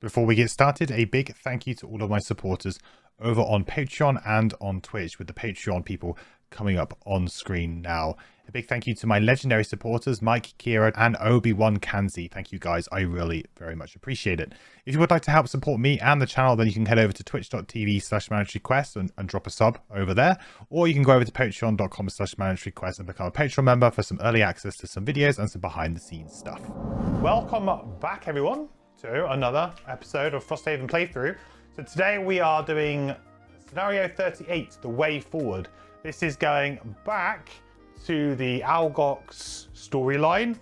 Before we get started, a big thank you to all of my supporters over on Patreon and on Twitch, with the Patreon people coming up on screen now. A big thank you to my legendary supporters, Mike, Kira, and Obi-Wan Kanzi. Thank you guys. I really very much appreciate it. If you would like to help support me and the channel, then you can head over to twitch.tv/mandatoryquest and drop a sub over there. Or you can go over to patreon.com/mandatoryquest and become a Patreon member for some early access to some videos and some behind the scenes stuff. Welcome back, everyone, to another episode of Frosthaven playthrough. So today we are doing scenario 38, The Way Forward. This is going back to the Algox storyline.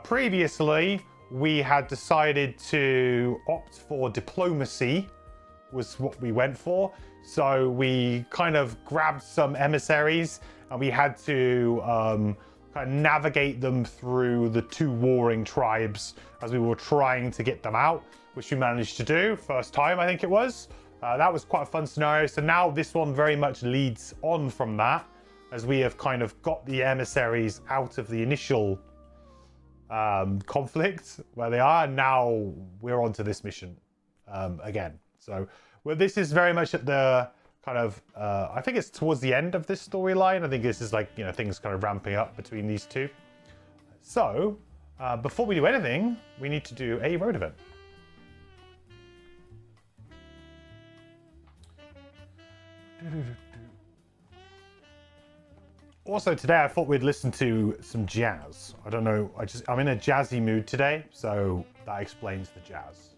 Previously, we had decided to opt for diplomacy, was what we went for. So we kind of grabbed some emissaries and we had to kind of navigate them through the two warring tribes as we were trying to get them out, which we managed to do first time, I think it was. That was quite a fun scenario. So now this one very much leads on from that, as we have kind of got the emissaries out of the initial conflict where they are, and now we're on to this mission again. So this is very much at the kind of I think it's towards the end of this storyline. I think this is like, you know, things kind of ramping up between these two. So before we do anything, we need to do a road event. Also today I thought we'd listen to some jazz. I don't know, I'm in a jazzy mood today, so that explains the jazz.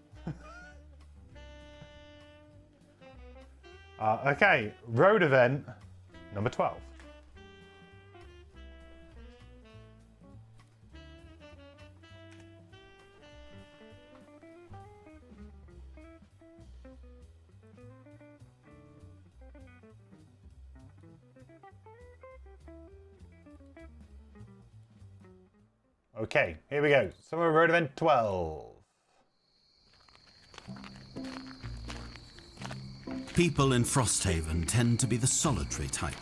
Okay, road event number 12. Okay, here we go. Summer road event 12. People in Frosthaven tend to be the solitary type,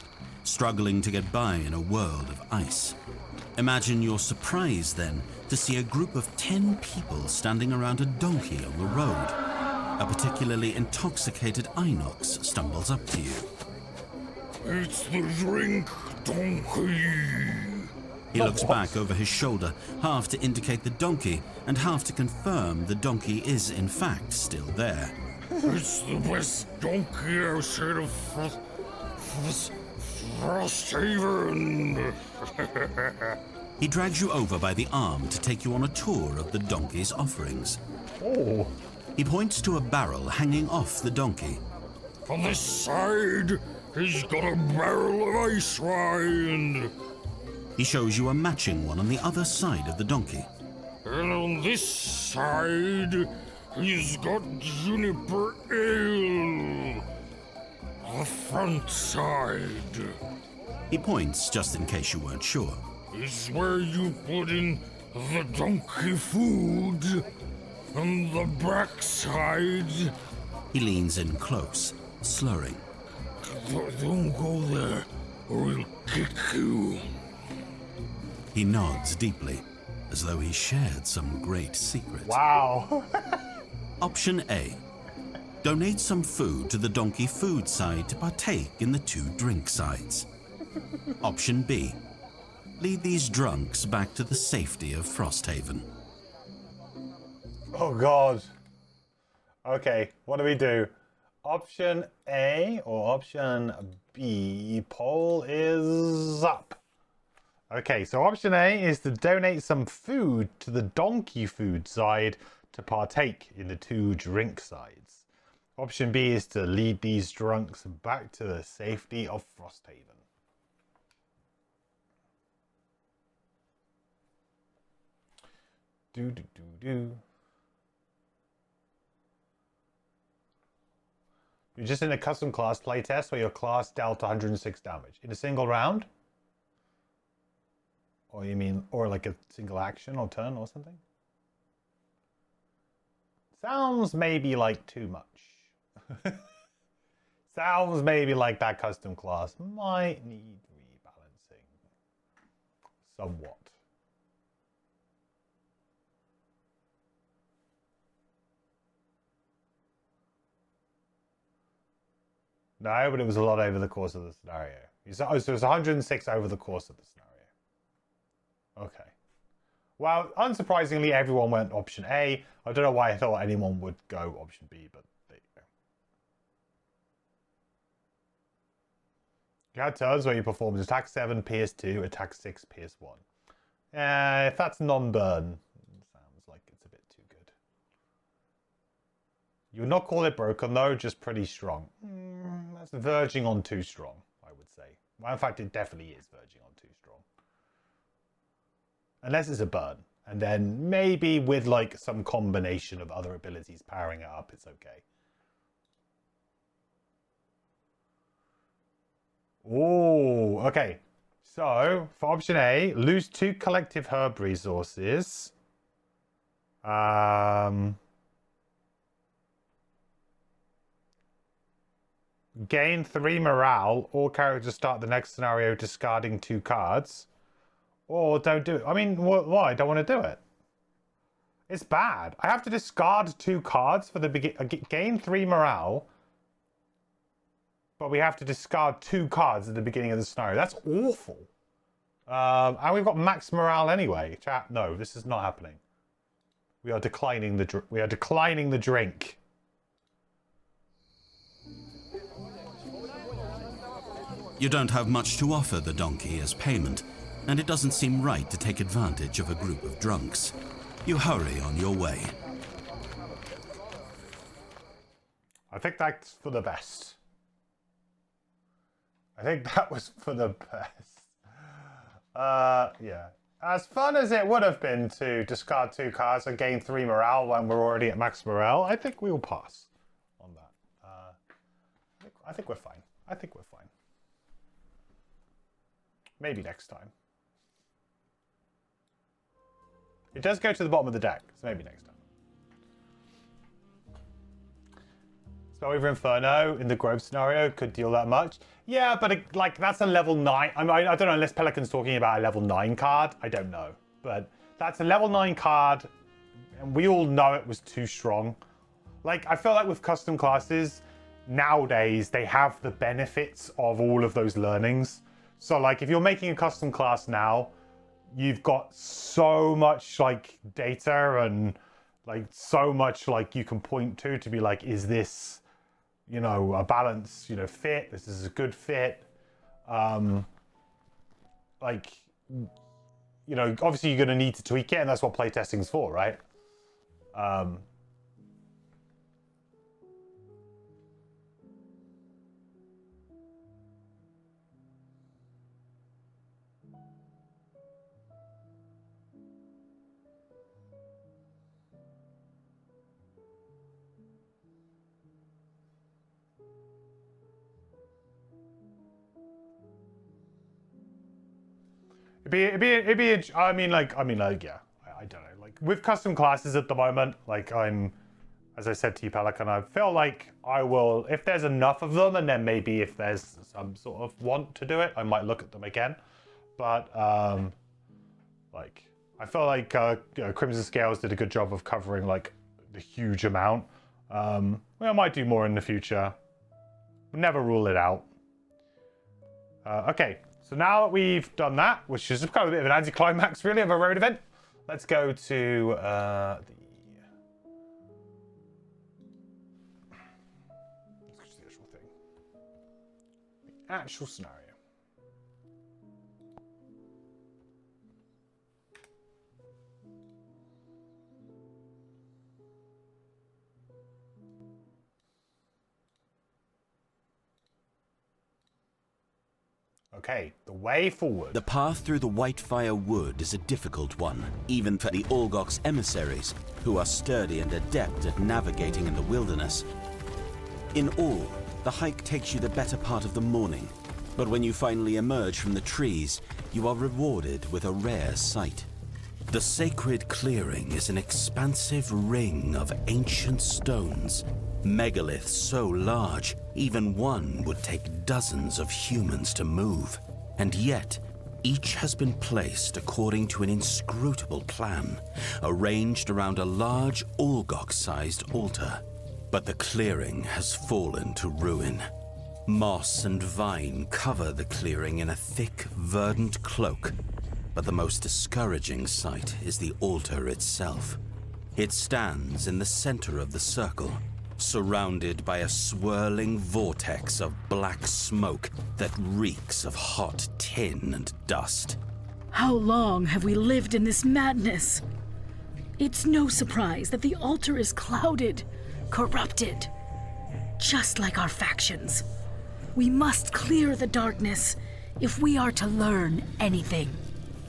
struggling to get by in a world of ice. Imagine your surprise then to see a group of 10 people standing around a donkey on the road. A particularly intoxicated Inox stumbles up to you. It's the drink, donkey. He looks back over his shoulder, half to indicate the donkey, and half to confirm the donkey is in fact still there. It's the best donkey outside of Frosthaven. He drags you over by the arm to take you on a tour of the donkey's offerings. Oh. He points to a barrel hanging off the donkey. On this side, he's got a barrel of ice wine. He shows you a matching one on the other side of the donkey. And on this side, he's got juniper ale. The front side He points just in case you weren't sure. is where you put in the donkey food. And the back side... He leans in close, slurring. Don't go there, or he'll kick you. He nods deeply, as though he shared some great secret. Wow. Option A. Donate some food to the donkey food side to partake in the two drink sides. Option B. Lead these drunks back to the safety of Frosthaven. Oh god. Okay, what do we do? Option A or option B? Poll is up. Okay, so option A is to donate some food to the donkey food side to partake in the two drink sides. Option B is to lead these drunks back to the safety of Frosthaven. Do. You're just in a custom class playtest where your class dealt 106 damage in a single round? Or you mean, or like a single action or turn or something? Sounds maybe like too much. Sounds maybe like that custom class might need rebalancing somewhat. No, but it was a lot over the course of the scenario. So it was 106 over the course of the scenario. Okay. Well, unsurprisingly, everyone went option A. I don't know why I thought anyone would go option B, but there you go. You had turns where you performed attack 7, Pierce 2, attack 6, Pierce 1. If that's non-burn, sounds like it's a bit too good. You would not call it broken, though, just pretty strong. That's verging on too strong, I would say. Well, in fact, it definitely is verging on too strong. Unless it's a burn. And then maybe with, like, some combination of other abilities powering it up, it's okay. Oh, okay. So, for option A, lose 2 collective herb resources. Gain 3 morale. All characters start the next scenario discarding 2 cards. Or don't do it. I mean, why? I don't want to do it. It's bad. I have to discard 2 cards for the gain 3 morale. But we have to discard 2 cards at the beginning of the scenario. That's awful. And we've got max morale anyway. Chat, no, this is not happening. We are declining the drink. You don't have much to offer the donkey as payment, and it doesn't seem right to take advantage of a group of drunks. You hurry on your way. I think that's for the best. I think that was for the best. Yeah. As fun as it would have been to discard 2 cards and gain 3 morale when we're already at max morale, I think we will pass on that. I think we're fine. I think we're fine. Maybe next time. It does go to the bottom of the deck, so maybe next time. Spellweaver Inferno in the Grove scenario could deal that much. Yeah, but like that's a level 9. I mean, I don't know unless Pelican's talking about a level 9 card. I don't know. But that's a level 9 card, and we all know it was too strong. Like, I feel like with custom classes, nowadays, they have the benefits of all of those learnings. So, like, if you're making a custom class now, you've got so much, like, data and, like, so much, like, you can point to be like, is this, you know, a balance, you know, fit? This is a good fit. Like, you know, obviously you're going to need to tweak it, and that's what playtesting is for, right? It'd be. I mean, like, yeah. I don't know. Like, with custom classes at the moment, like, as I said to you, Pelican, I feel like I will, if there's enough of them, and then maybe if there's some sort of want to do it, I might look at them again. But, like, I feel like, you know, Crimson Scales did a good job of covering, like, the huge amount. Well, I might do more in the future. Never rule it out. Okay. So now that we've done that, which is kind of a bit of an anticlimax, really, of a road event, let's go to the actual thing. The actual scenario. Okay, the way forward. The path through the Whitefire Wood is a difficult one, even for the Olgok's emissaries, who are sturdy and adept at navigating in the wilderness. In all, the hike takes you the better part of the morning, but when you finally emerge from the trees, you are rewarded with a rare sight. The sacred clearing is an expansive ring of ancient stones, megaliths so large, even one would take dozens of humans to move. And yet, each has been placed according to an inscrutable plan, arranged around a large Olgok-sized altar. But the clearing has fallen to ruin. Moss and vine cover the clearing in a thick, verdant cloak, but the most discouraging sight is the altar itself. It stands in the center of the circle, surrounded by a swirling vortex of black smoke that reeks of hot tin and dust. How long have we lived in this madness? It's no surprise that the altar is clouded, corrupted, just like our factions. We must clear the darkness if we are to learn anything.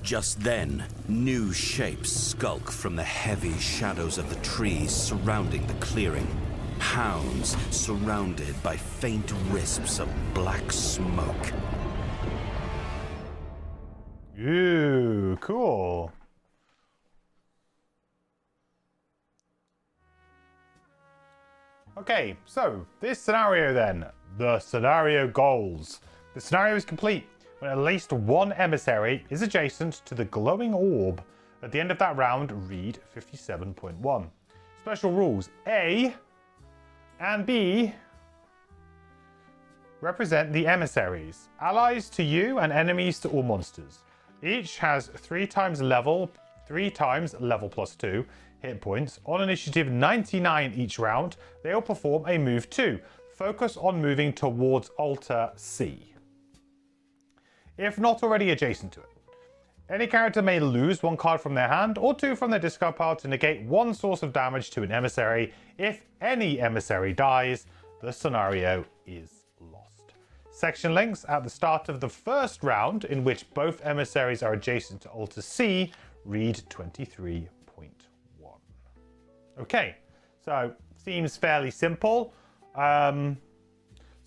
Just then, new shapes skulk from the heavy shadows of the trees surrounding the clearing. Hounds surrounded by faint wisps of black smoke. Ooh, cool. Okay, so this scenario then. The scenario goals. The scenario is complete when at least one emissary is adjacent to the glowing orb. At the end of that round, read 57.1. Special rules. A and B represent the emissaries, allies to you and enemies to all monsters. Each has 3 times level plus 2 hit points. On initiative 99 each round, they will perform a move 2. Focus on moving towards Altar C, if not already adjacent to it. Any character may lose 1 card from their hand or 2 from their discard pile to negate 1 source of damage to an emissary. If any emissary dies, the scenario is lost. Section links at the start of the first round, in which both emissaries are adjacent to Altar C, read 23.1. Okay, so seems fairly simple. So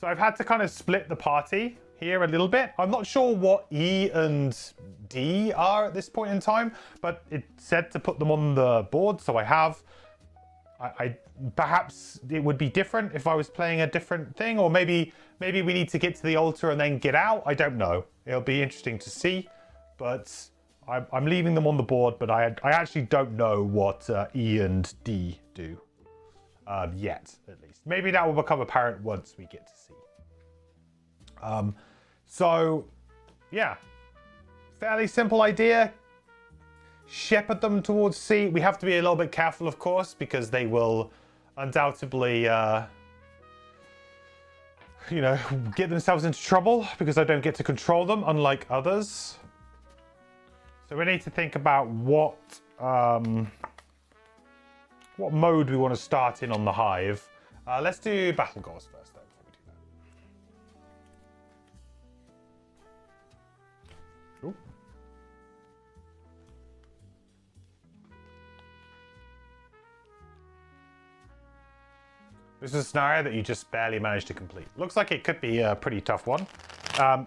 I've had to kind of split the party here a little bit. I'm not sure what E and D are at this point in time, but it said to put them on the board, so I have. I perhaps it would be different if I was playing a different thing, or maybe we need to get to the altar and then get out. I don't know. It'll be interesting to see, but I'm leaving them on the board, but I actually don't know what E and D do. Yet, at least. Maybe that will become apparent once we get to see. So, yeah. Fairly simple idea. Shepherd them towards C. We have to be a little bit careful, of course, because they will undoubtedly, get themselves into trouble because I don't get to control them, unlike others. So we need to think about what mode we want to start in on the Hive. Let's do battle goals first, though, before we do that. Ooh. This is a scenario that you just barely managed to complete. Looks like it could be a pretty tough one.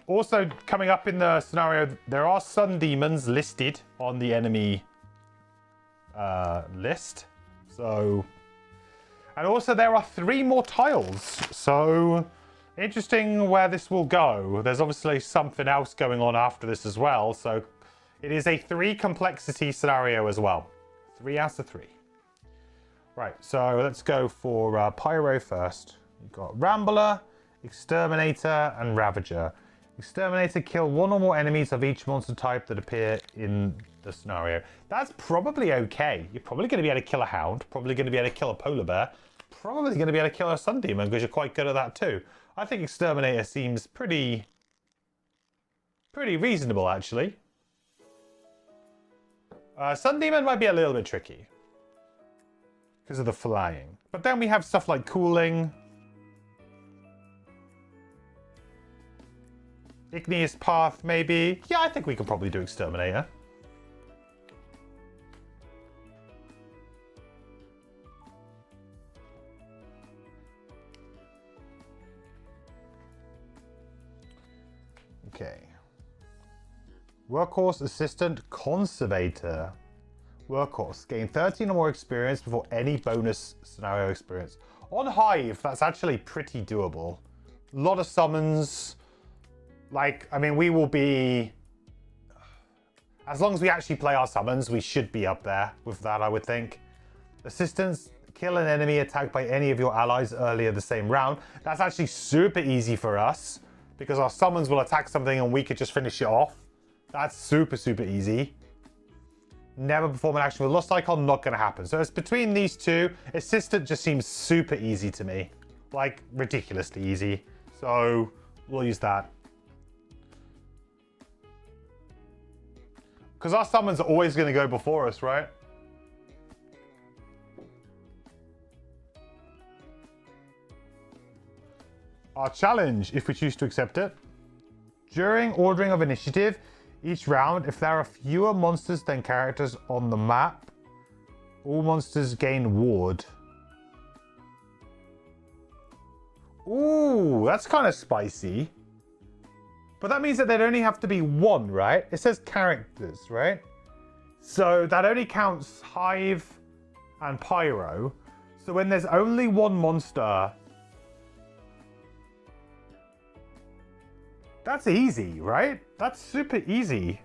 Also, coming up in the scenario, there are sun demons listed on the enemy list. So, and also there are 3 more tiles. So, interesting where this will go. There's obviously something else going on after this as well. So, it is a 3 complexity scenario as well. 3 out of 3. Right, so let's go for Pyro first. You've got Rambler, Exterminator, and Ravager. Exterminator, kill 1 or more enemies of each monster type that appear in the scenario. That's probably okay. You're probably going to be able to kill a Hound, probably going to be able to kill a Polar Bear, probably going to be able to kill a Sun Demon because you're quite good at that too. I think Exterminator seems pretty reasonable, actually. Sun Demon might be a little bit tricky because of the flying. But then we have stuff like Cooling, Igneous Path, maybe. Yeah, I think we could probably do Exterminator. Okay. Workhorse Assistant Conservator. Workhorse. Gain 13 or more experience before any bonus scenario experience. On Hive, that's actually pretty doable. A lot of summons. Like, I mean, we will be... As long as we actually play our summons, we should be up there with that, I would think. Assistance Kill an enemy attacked by any of your allies earlier the same round. That's actually super easy for us because our summons will attack something and we could just finish it off. That's super, super easy. Never perform an action with Lost Icon, not going to happen. So it's between these two. Assistant just seems super easy to me. Like, ridiculously easy. So we'll use that. Because our summons are always going to go before us, right? Our challenge, if we choose to accept it. During ordering of initiative, each round, if there are fewer monsters than characters on the map, all monsters gain ward. Ooh, that's kind of spicy. But that means that there'd only have to be one, right? It says characters, right? So that only counts Hive and Pyro. So when there's only one monster, that's easy, right? That's super easy.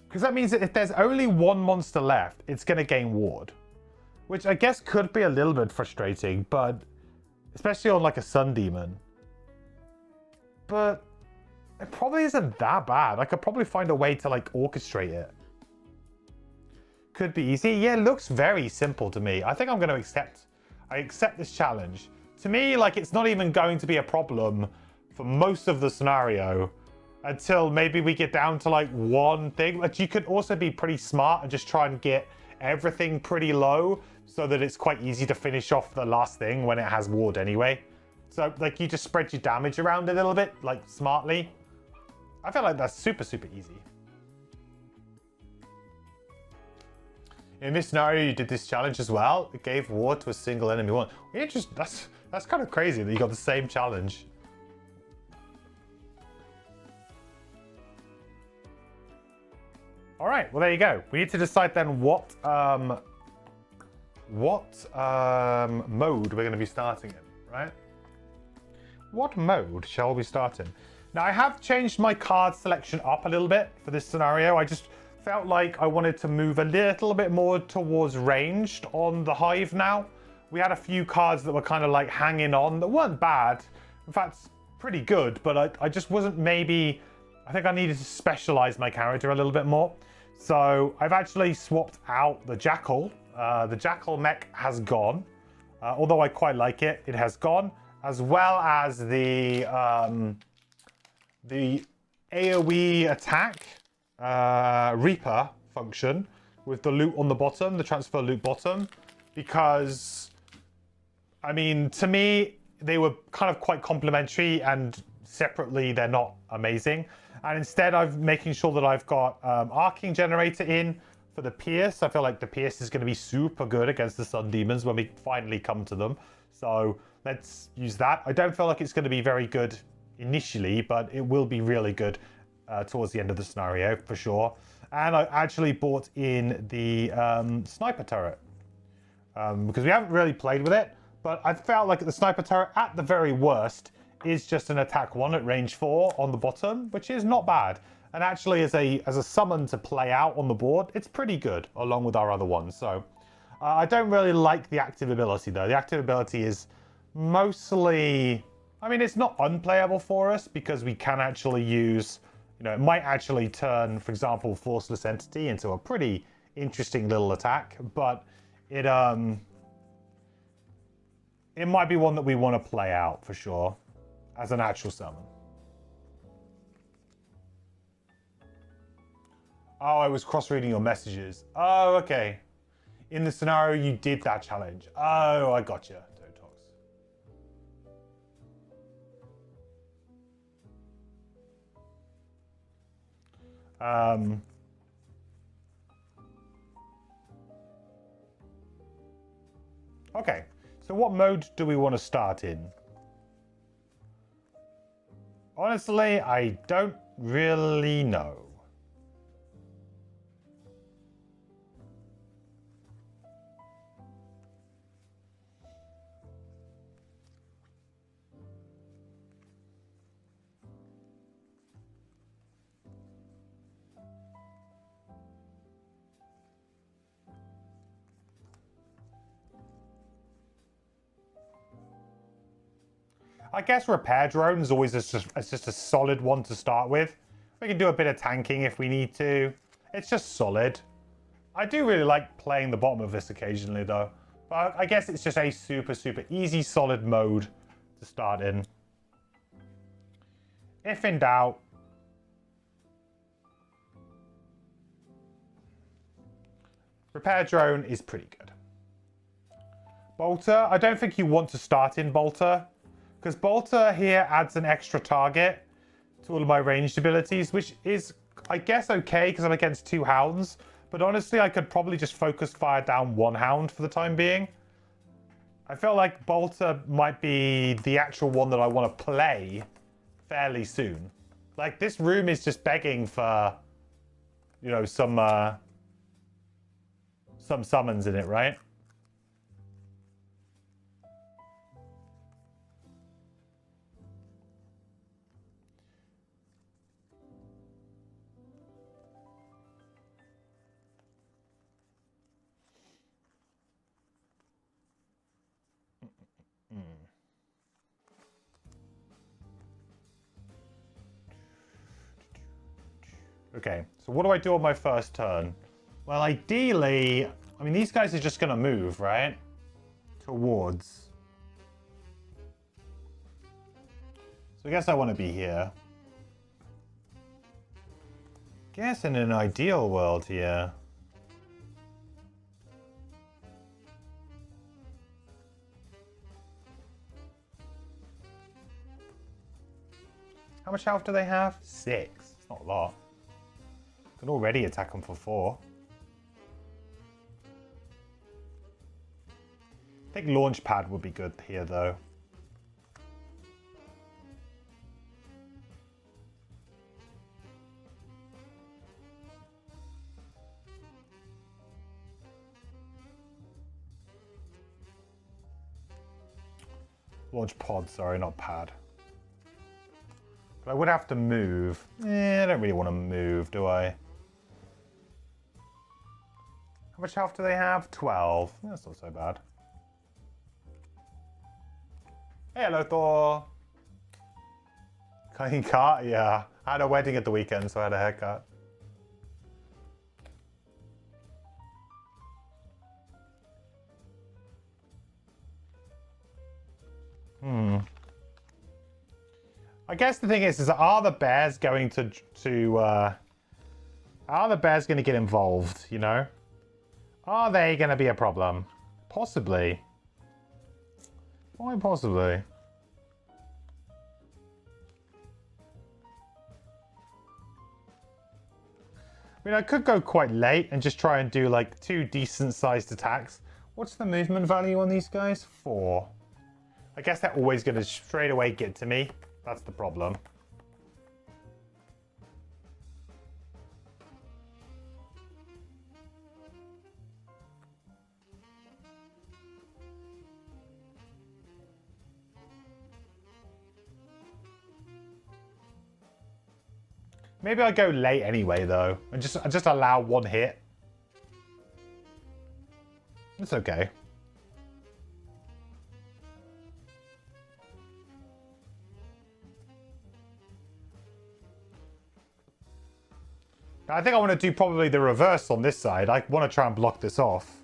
Because that means that if there's only one monster left, it's going to gain ward. Which I guess could be a little bit frustrating, but especially on like a Sun Demon. But it probably isn't that bad. I could probably find a way to like orchestrate it. Could be easy. Yeah, it looks very simple to me. I think I'm going to accept this challenge. To me, like, it's not even going to be a problem for most of the scenario until maybe we get down to like one thing. But you could also be pretty smart and just try and get everything pretty low so that it's quite easy to finish off the last thing when it has ward anyway. So like you just spread your damage around a little bit, like smartly. I feel like that's super, super easy. In this scenario, you did this challenge as well. It gave ward to a single enemy one. That's kind of crazy that you got the same challenge. All right, well, there you go. We need to decide then what mode we're going to be starting in, right? What mode shall we start in? Now, I have changed my card selection up a little bit for this scenario. I just felt like I wanted to move a little bit more towards ranged on the Hive now. We had a few cards that were kind of like hanging on that weren't bad. In fact, pretty good, but I just wasn't maybe... I think I needed to specialize my character a little bit more. So I've actually swapped out the Jackal. The Jackal mech has gone. Although I quite like it, it has gone. As well as the AoE attack Reaper function with the loot on the bottom, the transfer loot bottom. Because, I mean, to me, they were kind of quite complementary and separately they're not amazing. And instead, I'm making sure that I've got Arcing Generator in for the Pierce. I feel like the Pierce is going to be super good against the Sun Demons when we finally come to them. So let's use that. I don't feel like it's going to be very good initially, but it will be really good towards the end of the scenario for sure. And I actually bought in the Sniper Turret because we haven't really played with it. But I felt like the Sniper Turret, at the very worst, is just an attack 1 at range 4 on the bottom, which is not bad. And actually, as a summon to play out on the board, it's pretty good, along with our other ones. So I don't really like the active ability, though. The active ability is mostly... I mean, it's not unplayable for us, because we can actually use... You know, it might actually turn, for example, Forceless Entity into a pretty interesting little attack, but it might be one that we want to play out, for sure. As an actual summon. Oh, I was cross-reading your messages. Oh, okay. In the scenario, you did that challenge. Oh, I gotcha. Okay, so what mode do we want to start in? Honestly, I don't really know. I guess repair drone is always just a solid one to start with. We can do a bit of tanking if we need to. It's just solid. I do really like playing the bottom of this occasionally though. But I guess it's just a super easy solid mode to start in. If in doubt, repair drone is pretty good. Bolter, I don't think you want to start in Bolter, because Bolter here adds an extra target to all of my ranged abilities, which is, I guess, okay because I'm against 2 hounds. But honestly, I could probably just focus fire down 1 hound for the time being. I feel like Bolter might be the actual one that I want to play fairly soon. Like, this room is just begging for, you know, some summons in it, right? Okay, so what do I do on my first turn? Well, ideally, I mean, these guys are just going to move, right? Towards. So I guess I want to be here. Guess in an ideal world here. How much health do they have? 6. It's not a lot. Can already attack them for 4. I think launch pad would be good here though. Launch pod, sorry, not pad. But I would have to move. I don't really want to move, do I? How much health do they have? 12. That's not so bad. Hey, hello, Thor. Clean cut? Yeah. I had a wedding at the weekend, so I had a haircut. I guess the thing is are the bears going to are the bears going to get involved, you know? Are they going to be a problem? Possibly. Why possibly? I mean, I could go quite late and just try and do like 2 decent sized attacks. What's the movement value on these guys? 4. I guess they're always going to straight away get to me. That's the problem. Maybe I go late anyway, though, and just allow 1 hit. It's okay. I think I want to do probably the reverse on this side. I want to try and block this off.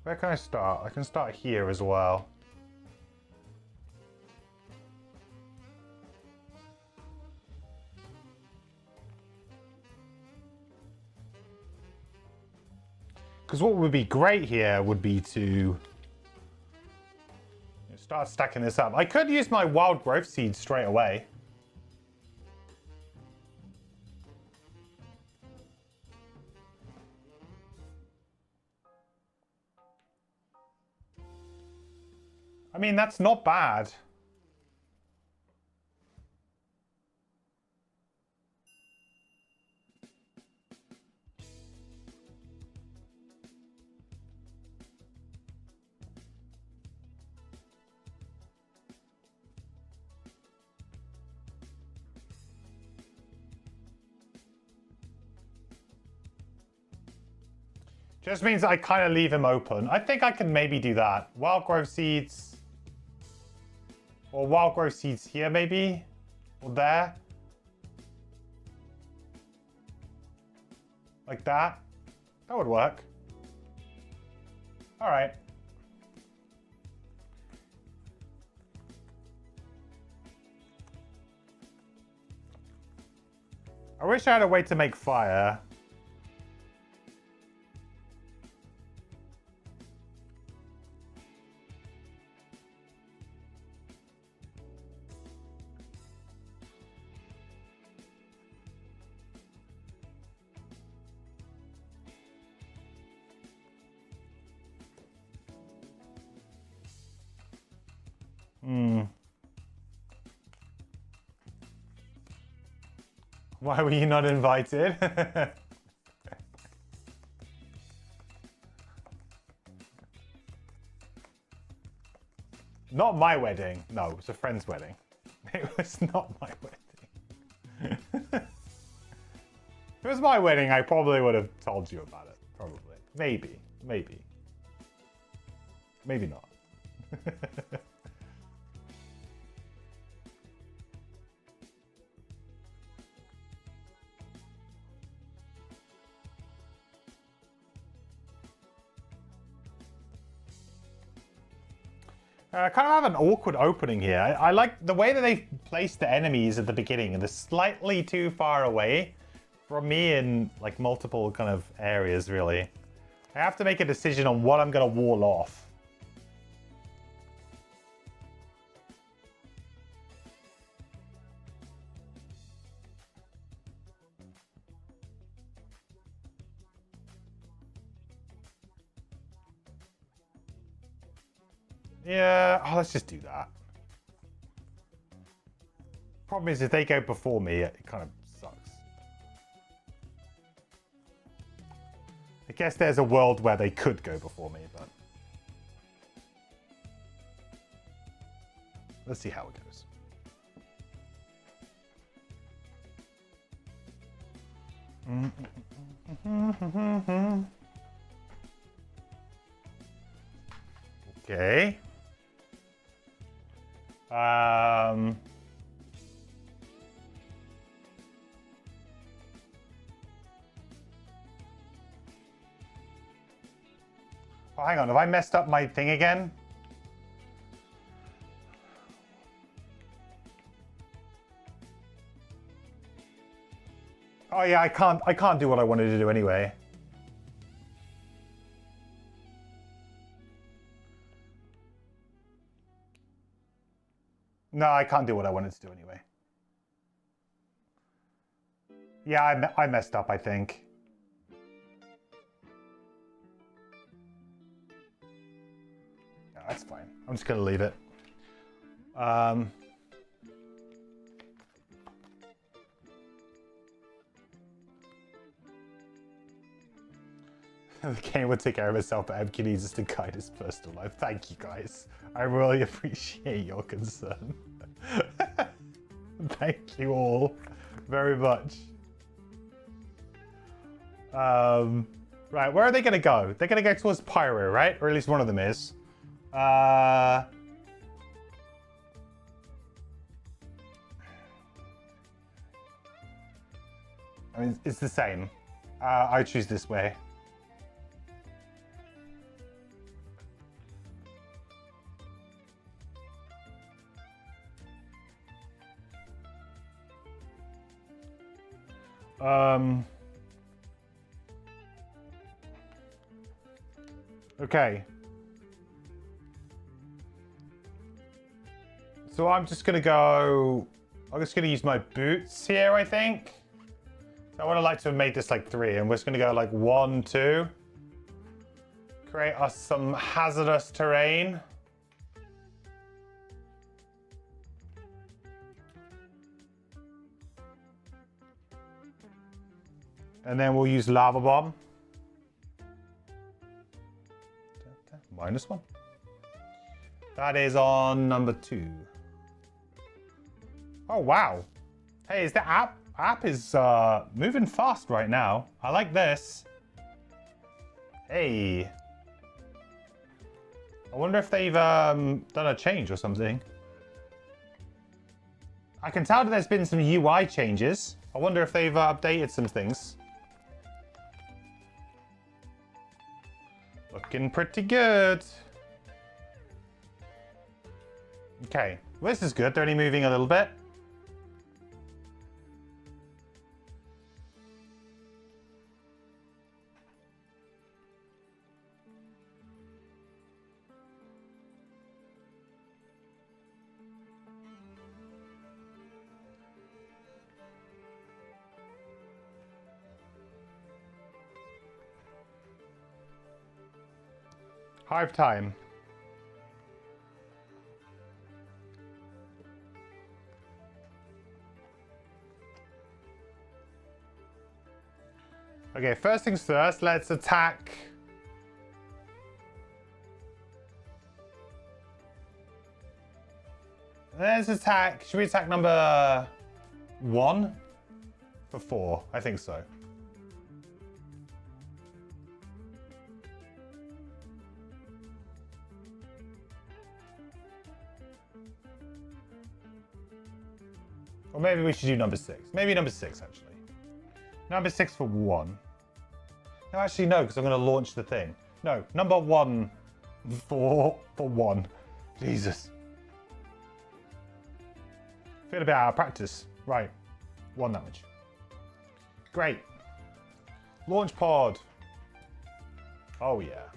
Where can I start? I can start here as well. Because what would be great here would be to start stacking this up. I could use my wild growth seeds straight away. I mean, that's not bad. Just means I kind of leave him open. I think I can maybe do that. Wild growth seeds. Or wild growth seeds here maybe. Or there. Like that. That would work. Alright. I wish I had a way to make fire. Why were you not invited? Not my wedding. No, it was a friend's wedding. It was not my wedding. If it was my wedding, I probably would have told you about it. Probably. Maybe. Maybe. Maybe not. I kind of have an awkward opening here. I like the way that they placed the enemies at the beginning. They're slightly too far away from me in like multiple kind of areas, really. I have to make a decision on what I'm going to wall off. Yeah, oh, let's just do that. Problem is, if they go before me, it kind of sucks. I guess there's a world where they could go before me, but... let's see how it goes. Okay. Oh, hang on. Have I messed up my thing again? Oh yeah, I can't do what I wanted to do anyway. No, I can't do what I wanted to do anyway. Yeah, I messed up, I think. No, that's fine. I'm just going to leave it. The game will take care of itself, but MK needs us to guide his personal life. Thank you, guys. I really appreciate your concern. Thank you all very much. Right, where are they going to go? They're going to go towards Pyro, right? Or at least one of them is. I mean, it's the same. I choose this way. Okay. So I'm just going to go... I'm just going to use my boots here, I think. So I would have liked to have made this like 3, and we're just going to go like 1, 2. Create us some hazardous terrain. And then we'll use lava bomb. -1. That is on number 2. Oh, wow. Hey, is the app is moving fast right now. I like this. Hey. I wonder if they've done a change or something. I can tell that there's been some UI changes. I wonder if they've updated some things. Looking pretty good. Okay, well, this is good. They're only moving a little bit. Hive time. Okay, first things first, let's attack. Let's attack. Should we attack number 1? For 4, I think so. Or maybe we should do number 6. Maybe number 6, actually. Number 6 for 1. No, actually, no, because I'm going to launch the thing. No, number 1 for 1. Jesus. Feel a bit out of practice. Right. 1 damage. Great. Launch pod. Oh, yeah.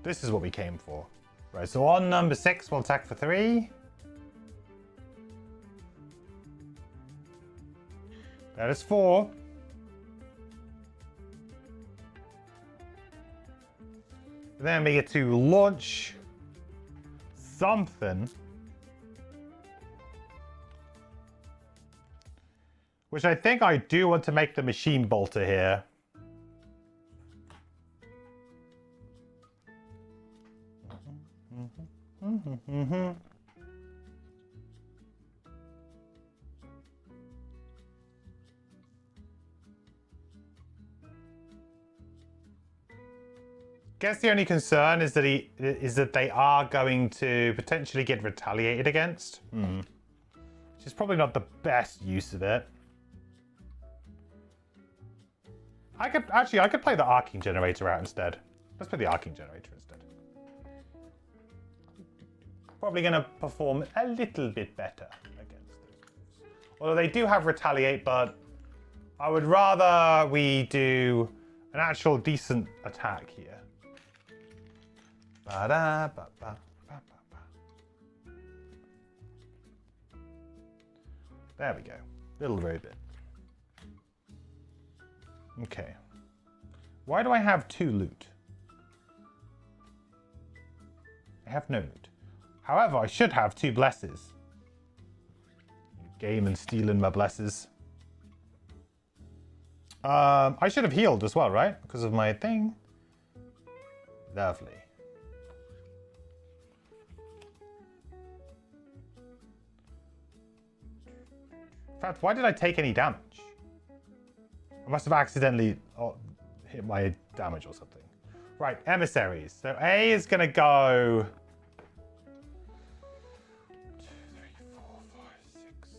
This is what we came for. Right, so on number 6, we'll attack for 3. That is 4. Then we get to launch something. Which I think I do want to make the machine bolter here. Guess the only concern is that they are going to potentially get retaliated against. Which is probably not the best use of it. I could play the arcing generator out instead. Let's play the arcing generator instead. Probably going to perform a little bit better against those. Although they do have retaliate, but I would rather we do an actual decent attack here. There we go. Little very bit. Okay. Why do I have 2 loot? I have no loot. However, I should have 2 blesses. Game and stealing my blesses. I should have healed as well, right? Because of my thing. Lovely. In fact, why did I take any damage? I must have accidentally hit my damage or something. Right, emissaries. So A is going to go... 2, 3, 4, 5, 6.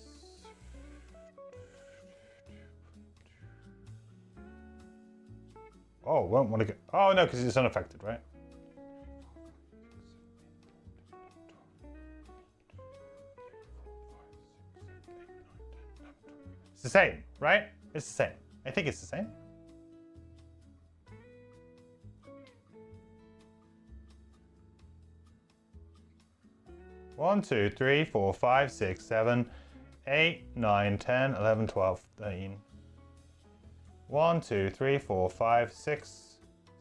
Oh, won't want to go... Oh, no, because it's unaffected, right? It's the same, right? It's the same. I think it's the same. 1, 2, 3, 4, 5, 6, 7, 8, 9, 10, 11, 12, 13. 1, 2, 3, 4, 5, 6,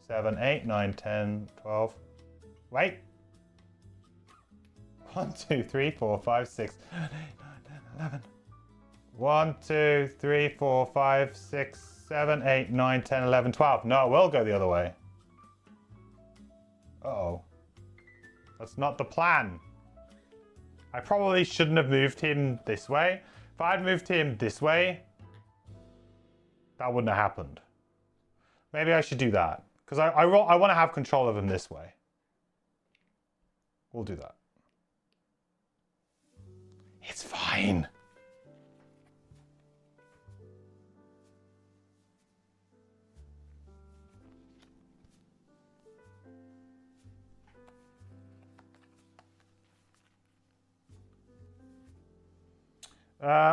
7, 8, 9, 10, 12. Wait. 1, 2, 3, 4, 5, 6, 7, 8, 9, 10, 11. 1, 2, 3, 4, 5, 6, 7, 8, 9, 10, 11, 12. No, it will go the other way. Uh-oh. That's not the plan. I probably shouldn't have moved him this way. If I had moved him this way, that wouldn't have happened. Maybe I should do that. Because I want to have control of him this way. We'll do that. It's fine.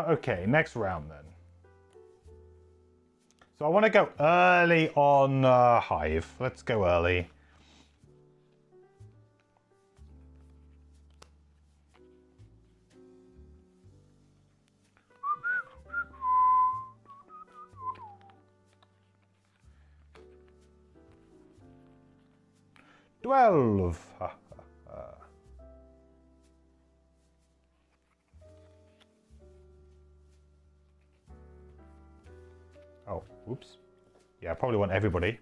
Okay, next round then. So I want to go early on Hive. Let's go early. $12. Oh, oops. Yeah, I probably want everybody.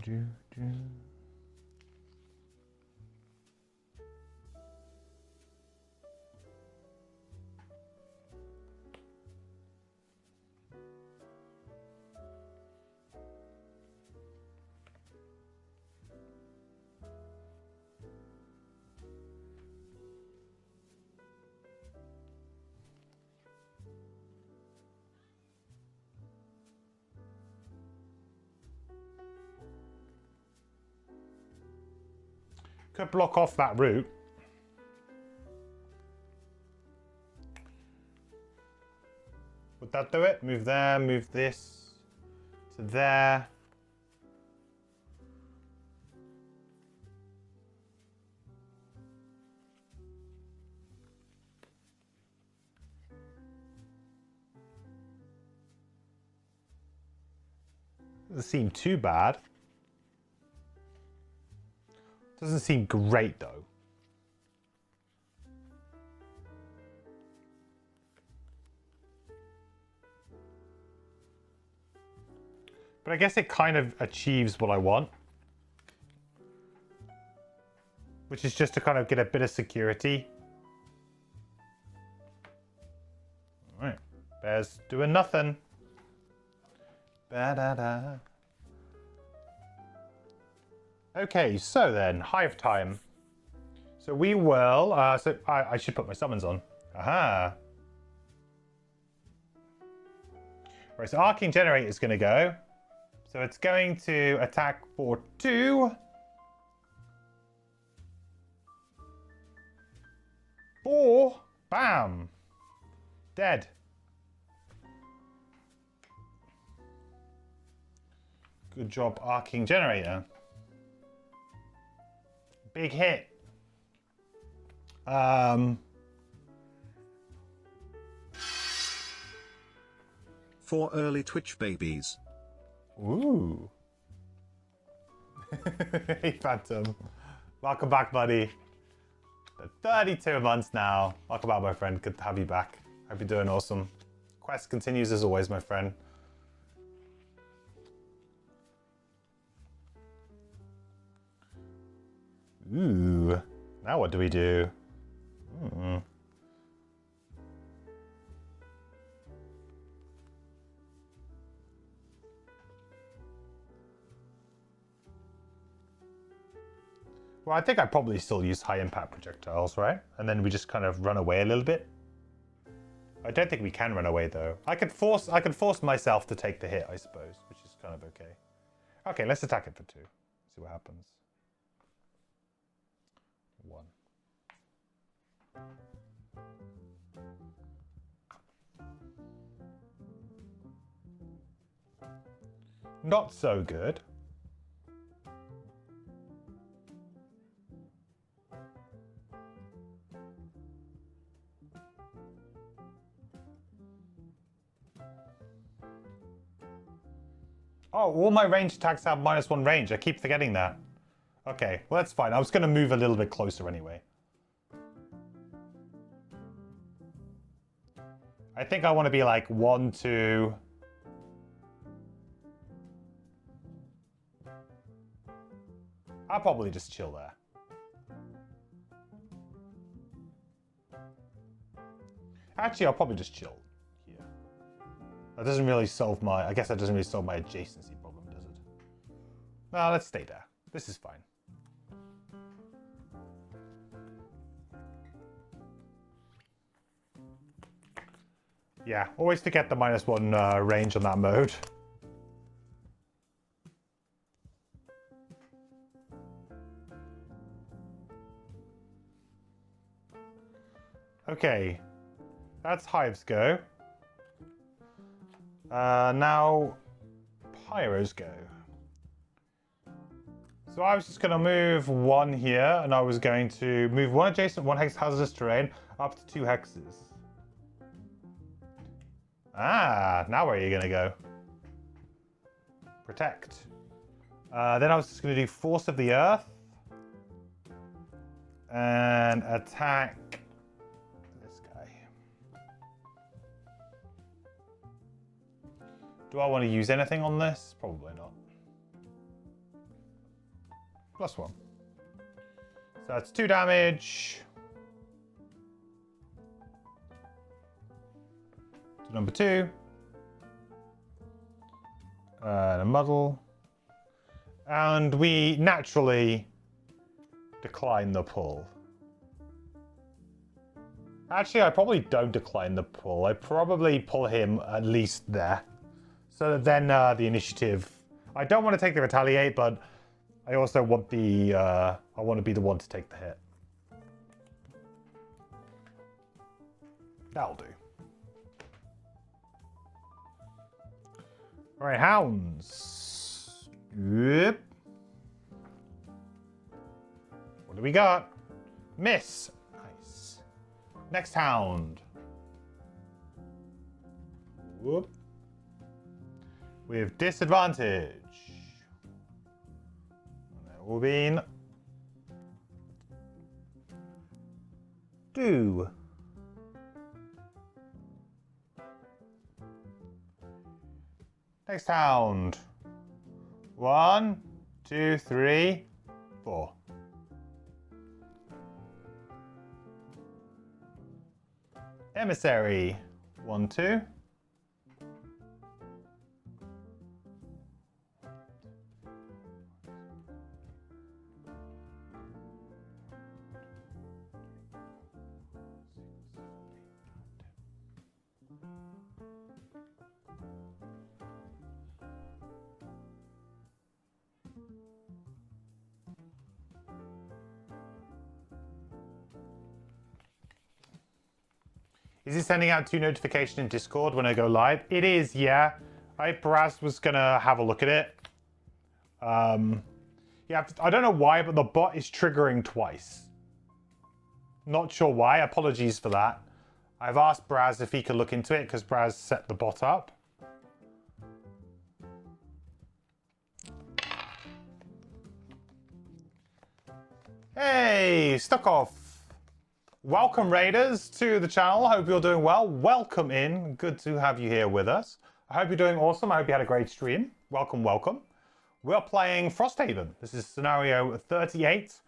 Do. Could block off that route. Would that do it? Move there, move this to there. Doesn't seem too bad. Doesn't seem great though. But I guess it kind of achieves what I want. Which is just to kind of get a bit of security. Alright. Bear's doing nothing. Ba-da-da. Okay, so then, Hive time. So we will, I should put my summons on. Aha. Right, so Arcane Generator is going to go. So it's going to attack for 2. 4. Bam. Dead. Good job, Arcane Generator. Big hit. 4 early Twitch babies. Ooh. Hey, Phantom. Welcome back, buddy. 32 months now. Welcome back, my friend. Good to have you back. Hope you're doing awesome. Quest continues as always, my friend. Ooh. Now what do we do? Well, I think I probably still use high impact projectiles, right? And then we just kind of run away a little bit. I don't think we can run away though. I could force myself to take the hit, I suppose, which is kind of okay. Okay, let's attack it for 2. see what happens. 1. Not so good. Oh, all my range attacks have -1 range. I keep forgetting that. Okay, well that's fine. I was going to move a little bit closer anyway. I think I want to be like 1, 2... I'll probably just chill there. Actually, I'll probably just chill here. That doesn't really solve my... I guess that doesn't really solve my adjacency problem, does it? No, let's stay there. This is fine. Yeah, always forget the -1 range on that mode. Okay, that's Hive's go. Now, Pyro's go. So I was just going to move 1 here, and I was going to move 1 adjacent, 1 hex hazardous terrain, up to 2 hexes. Ah, now where are you going to go? Protect. Then I was just going to do Force of the Earth. And attack this guy. Do I want to use anything on this? Probably not. +1. So that's 2 damage. To number 2. And a muddle. And we naturally decline the pull. Actually, I probably don't decline the pull. I probably pull him at least there. So that then the initiative... I don't want to take the retaliate, but I also want the... I want to be the one to take the hit. That'll do. Alright, hounds. Yep. What do we got? Miss. Nice. Next hound. Whoop. With disadvantage. That will be 2. Next hound. 1, 2, 3, 4. Emissary. 1, 2. Is it sending out 2 notifications in Discord when I go live? It is, yeah. Braz was gonna have a look at it. Yeah, I don't know why, but the bot is triggering twice. Not sure why. Apologies for that. I've asked Braz if he could look into it because Braz set the bot up. Hey, Stuckoff. Welcome, Raiders, to the channel. Hope you're doing well. Welcome in. Good to have you here with us. I hope you're doing awesome. I hope you had a great stream. Welcome, welcome. We're playing Frosthaven. This is scenario 38,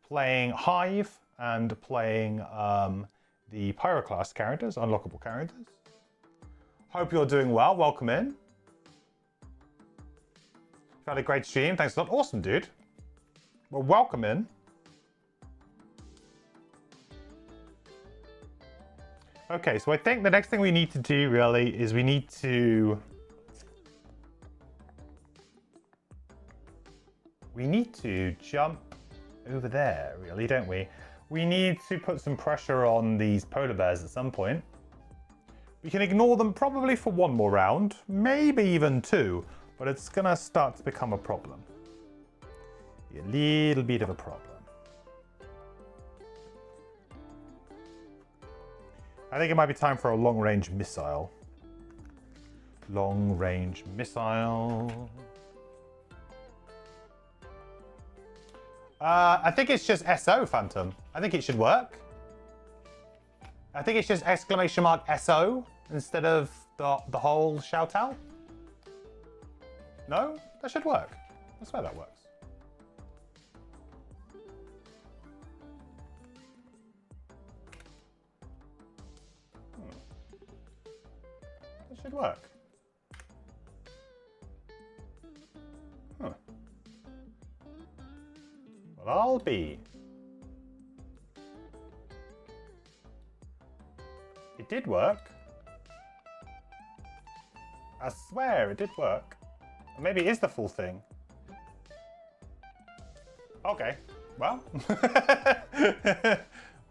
playing Hive and playing the Pyroclast characters, unlockable characters. Hope you're doing well. Welcome in. You've had a great stream. Thanks a lot. Awesome, dude. Well, welcome in. Okay, so I think the next thing we need to do really is we need to We need to jump over there, really, don't we? We need to put some pressure on these polar bears at some point. We can ignore them probably for one more round, maybe even two, but it's gonna start to become a problem. A little bit of a problem. I think it might be time for a long-range missile. Long-range missile. I think it's just SO, Phantom. I think it should work. I think it's just exclamation mark SO instead of the whole shout out. No? That should work. I swear that works. That should work. Huh. Well, I'll be. It did work. I swear it did work. Or maybe it is the full thing. Okay. Well.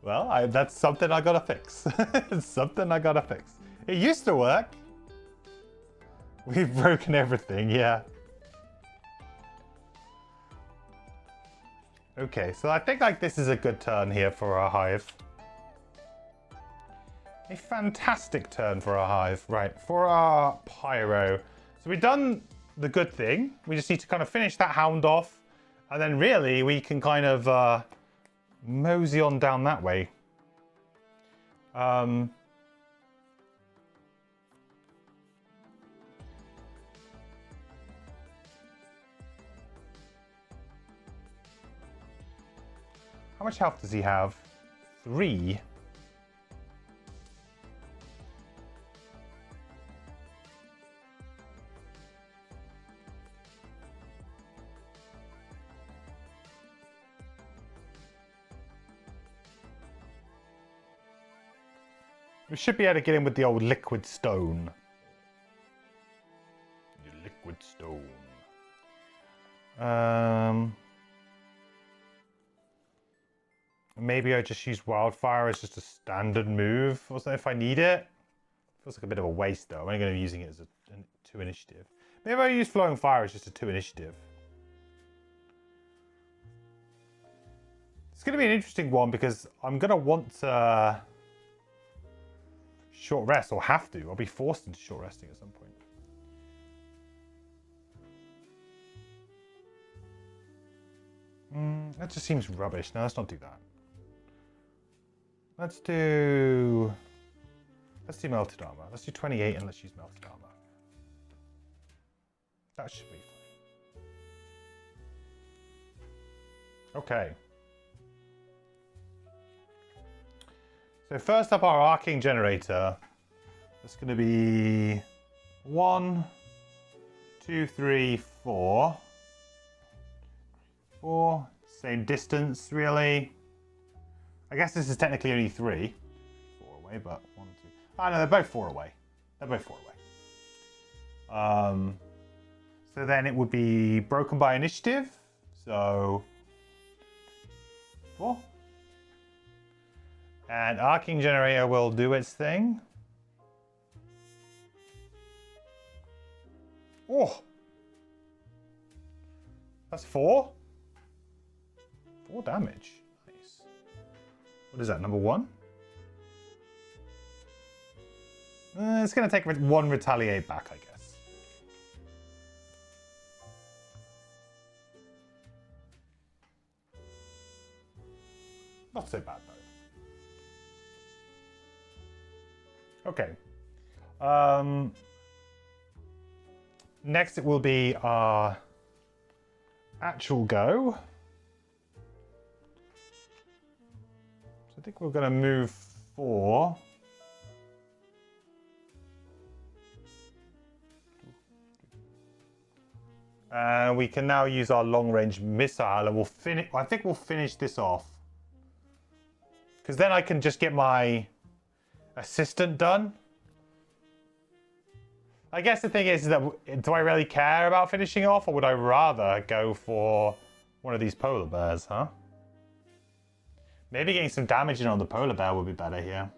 Well, that's something I gotta fix. It's something I gotta fix. It used to work. We've broken everything, yeah. Okay, so I think like this is a good turn here for our hive. A fantastic turn for our hive. Right, for our pyro. So we've done the good thing. We just need to kind of finish that hound off. And then really we can kind of mosey on down that way. How much health does he have? 3. We should be able to get in with the old liquid stone. The liquid stone. Maybe I just use wildfire as just a standard move or something if I need it. Feels like a bit of a waste though. I'm only going to be using it as a 2 initiative. Maybe I use flowing fire as just a 2 initiative. It's going to be an interesting one because I'm going to want to short rest, or have to. I'll be forced into short resting at some point. That just seems rubbish. No, let's not do that. Let's do melted armor. Let's do 28 and let's use melted armor. That should be fine. Okay. So first up, our arcing generator. That's going to be 1, 2, 3, 4. 4. Same distance, really. I guess this is technically only 3. 4 away, but 1, 2. Oh no, they're both 4 away. They're both 4 away. So then it would be broken by initiative. So 4. And arcing generator will do its thing. Oh! That's 4? 4 damage. Nice. What is that, number 1? It's going to take 1 retaliate back, I guess. Not so bad, though. Okay. Next it will be our actual go. So I think we're going to move 4. And we can now use our long-range missile and we'll finish. I think we'll finish this off. Because then I can just get my assistant done. I guess the thing is that, do I really care about finishing off, or would I rather go for one of these polar bears, huh? Maybe getting some damage in on the polar bear would be better here.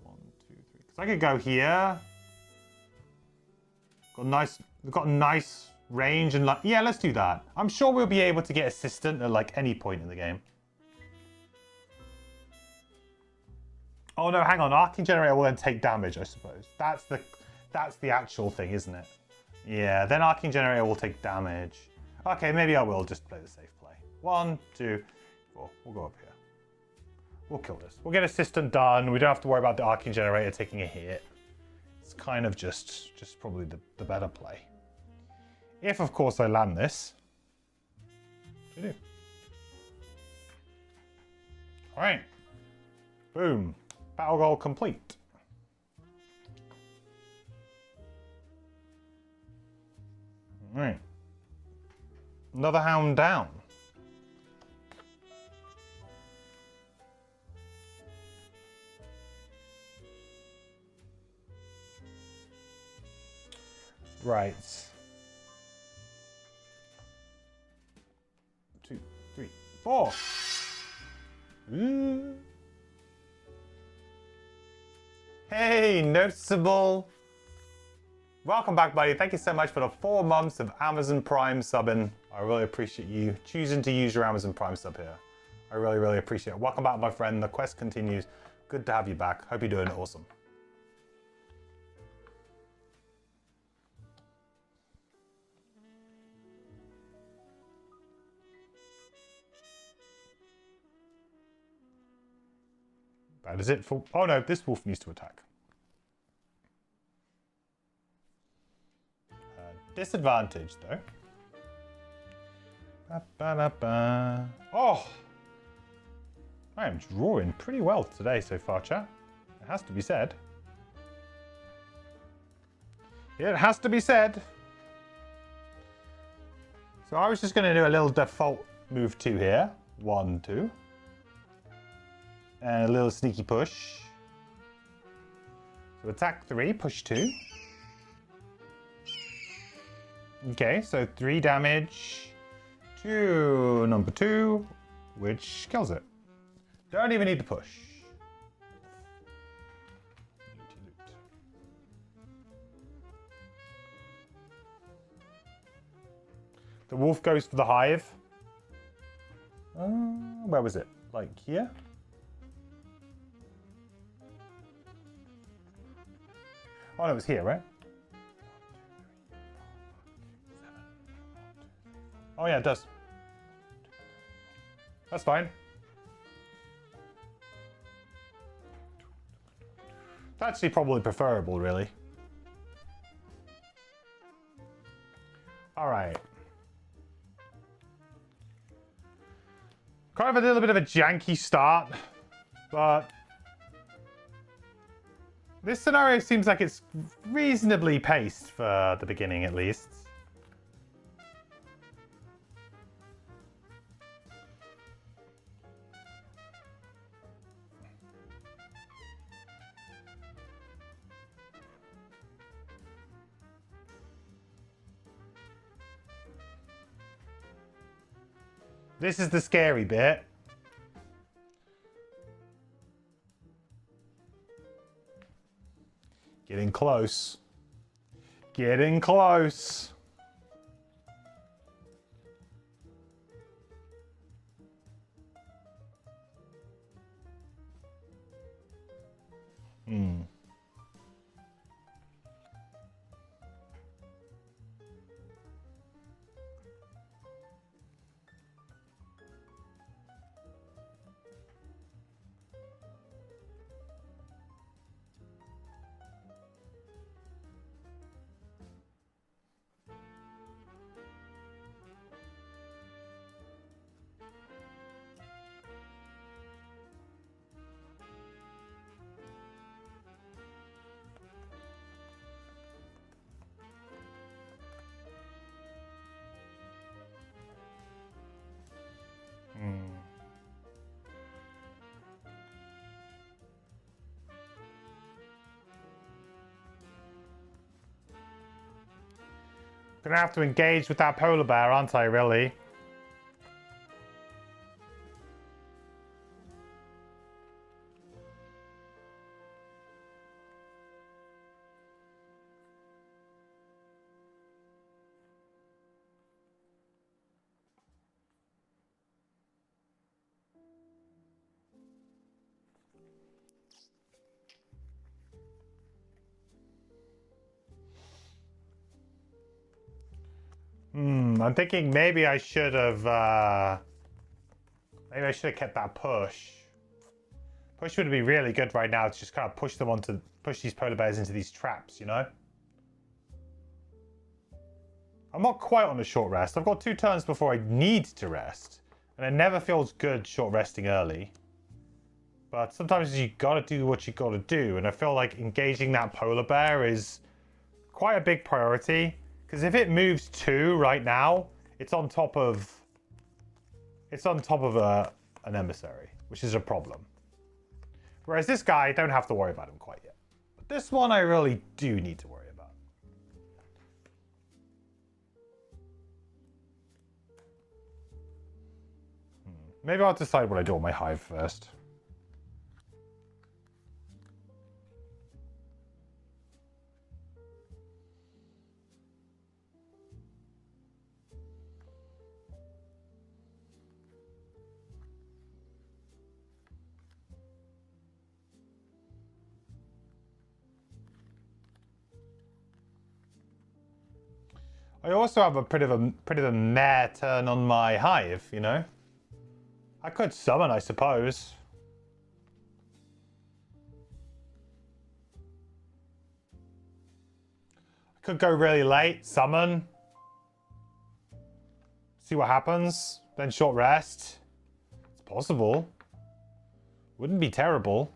1, 2, 3. Because I could go here. We've got a nice range and like, yeah, let's do that. I'm sure we'll be able to get assistant at like any point in the game. Oh no, hang on. Arcing generator will then take damage, I suppose. That's the actual thing, isn't it? Yeah, then Arcing generator will take damage. Okay, maybe I will just play the safe play. 1, 2, 4. We'll go up here. We'll kill this. We'll get assistant done. We don't have to worry about the Arcing generator taking a hit. It's kind of just probably the better play. If, of course, I land this. I do. All right. Boom. Battle goal complete. All right. Another hound down. Right. 2, 3, 4. Ooh. Hey, noticeable. Welcome back, buddy. Thank you so much for the 4 months of Amazon Prime subbing. I really appreciate you choosing to use your Amazon Prime sub here. I really, really appreciate it. Welcome back, my friend. The quest continues. Good to have you back. Hope you're doing awesome. That is it for... Oh no, this wolf needs to attack. Disadvantage, though. Ba-ba-da-ba. Oh! I am drawing pretty well today so far, chat. It has to be said. It has to be said. So I was just going to do a little default move 2 here. 1, 2. And a little sneaky push. So attack 3, push 2. Okay, so 3 damage to number 2, which kills it. Don't even need to push. The wolf goes for the hive. Where was it? Like here? Oh, no, it was here, right? Oh yeah, it does. That's fine. It's actually probably preferable, really. All right. Kind of a little bit of a janky start, but this scenario seems like it's reasonably paced for the beginning, at least. This is the scary bit. Getting close. Getting close. Gonna have to engage with that polar bear, aren't I, really? I'm thinking maybe I should have kept that push. Push would be really good right now to just kind of push these polar bears into these traps, you know? I'm not quite on a short rest. I've got 2 turns before I need to rest. And it never feels good short resting early. But sometimes you gotta do what you gotta do. And I feel like engaging that polar bear is quite a big priority. Because if it moves 2 right now, it's on top of an emissary, which is a problem. Whereas this guy, I don't have to worry about him quite yet. But this one I really do need to worry about. Maybe I'll decide what I do on my hive first. I also have a pretty of a meh turn on my hive, you know? I could summon, I suppose. I could go really late, summon. See what happens, then short rest. It's possible. Wouldn't be terrible.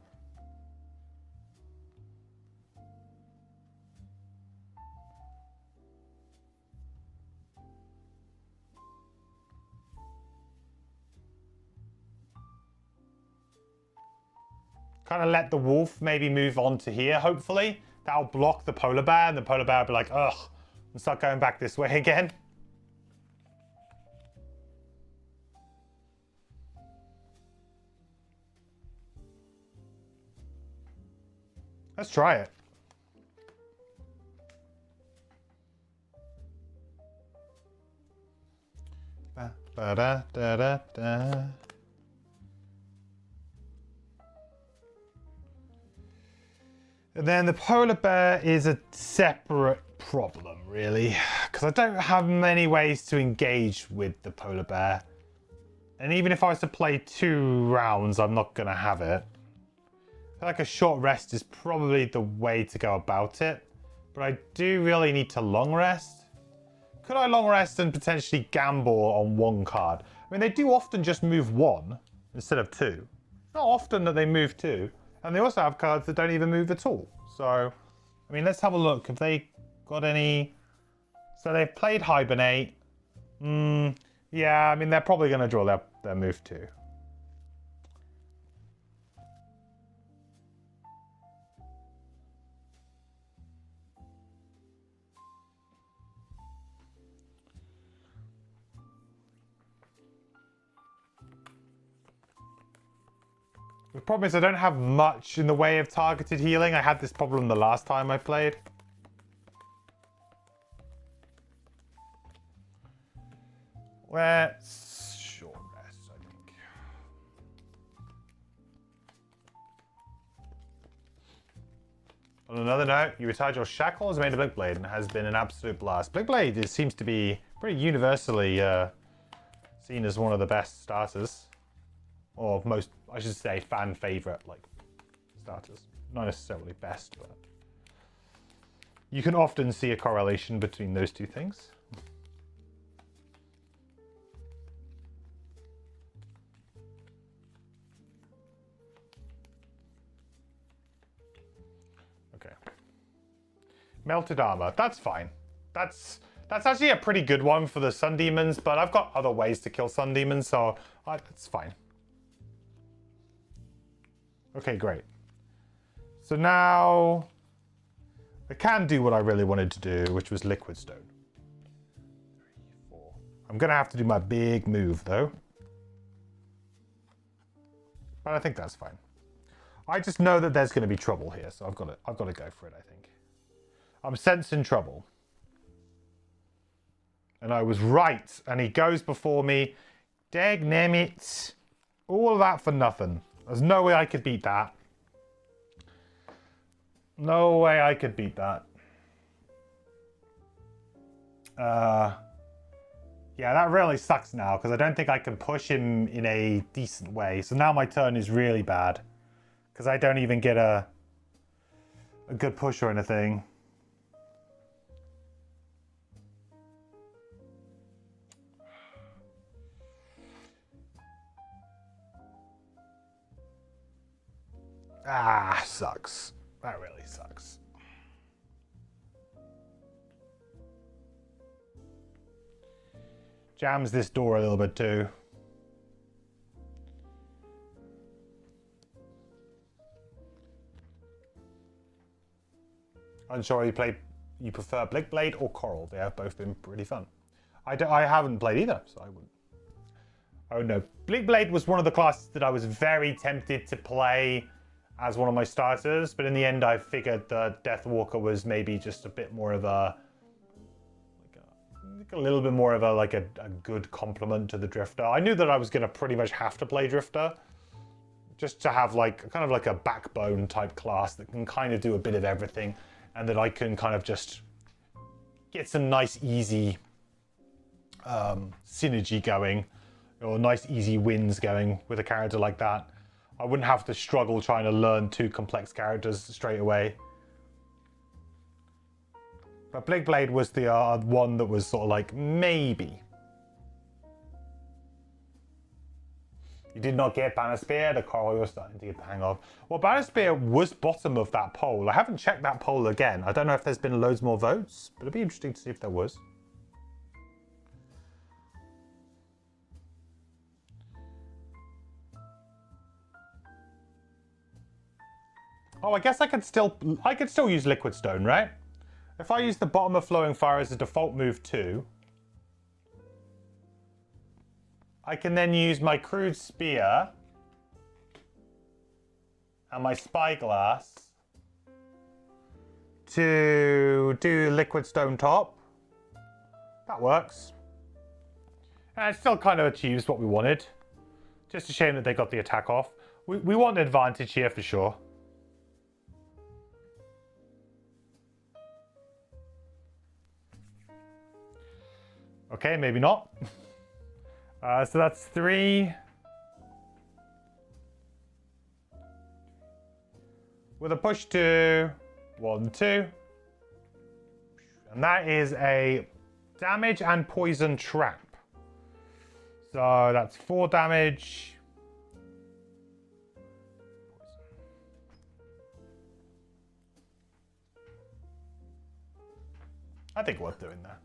Kind of let the wolf maybe move on to here, hopefully. That'll block the polar bear, and the polar bear will be like, ugh, and start going back this way again. Let's try it. Ba-da-da-da-da. And then the polar bear is a separate problem, really, because I don't have many ways to engage with the polar bear. And even if I was to play 2 rounds, I'm not going to have it. I feel like a short rest is probably the way to go about it. But I do really need to long rest. Could I long rest and potentially gamble on 1 card? I mean, they do often just move 1 instead of 2. It's not often that they move 2. And they also have cards that don't even move at all. So, I mean, let's have a look. Have they got any... So they've played Hibernate. Yeah, I mean, they're probably going to draw their move 2. The problem is I don't have much in the way of targeted healing. I had this problem the last time I played. Let's short rest, I think. On another note, you retired your shackles, made a Blink Blade, and it has been an absolute blast. Blink Blade seems to be pretty universally seen as one of the best starters. Or most, I should say, fan favorite, like, starters. Not necessarily best, but you can often see a correlation between those 2 things. Okay. Melted armor, that's fine. That's actually a pretty good one for the Sun Demons, but I've got other ways to kill Sun Demons, so it's fine. Okay, great. So now I can do what I really wanted to do, which was Liquid Stone. 3, 4. I'm gonna have to do my big move though. But I think that's fine. I just know that there's gonna be trouble here, so I've got to go for it, I think. I'm sensing trouble. And I was right, and he goes before me. Dagnammit. All of that for nothing. There's no way I could beat that. No way I could beat that. Yeah, that really sucks now, because I don't think I can push him in a decent way. So now my turn is really bad. Because I don't even get a good push or anything. Ah, sucks. That really sucks. Jams this door a little bit too. Unsure you prefer Blink Blade or Coral. They have both been pretty fun. I haven't played either, so I wouldn't. Oh no. Blink Blade was one of the classes that I was very tempted to play as one of my starters, but in the end I figured that Deathwalker was maybe just a bit more of a little bit more of a good complement to the Drifter. I knew that I was going to pretty much have to play Drifter just to have kind of like a backbone type class that can kind of do a bit of everything, and that I can kind of just get some nice easy synergy going, or nice easy wins going with a character like that. I wouldn't have to struggle trying to learn 2 complex characters straight away. But Blink Blade was the one that was sort of like, maybe. You did not get Banner Spear, the Coral you're starting to get the hang of. Well, Banner Spear was bottom of that poll. I haven't checked that poll again. I don't know if there's been loads more votes, but it'd be interesting to see if there was. Oh, I guess I could still use Liquid Stone, right? If I use the Bottom of Flowing Fire as a default move too, I can then use my Crude Spear and my Spyglass to do Liquid Stone top. That works. And it still kind of achieves what we wanted. Just a shame that they got the attack off. We want an advantage here for sure. Okay, maybe not. So that's 3. With a push to 1, 2. And that is a damage and poison trap. So that's 4 damage. I think worth doing that.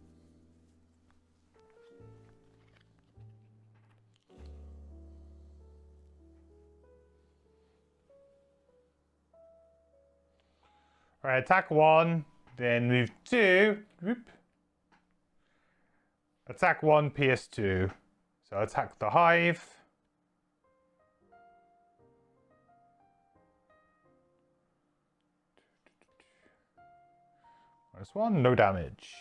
All right, attack 1, then move 2. Whoop. Attack 1, PS2. So attack the hive. -1, no damage.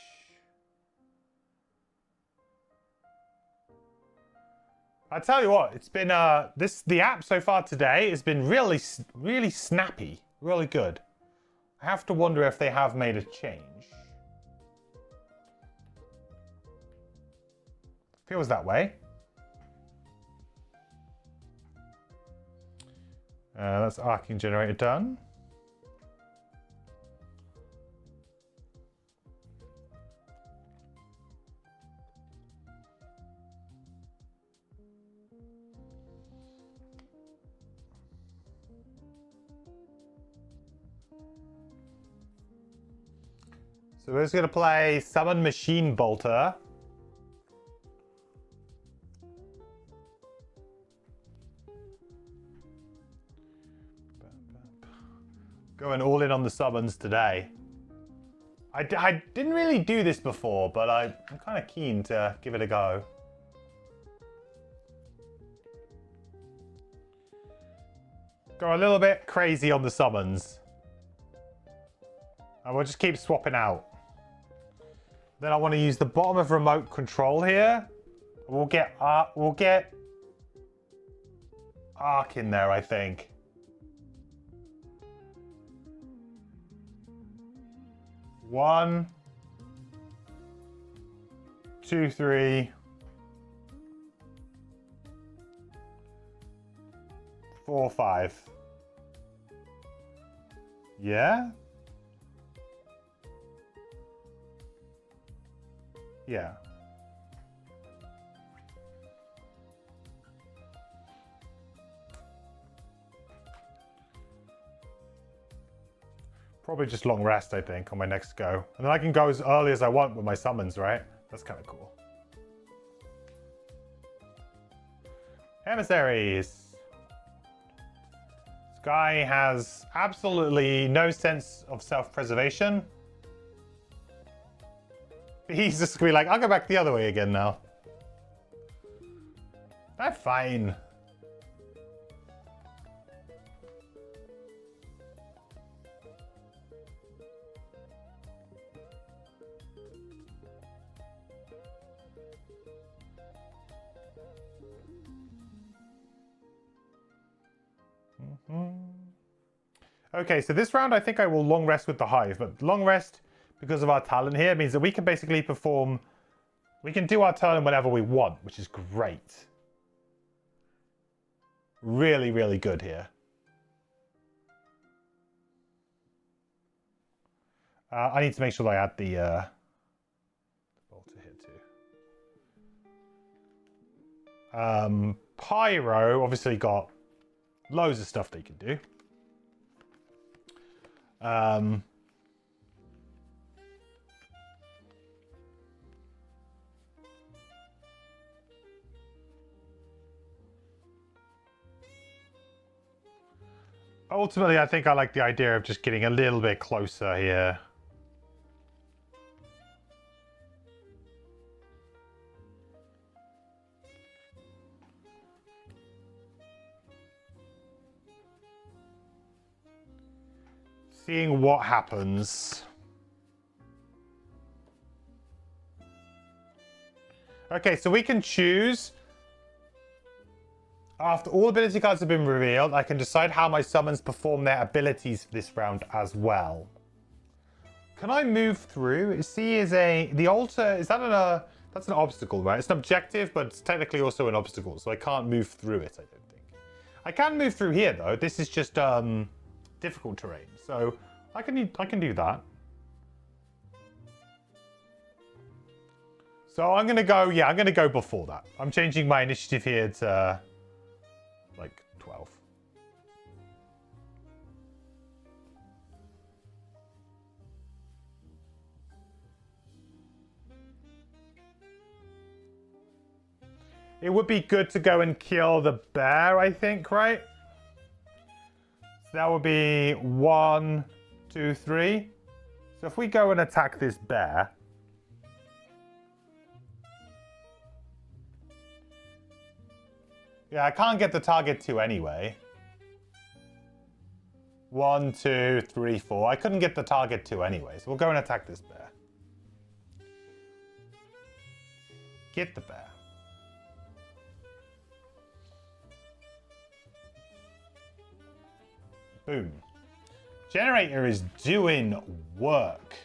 I tell you what, it's been the app so far today has been really snappy, really good. I have to wonder if they have made a change. Feels that way. That's arcing generator done. So we're just going to play Summon Machine Bolter. Going all in on the summons today. I didn't really do this before, but I'm kind of keen to give it a go. Go a little bit crazy on the summons. And we'll just keep swapping out. Then I want to use the bottom of remote control here. We'll get Arc in there, I think. One, 2, 3, 4, 5. Yeah? Yeah. Probably just long rest, I think, on my next go. And then I can go as early as I want with my summons, right? That's kind of cool. Emissaries. This guy has absolutely no sense of self-preservation. He's just gonna be like, I'll go back the other way again now. That's fine. Okay, so this round I think I will long rest with the hive, but long rest because of our talent here means that we can basically perform, we can do our turn whenever we want, which is great. Really, really good here. I need to make sure that I add the bolter here too. Pyro obviously got loads of stuff they can do. Ultimately, I think I like the idea of just getting a little bit closer here. Seeing what happens. Okay, so we can choose. After all ability cards have been revealed, I can decide how my summons perform their abilities for this round as well. Can I move through? C is the altar, is that that's an obstacle, right? It's an objective, but it's technically also an obstacle, so I can't move through it, I don't think. I can move through here though. This is just difficult terrain, so I can do that. So I'm gonna go, yeah, I'm gonna go before that. I'm changing my initiative here to like 12. It would be good to go and kill the bear, I think, right? So that would be 1, 2, 3. So if we go and attack this bear. Yeah, I can't get the target 2 anyway. 1, 2, 3, 4. I couldn't get the target 2 anyway, so we'll go and attack this bear. Get the bear. Boom. Generator is doing work.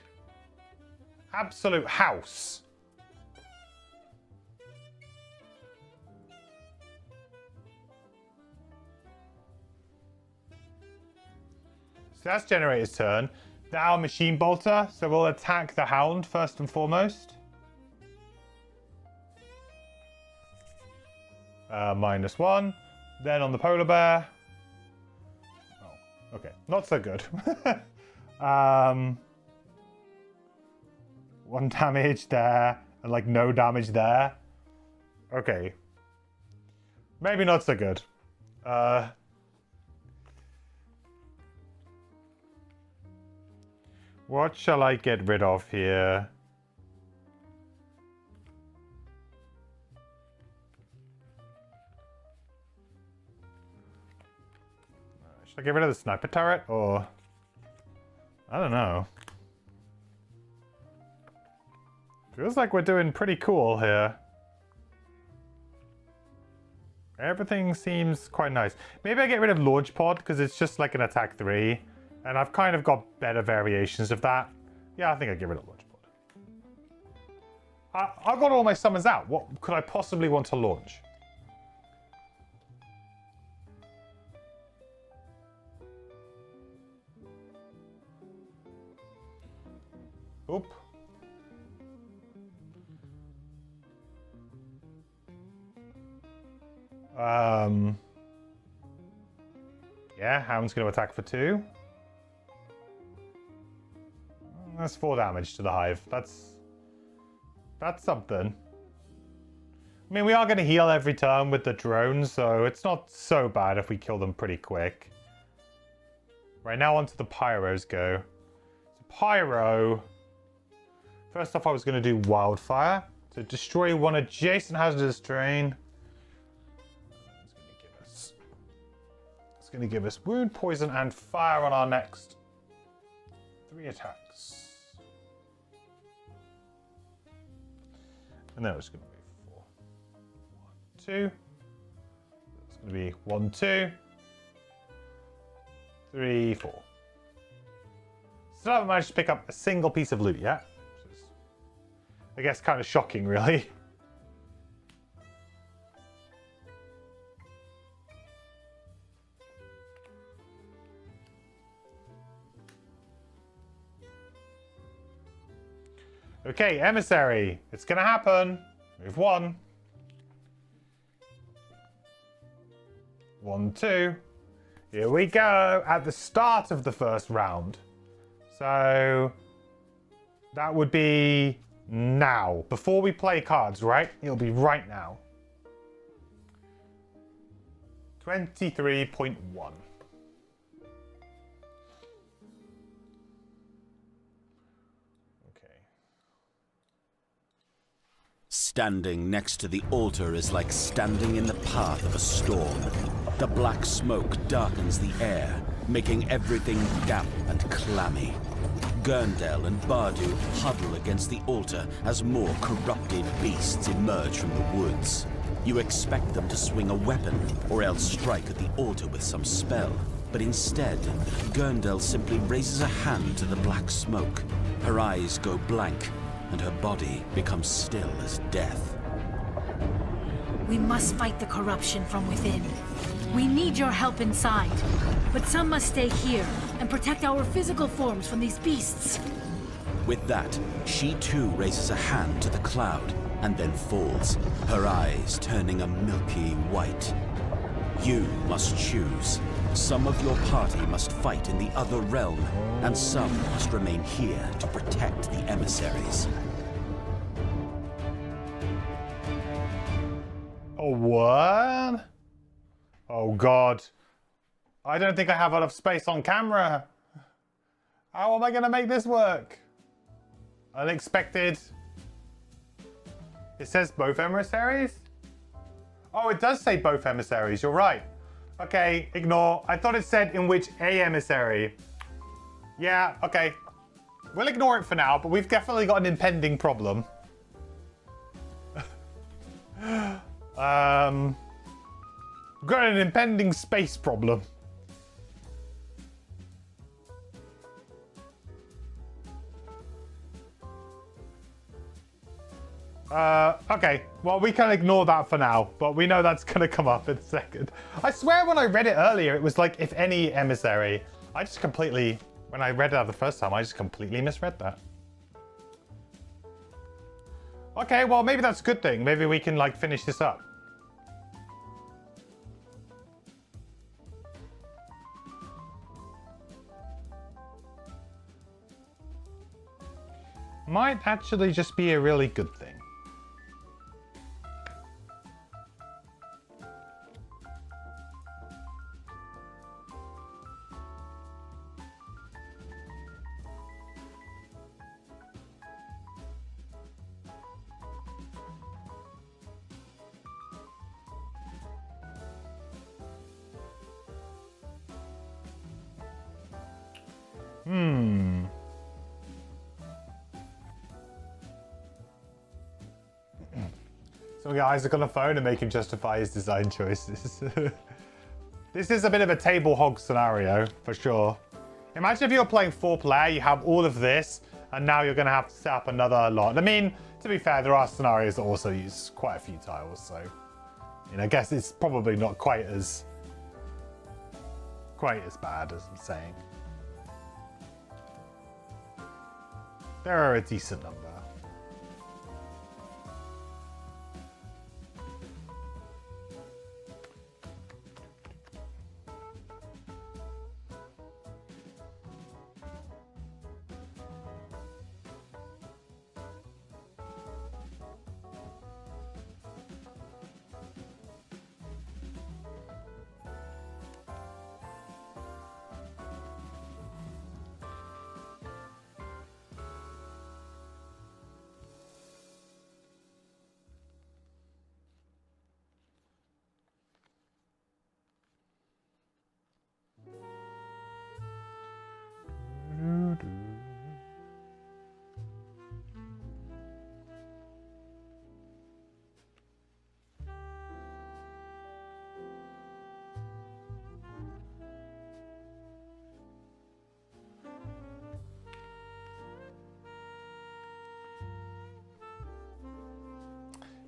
Absolute house. So that's Generator's turn. Now Machine Bolter. So we'll attack the Hound first and foremost. -1. Then on the Polar Bear. Oh, okay. Not so good. 1 damage there. And like no damage there. Okay. Maybe not so good. What shall I get rid of here? Should I get rid of the sniper turret or? I don't know. Feels like we're doing pretty cool here. Everything seems quite nice. Maybe I get rid of Launch Pod because it's just like an attack 3. And I've kind of got better variations of that. Yeah, I think I'd get rid of Launch Pod. I've got all my summons out. What could I possibly want to launch? Oop. Yeah, Hound's going to attack for 2. That's 4 damage to the hive. That's something. I mean, we are going to heal every turn with the drones, so it's not so bad if we kill them pretty quick. Right, now onto the pyros go. So pyro. First off, I was going to do wildfire. So destroy one adjacent hazardous terrain. It's going to give us wound, poison, and fire on our next 3 attacks. And then it's going to be 4. 1, 2. It's going to be 1, 2. 3, 4. Still haven't managed to pick up a single piece of loot yet. Which is, I guess, kind of shocking, really. Okay, emissary. It's gonna happen. Move 1. 1, 2. Here we go. At the start of the first round. So that would be now. Before we play cards, right? It'll be right now. 23.1. Standing next to the altar is like standing in the path of a storm. The black smoke darkens the air, making everything damp and clammy. Gurndel and Bardu huddle against the altar as more corrupted beasts emerge from the woods. You expect them to swing a weapon, or else strike at the altar with some spell. But instead, Gurndel simply raises a hand to the black smoke. Her eyes go blank, and her body becomes still as death. We must fight the corruption from within. We need your help inside, but some must stay here and protect our physical forms from these beasts. With that, she too raises a hand to the cloud, and then falls, her eyes turning a milky white. You must choose. Some of your party must fight in the other realm, and some must remain here to protect the emissaries. Oh, what? Oh, God. I don't think I have enough space on camera. How am I going to make this work? Unexpected. It says both emissaries? Oh, it does say both emissaries. You're right. Okay, ignore. I thought it said in which a emissary. Yeah, okay. We'll ignore it for now, but we've definitely got an impending problem. We've got an impending space problem. Okay, well, we can ignore that for now, but we know that's gonna come up in a second. I swear when I read it earlier, it was like, if any emissary. I just completely, when I read it the first time, I just completely misread that. Okay, well, maybe that's a good thing. Maybe we can, like, finish this up. Might actually just be a really good thing. Some guys are on the phone and make him justify his design choices. This is a bit of a table hog scenario, for sure. Imagine if you're playing 4-player, you have all of this, and now you're going to have to set up another lot. I mean, to be fair, there are scenarios that also use quite a few tiles, so... You know, I guess it's probably not quite as bad as I'm saying. They're a decent number.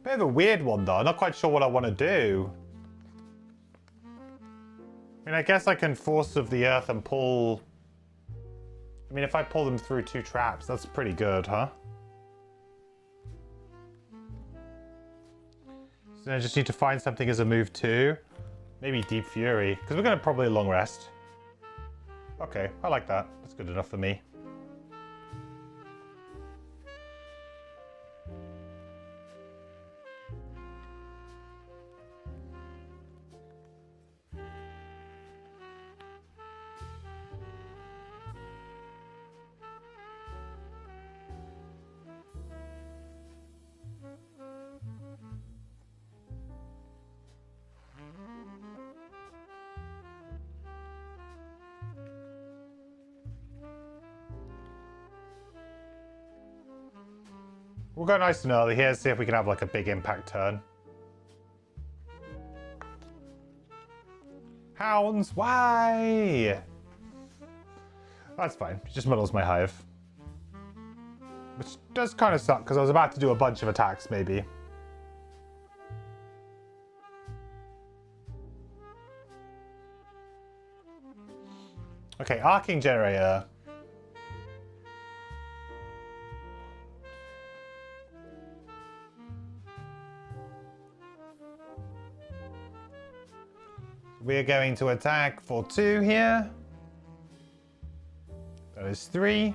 Bit of a weird one though. I'm not quite sure what I want to do. I mean, I guess I can Force of the Earth and pull... I mean, if I pull them through 2 traps, that's pretty good, huh? So I just need to find something as a move 2. Maybe Deep Fury, because we're going to probably long rest. Okay, I like that. That's good enough for me. We'll go nice and early here, see if we can have like a big impact turn. Hounds, why? That's fine, it just muddles my hive. Which does kind of suck, because I was about to do a bunch of attacks, maybe. Okay, Arcing Generator. We're going to attack for 2 here. That is 3.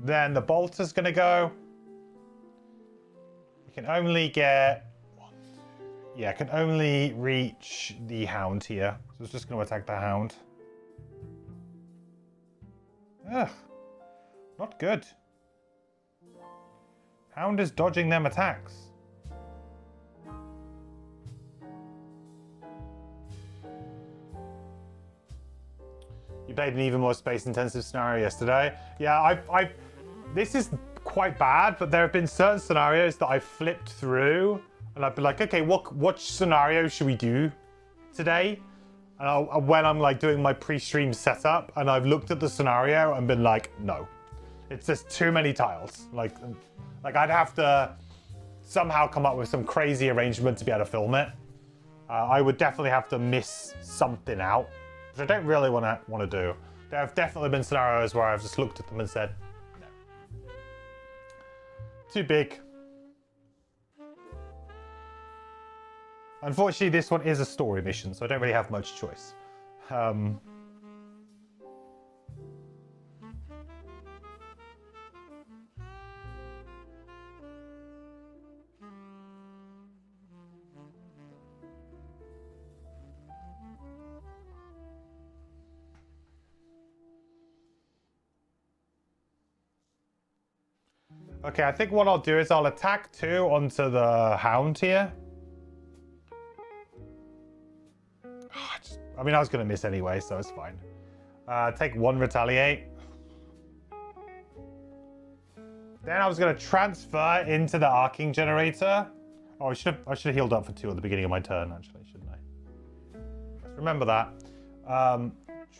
Then the bolt is going to go. We can only get... Yeah, I can only reach the hound here. So it's just going to attack the hound. Ugh. Not good. Hound is dodging them attacks. You played an even more space-intensive scenario yesterday. Yeah, this is quite bad, but there have been certain scenarios that I've flipped through, and I've been like, okay, what scenario should we do today? And when I'm like doing my pre-stream setup, and I've looked at the scenario and been like, no, it's just too many tiles. Like I'd have to somehow come up with some crazy arrangement to be able to film it. I would definitely have to miss something out, which I don't really want to do. There have definitely been scenarios where I've just looked at them and said, no. Too big. Unfortunately, this one is a story mission, so I don't really have much choice. Okay, I think what I'll do is I'll attack 2 onto the hound here. I mean, I was going to miss anyway, so it's fine. Take 1 retaliate. Then I was going to transfer into the Arcing Generator. Oh, I should have healed up for 2 at the beginning of my turn, actually, shouldn't I? Let's remember that.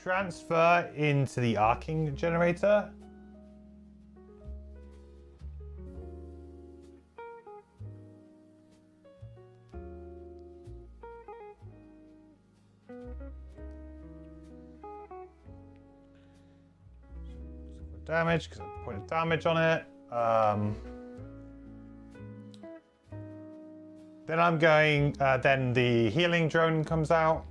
Transfer into the Arcing Generator. damage because I pointed damage on it. Then I'm going, then the healing drone comes out.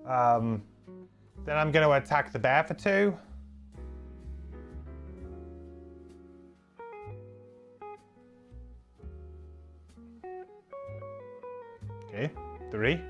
Then I'm going to attack the bear for 2. Okay, 3.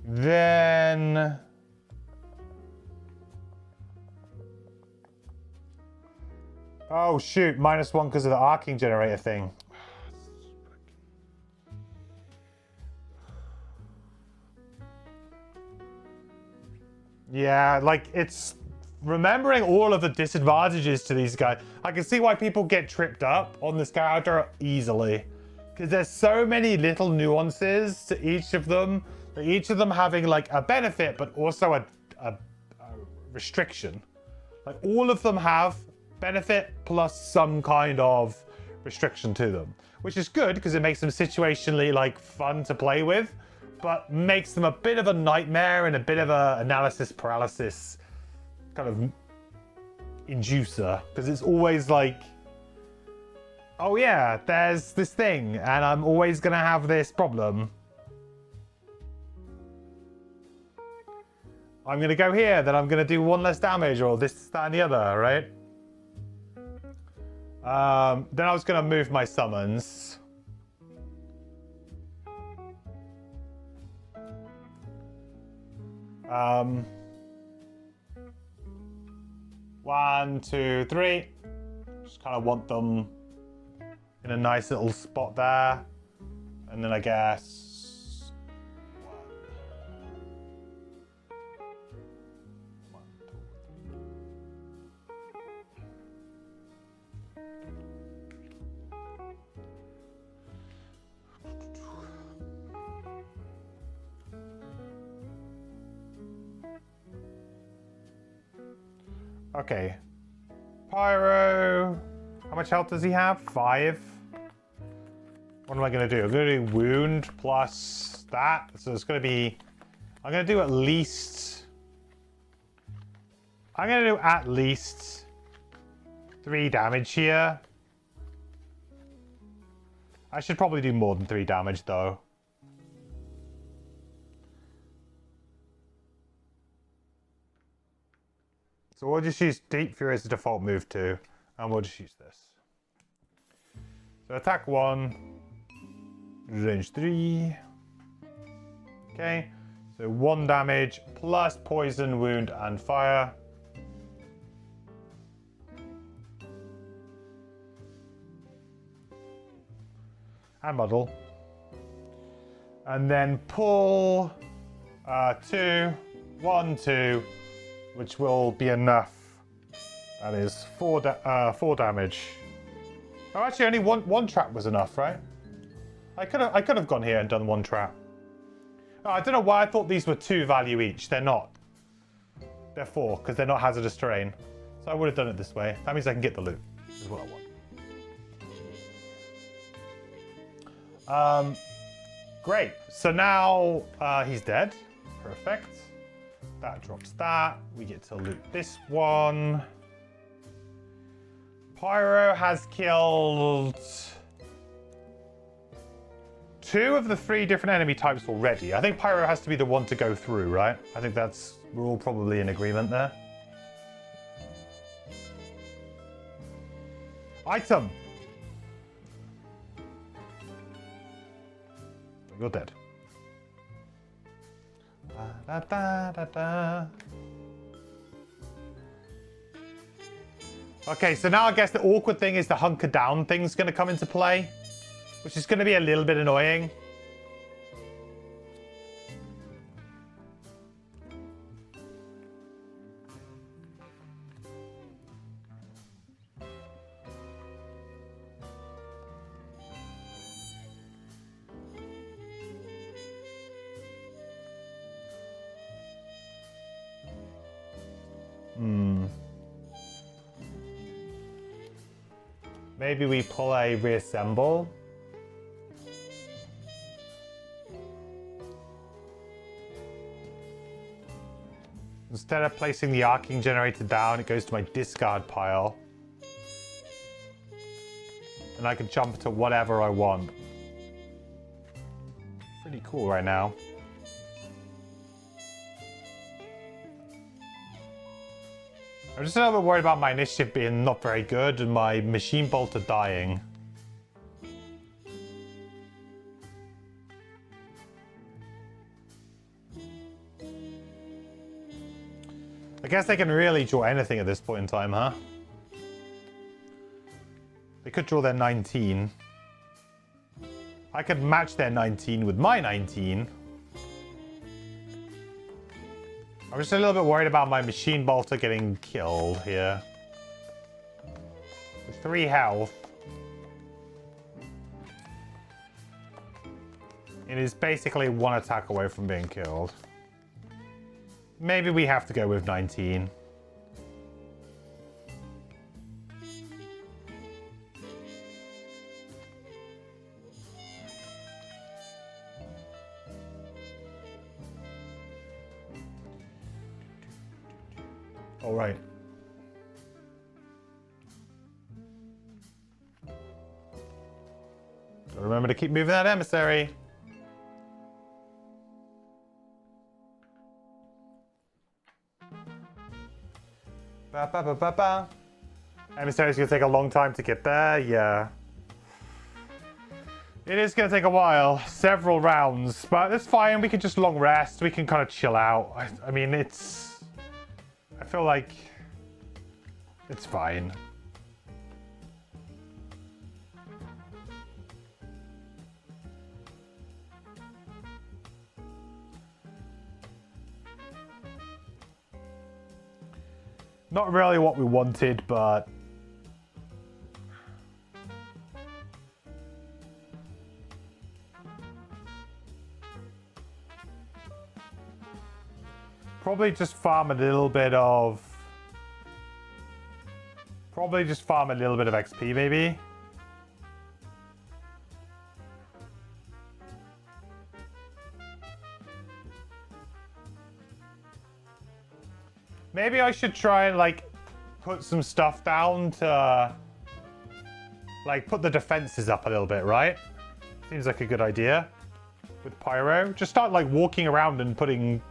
Then oh shoot, -1 because of the arcing generator thing. Yeah, like it's remembering all of the disadvantages to these guys. I can see why people get tripped up on this character easily. Because there's so many little nuances to each of them. Each of them having like a benefit, but also a restriction. Like all of them have benefit plus some kind of restriction to them. Which is good because it makes them situationally like fun to play with. But makes them a bit of a nightmare and a bit of a analysis paralysis kind of inducer. Because it's always like, oh yeah, there's this thing and I'm always going to have this problem. I'm going to go here, then I'm going to do 1 less damage or this, that and the other, right? Then I was going to move my summons. One, two, three. Just kind of want them in a nice little spot there. And then I guess... Okay. Pyro. How much health does he have? 5. What am I going to do? I'm going to do wound plus that. So it's going to be... I'm going to do at least... I'm going to do at least 3 damage here. I should probably do more than 3 damage though. So we'll just use Deep Fury as the default move too, and we'll just use this. So attack 1, range 3. Okay, so 1 damage plus poison, wound, and fire. And muddle. And then pull 2, 1, 2. Which will be enough. That is 4 damage. Oh, actually, only one trap was enough, right? I could have gone here and done 1 trap. Oh, I don't know why I thought these were 2 value each. They're not. They're 4 because they're not hazardous terrain. So I would have done it this way. That means I can get the loot. This is what I want. Great. So now he's dead. Perfect. That drops that. We get to loot this one. Pyro has killed 2 of the 3 different enemy types already. I think Pyro has to be the one to go through, right? I think we're all probably in agreement there. Item. You're dead. Da, da, da, da. Okay, so now I guess the awkward thing is the hunker down thing's going to come into play, which is going to be a little bit annoying. Maybe we pull a reassemble. Instead of placing the arcing generator down, it goes to my discard pile. And I can jump to whatever I want. Pretty cool right now. I'm just a little bit worried about my initiative being not very good and my machine bolter dying. I guess they can really draw anything at this point in time, huh? They could draw their 19. I could match their 19 with my 19. I'm just a little bit worried about my machine bolter getting killed here. With 3 health. It is basically 1 attack away from being killed. Maybe we have to go with 19. All right. Gotta remember to keep moving that emissary. Ba, ba, ba, ba, ba. Emissary's gonna take a long time to get there, yeah. It is gonna take a while, several rounds, but it's fine. We can just long rest. We can kind of chill out. I mean, I feel like it's fine. Not really what we wanted, but probably just farm a little bit of XP maybe. Maybe I should try and like put some stuff down to like put the defenses up a little bit, right? Seems like a good idea with Pyro. Just start like walking around and putting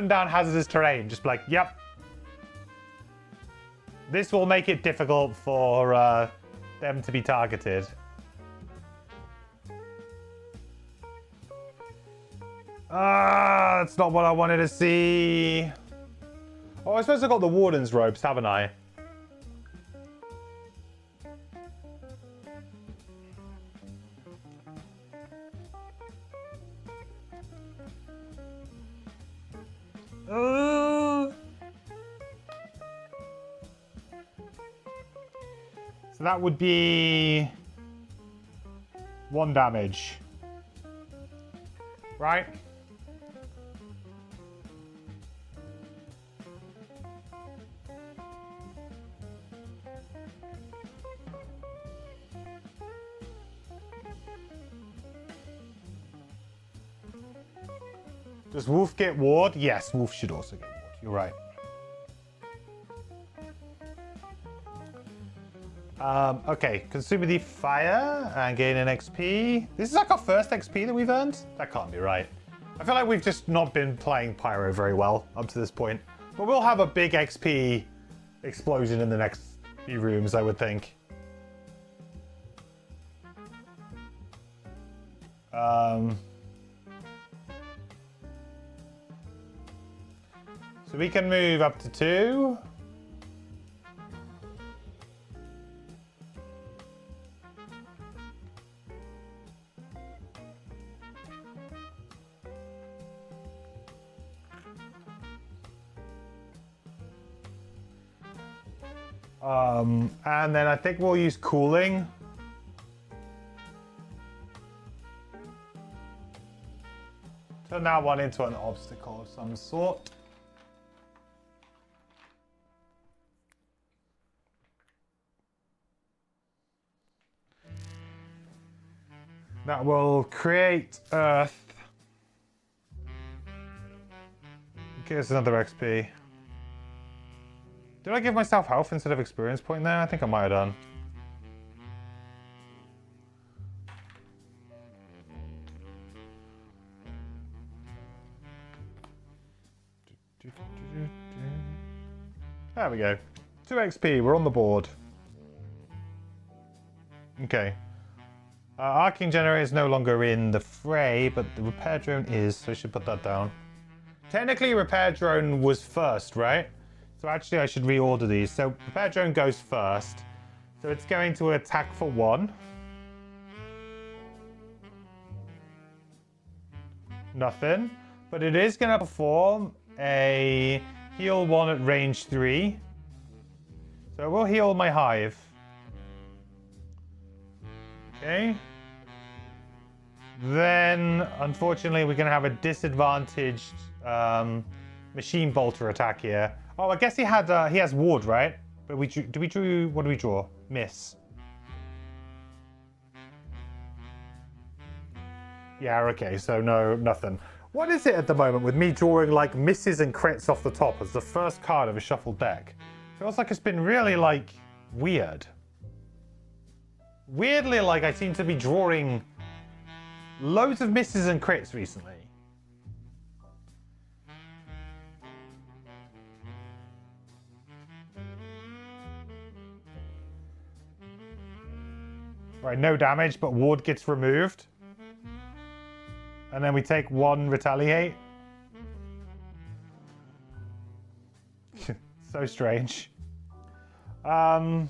down hazardous terrain. Just be like, yep. This will make it difficult for them to be targeted. Ah, that's not what I wanted to see. Oh, I suppose I got the Warden's robes, haven't I? So that would be 1 damage. Right? Does Wolf get ward? Yes, Wolf should also get ward. You're right. Okay, consume the fire and gain an XP. This is like our first XP that we've earned? That can't be right. I feel like we've just not been playing Pyro very well up to this point. But we'll have a big XP explosion in the next few rooms, I would think. So we can move up to 2. And then I think we'll use cooling. Turn that one into an obstacle of some sort. That will create Earth. Give us another XP. Did I give myself health instead of experience point there? I think I might have done. There we go. 2 XP, we're on the board. Okay. Arcing Generator is no longer in the fray, but the repair drone is, so I should put that down. Technically, repair drone was first, right? So actually, I should reorder these. So repair drone goes first. So it's going to attack for 1. Nothing. But it is going to perform a heal 1 at range 3. So we'll heal my hive. Okay. Then, unfortunately, we're going to have a disadvantaged machine bolter attack here. Oh, I guess he has ward, right? But what do we draw? Miss. Yeah, okay, so no, nothing. What is it at the moment with me drawing like misses and crits off the top as the first card of a shuffled deck? Feels like it's been really like weird. Weirdly, like I seem to be drawing loads of misses and crits recently. Right, no damage, but ward gets removed. And then we take 1 retaliate. So strange. Oh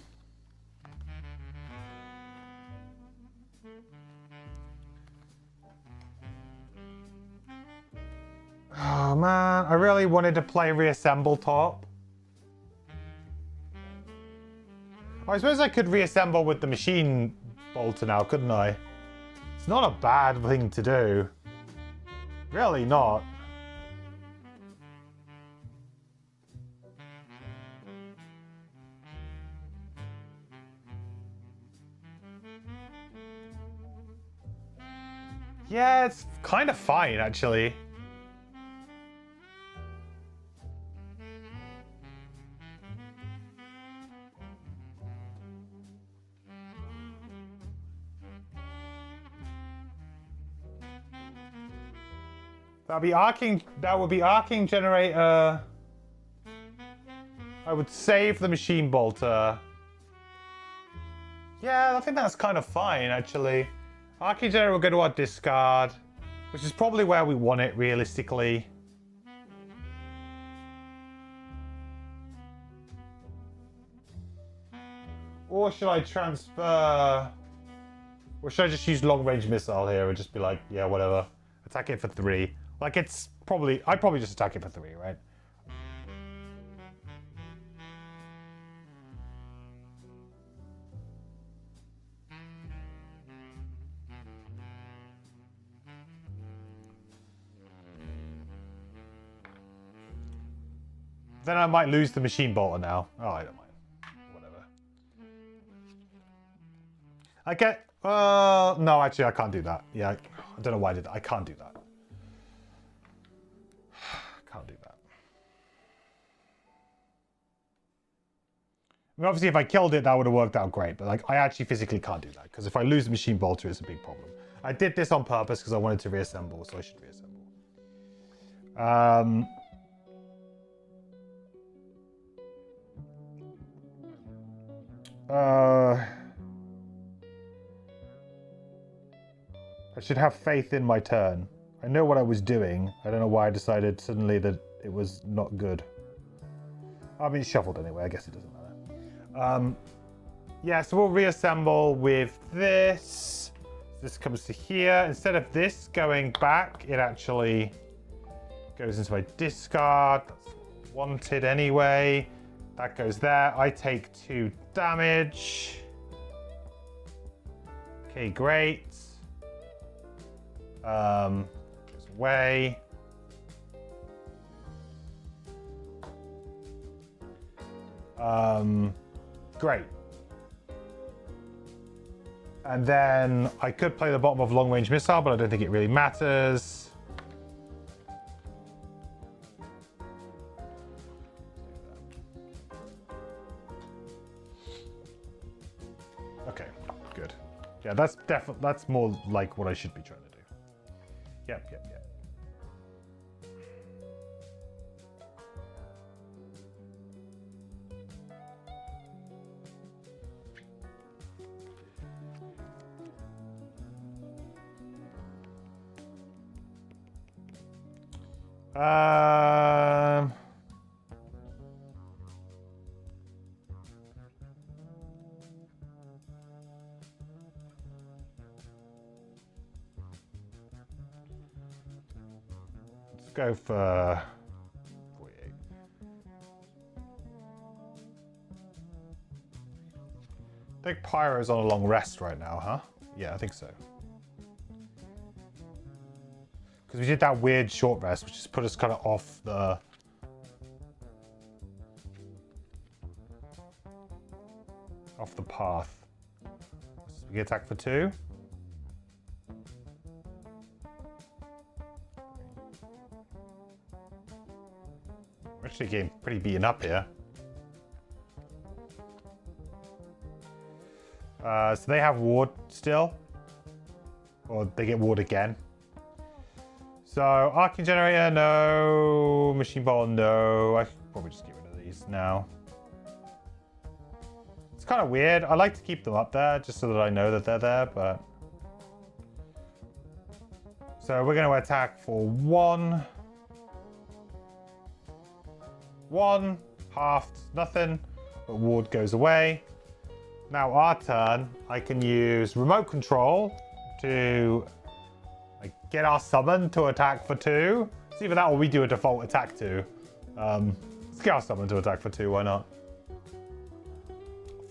man, I really wanted to play reassemble top. I suppose I could reassemble with the machine bolter now, couldn't I? It's not a bad thing to do. Really not. Yeah, it's kind of fine, actually. That would be arcing generator. I would save the machine bolter. Yeah, I think that's kind of fine, actually. Arcing generator will go to our discard, which is probably where we want it, realistically. Or should I transfer... Or should I just use long-range missile here and just be like, yeah, whatever. Attack it for 3. Like, it's probably... I'd probably just attack it for 3, right? Then I might lose the machine bolter now. Oh, I don't mind. Whatever. I get... no, actually, I can't do that. Yeah, I don't know why I did that. I can't do that. Can't do that. I mean, obviously, if I killed it, that would have worked out great. But like, I actually physically can't do that. Because if I lose the machine bolter, it's a big problem. I did this on purpose because I wanted to reassemble. So I should reassemble. I should have faith in my turn. I know what I was doing. I don't know why I decided suddenly that it was not good. I mean, it's shuffled anyway. I guess it doesn't matter. Yeah, so we'll reassemble with this. This comes to here. Instead of this going back, it actually goes into my discard. That's wanted anyway. That goes there. I take 2 damage. Okay, great. Goes away. Great. And then I could play the bottom of long range missile, but I don't think it really matters. Okay, good. Yeah, that's definitely, that's more like what I should be trying to do. Yep, yep, yep. Let's go for 48. I think Pyro's on a long rest right now, huh? Yeah, I think so. Because we did that weird short rest, which just put us kind of off the... off the path. So we get attack for 2. We're actually getting pretty beaten up here. So they have ward still. Or they get ward again. So, Arcane Generator, no. Machine Ball, no. I should probably just get rid of these now. It's kind of weird. I like to keep them up there just so that I know that they're there, but... So, we're going to attack for 1. 1. Halved, nothing. But ward goes away. Now, our turn, I can use remote control to... get our summon to attack for 2. It's either that or we do a default attack 2. Let's get our summon to attack for 2, why not?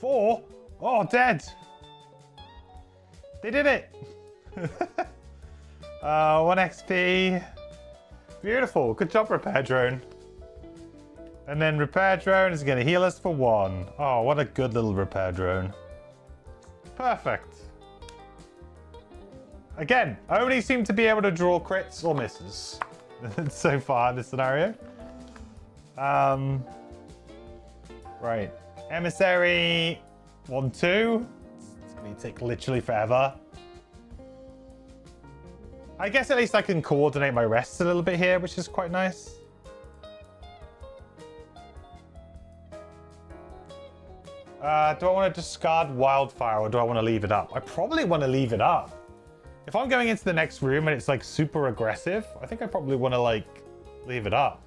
4? Oh, dead! They did it! 1 XP. Beautiful, good job, Repair Drone. And then Repair Drone is going to heal us for 1. Oh, what a good little Repair Drone. Perfect. Again, only seem to be able to draw crits or misses so far in this scenario. Right. Emissary 1-2. It's going to take literally forever. I guess at least I can coordinate my rests a little bit here, which is quite nice. Do I want to discard Wildfire or do I want to leave it up? I probably want to leave it up. If I'm going into the next room and it's like super aggressive, I think I probably want to like leave it up.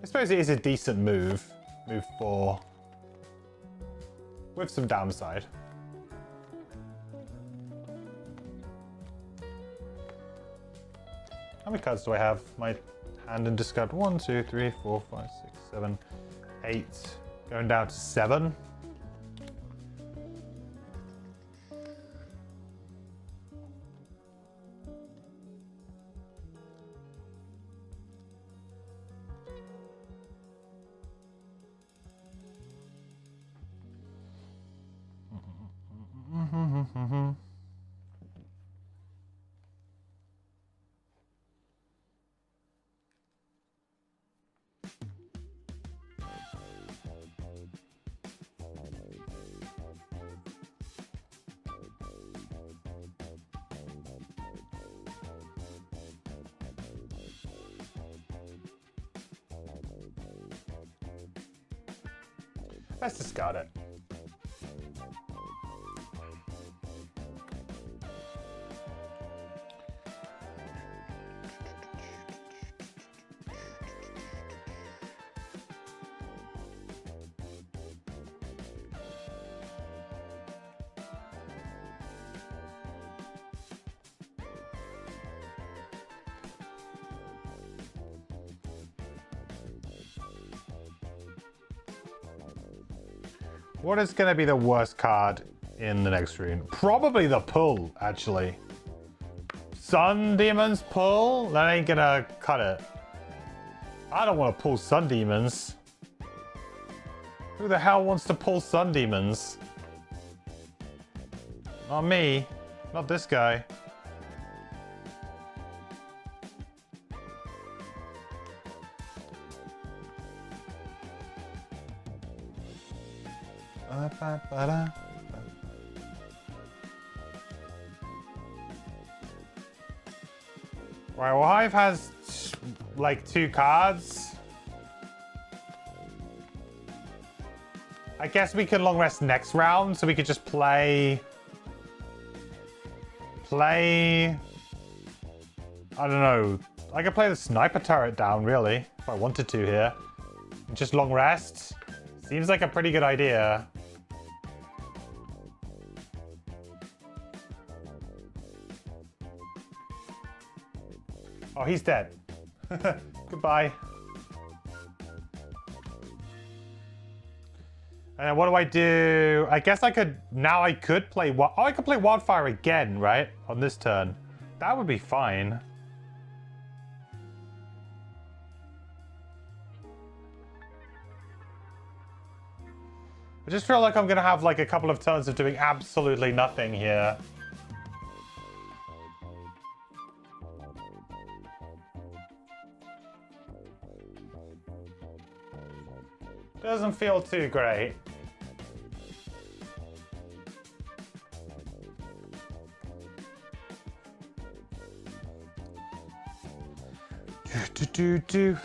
I suppose it is a decent move. Move 4. With some downside. How many cards do I have? My hand and discard 1, 2, 3, 4, 5, 6, 7, 8. Going down to 7. Let's discard it. What is going to be the worst card in the next room? Probably the pull, actually. Sun Demon's pull? That ain't going to cut it. I don't want to pull sun demons. Who the hell wants to pull sun demons? Not me. Not this guy. Right, well, Hive has like 2 cards. I guess we can long rest next round, so we could just play. I don't know. I could play the sniper turret down, really, if I wanted to here. Just long rest. Seems like a pretty good idea. Oh, he's dead. Goodbye. And what do I do? I guess I could... Now I could play... Oh, I could play Wildfire again, right? On this turn. That would be fine. I just feel like I'm going to have like a couple of turns of doing absolutely nothing here. Doesn't feel too great. Do.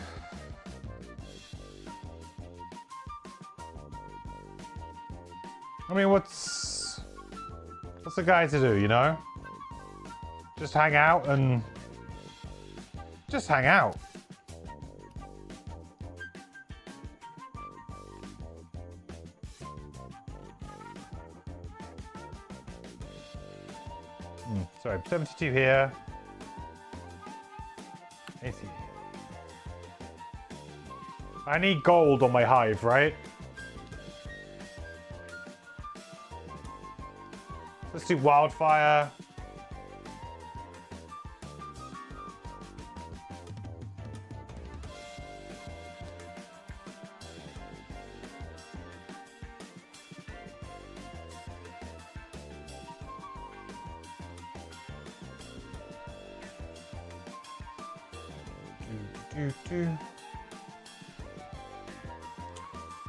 I mean, what's a guy to do, you know? Just hang out and just hang out. Sorry, 72 here. 80. I need gold on my Hive, right? Let's do Wildfire.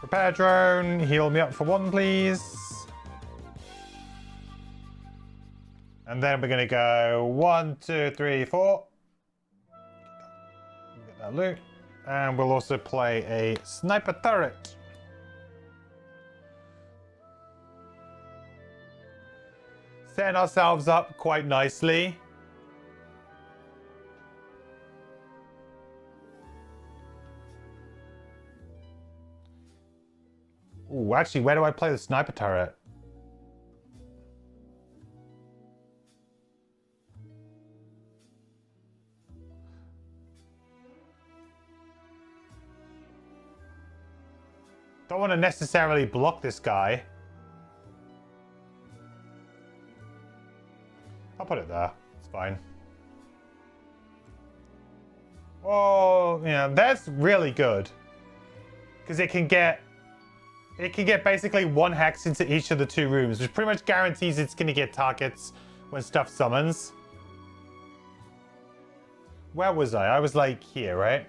Repair drone, heal me up for 1, please. And then we're gonna go 1, 2, 3, 4. Get that loot. And we'll also play a sniper turret. Setting ourselves up quite nicely. Ooh, actually, where do I play the sniper turret? Don't want to necessarily block this guy. I'll put it there. It's fine. Oh, yeah, that's really good. Because it can get basically 1 hex into each of the 2 rooms, which pretty much guarantees it's going to get targets when stuff summons. Where was I? I was like here, right?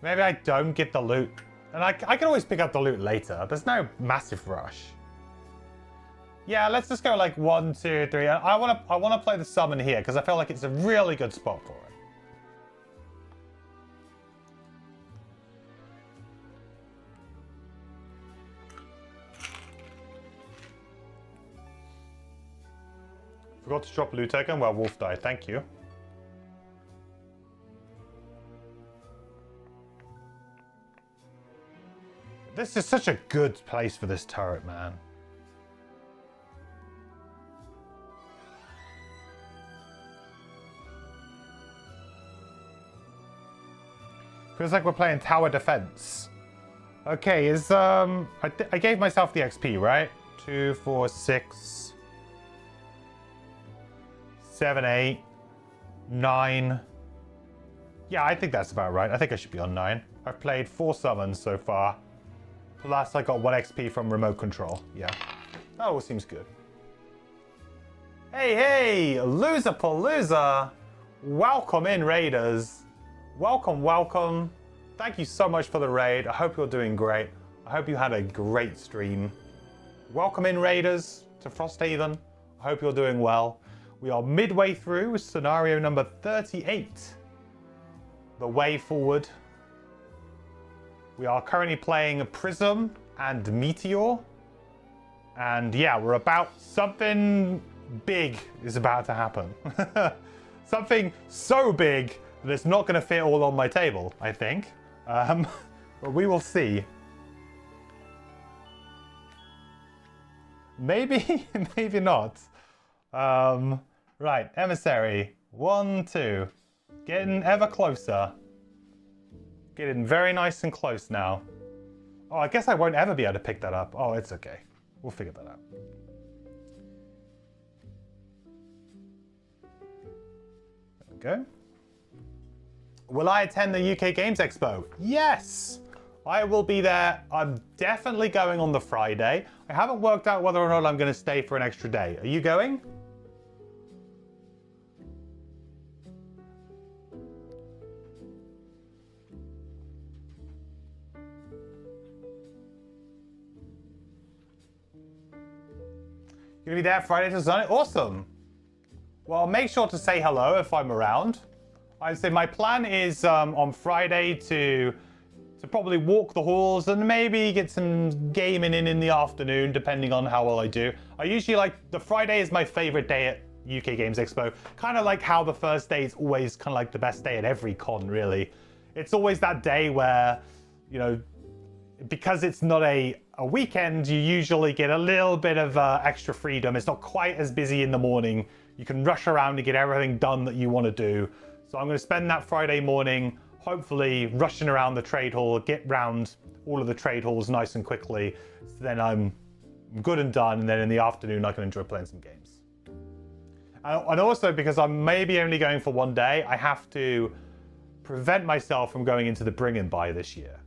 Maybe I don't get the loot. And I can always pick up the loot later. There's no massive rush. Yeah, let's just go like 1, 2, 3. I want to play the summon here because I feel like it's a really good spot for it. Forgot to drop a loot token. Well, Wolf died. Thank you. This is such a good place for this turret, man. Feels like we're playing tower defense. Okay, is I gave myself the XP, right? 2, 4, 6, 7, 8, 9, Yeah, I think that's about right. I think I should be on 9. I've played 4 summons so far. Plus, I got 1 XP from remote control. Yeah, that all seems good. Hey, Loserpalooza! Welcome in, Raiders. Welcome, welcome. Thank you so much for the raid. I hope you're doing great. I hope you had a great stream. Welcome in, Raiders, to Frosthaven. I hope you're doing well. We are midway through scenario number 38. The way forward. We are currently playing Prism and Meteor. And yeah, we're about something big is about to happen. Something so big that it's not going to fit all on my table, I think. But we will see. Maybe, maybe not. Right, Emissary. 1, 2. Getting ever closer. Getting very nice and close now. Oh, I guess I won't ever be able to pick that up. Oh, it's okay. We'll figure that out. There we go. Will I attend the UK Games Expo? Yes! I will be there. I'm definitely going on the Friday. I haven't worked out whether or not I'm going to stay for an extra day. Are you going? You're going to be there Friday to Sunday? Awesome. Well, make sure to say hello if I'm around. I'd say my plan is on Friday to probably walk the halls and maybe get some gaming in the afternoon, depending on how well I do. I usually the Friday is my favorite day at UK Games Expo. Kind of like how the first day is always kind of like the best day at every con, really. It's always that day where, you know, because it's not a weekend, you usually get a little bit of extra freedom. It's not quite as busy in the morning. You can rush around to get everything done that you want to do. So I'm going to spend that Friday morning, hopefully rushing around the trade hall, get round all of the trade halls nice and quickly. So then I'm good and done. And then in the afternoon, I can enjoy playing some games. And also because I'm maybe only going for 1 day, I have to prevent myself from going into the bring and buy this year.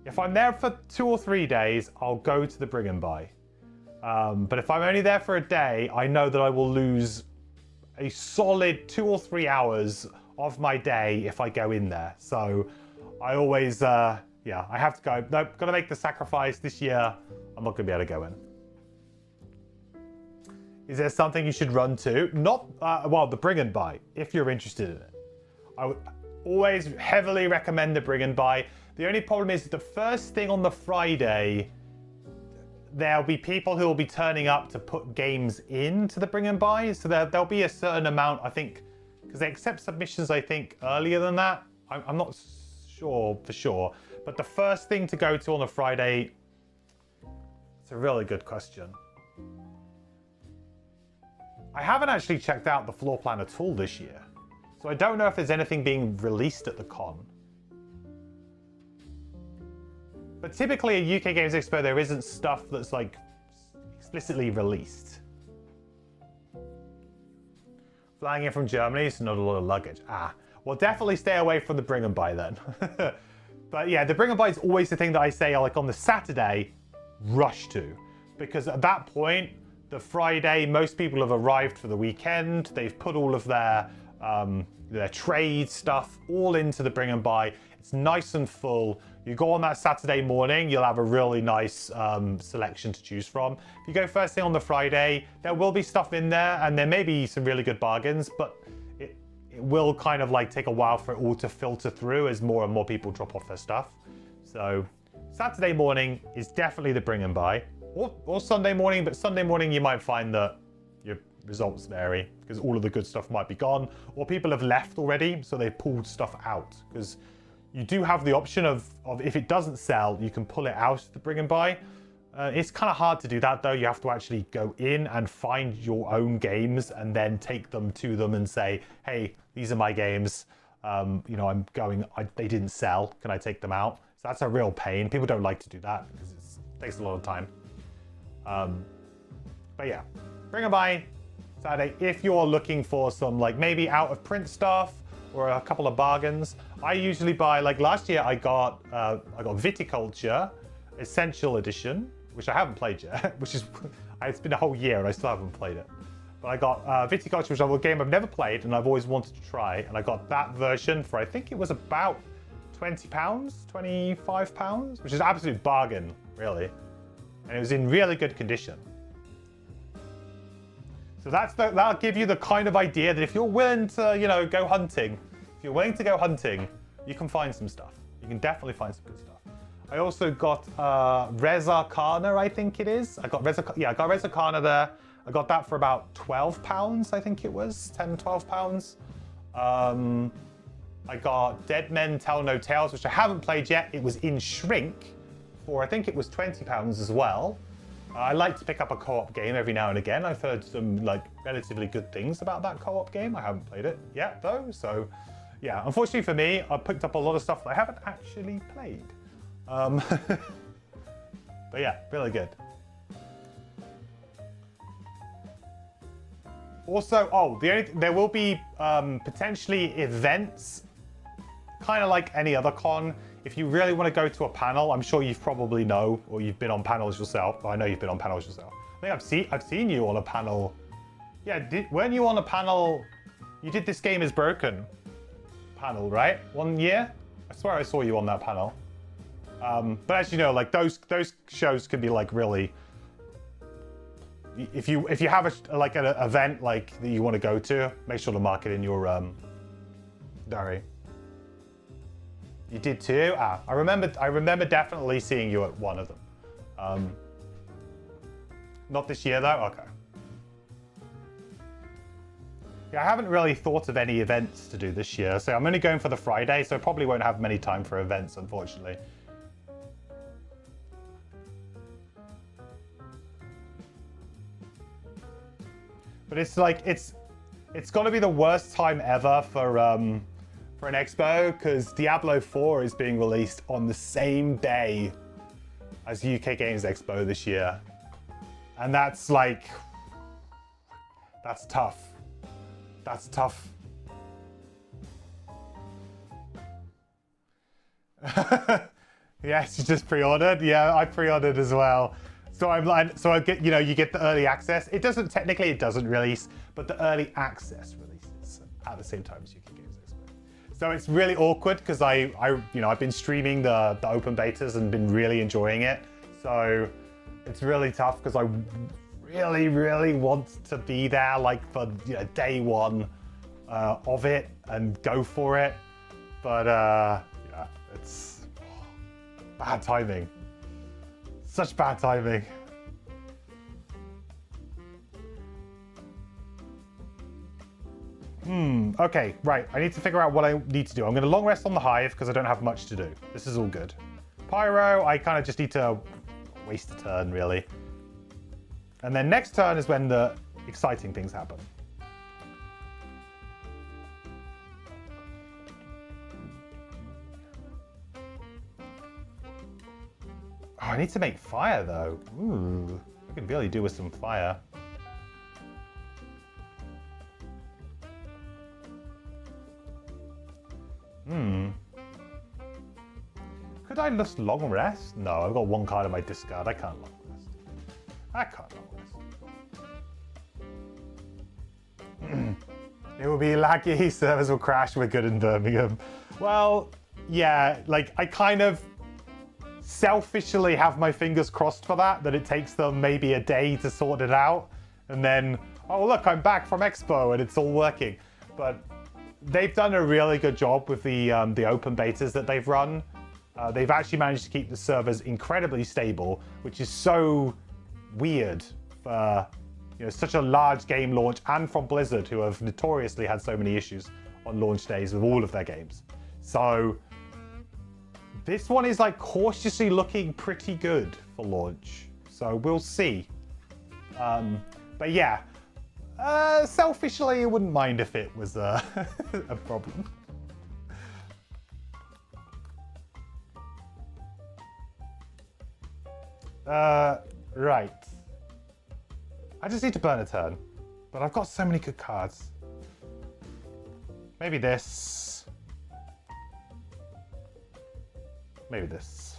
If I'm there for 2 or 3 days, I'll go to the bring and buy. But if I'm only there for a day, I know that I will lose a solid 2 or 3 hours of my day if I go in there. So I always, yeah, I have to go. Nope, got to make the sacrifice this year. I'm not going to be able to go in. Is there something you should run to? Not, well, the bring and buy, if you're interested in it. I would always heavily recommend the bring and buy. The only problem is the first thing on the Friday, there'll be people who will be turning up to put games into the bring and buy. So there'll be a certain amount, I think, because they accept submissions, I think, earlier than that. I'm not sure for sure. But the first thing to go to on a Friday, it's a really good question. I haven't actually checked out the floor plan at all this year. So I don't know if there's anything being released at the con. But typically at UK Games Expo, there isn't stuff that's like explicitly released. Flying in from Germany, so not a lot of luggage. Ah, well, definitely stay away from the bring and buy then. But yeah, the bring and buy is always the thing that I say, like on the Saturday, rush to. Because at that point, the Friday, most people have arrived for the weekend. They've put all of their trade stuff all into the bring and buy. It's nice and full. You go on that Saturday morning, you'll have a really nice selection to choose from. If you go first thing on the Friday, there will be stuff in there and there may be some really good bargains, but it will kind of like take a while for it all to filter through as more and more people drop off their stuff. So Saturday morning is definitely the bring and buy, or Sunday morning, but Sunday morning you might find that your results vary because all of the good stuff might be gone or people have left already, so they've pulled stuff out because you do have the option of if it doesn't sell, you can pull it out to bring and buy. It's kind of hard to do that though. You have to actually go in and find your own games and then take them to them and say, hey, these are my games. You know, they didn't sell. Can I take them out? So that's a real pain. People don't like to do that because it takes a lot of time. But yeah, bring and buy Saturday. If you're looking for some like maybe out of print stuff, or a couple of bargains. I usually buy, like last year I got Viticulture Essential Edition, which I haven't played yet, which is, it's been a whole year and I still haven't played it. But I got Viticulture, which is a game I've never played and I've always wanted to try. And I got that version for, I think it was about £20, £25, which is an absolute bargain, really. And it was in really good condition. So that'll give you the kind of idea that if you're willing to, you know, go hunting, if you're willing to go hunting, you can find some stuff. You can definitely find some good stuff. I also got Res Arcana, I think it is. I got Res Arcana there. I got that for about £12, I think it was, £10, £12. I got Dead Men Tell No Tales, which I haven't played yet. It was in Shrink for, I think it was £20 as well. I like to pick up a co-op game every now and again. I've heard some like relatively good things about that co-op game. I haven't played it yet though, so yeah. Unfortunately for me, I picked up a lot of stuff that I haven't actually played. But yeah, really good. Also, there will be potentially events, kind of like any other con. If you really want to go to a panel, I'm sure you probably know, or you've been on panels yourself. I know you've been on panels yourself. I think I've seen you on a panel. Yeah, weren't you on a panel? You did This Game Is Broken panel, right? 1 year? I swear I saw you on that panel. But as you know, like those shows can be like really. If you have an event like that you want to go to, make sure to mark it in your diary. You did too? Ah, I remember definitely seeing you at one of them. Not this year though? Okay. Yeah, I haven't really thought of any events to do this year, so I'm only going for the Friday, so I probably won't have many time for events, unfortunately. But it's like, it's got to be the worst time ever for an expo, because Diablo 4 is being released on the same day as UK Games Expo this year. And that's like, that's tough. That's tough. Yes, you just pre-ordered? Yeah, I pre-ordered as well. So I get, you know, you get the early access. It doesn't release, but the early access releases at the same time as UK Games Expo. So it's really awkward because I've been streaming the open betas and been really enjoying it. So it's really tough because I really, really want to be there like for day one of it and go for it. But yeah, it's bad timing. Such bad timing. Okay, right. I need to figure out what I need to do. I'm going to long rest on the hive because I don't have much to do. This is all good. Pyro, I kind of just need to waste a turn, really. And then next turn is when the exciting things happen. Oh, I need to make fire, though. Ooh, I could really do with some fire. Could I just long rest? No, I've got one card in my discard. I can't long rest. I can't long rest. It will be laggy, servers will crash, we're good in Birmingham. Well, yeah, like I kind of selfishly have my fingers crossed for that it takes them maybe a day to sort it out. And then, oh look, I'm back from Expo and it's all working. But they've done a really good job with the open betas that they've run. They've actually managed to keep the servers incredibly stable, which is so weird for such a large game launch, and from Blizzard, who have notoriously had so many issues on launch days with all of their games. So this one is like cautiously looking pretty good for launch. So we'll see. But yeah, selfishly, I wouldn't mind if it was a problem. Right. I just need to burn a turn, but I've got so many good cards. Maybe this. Maybe this.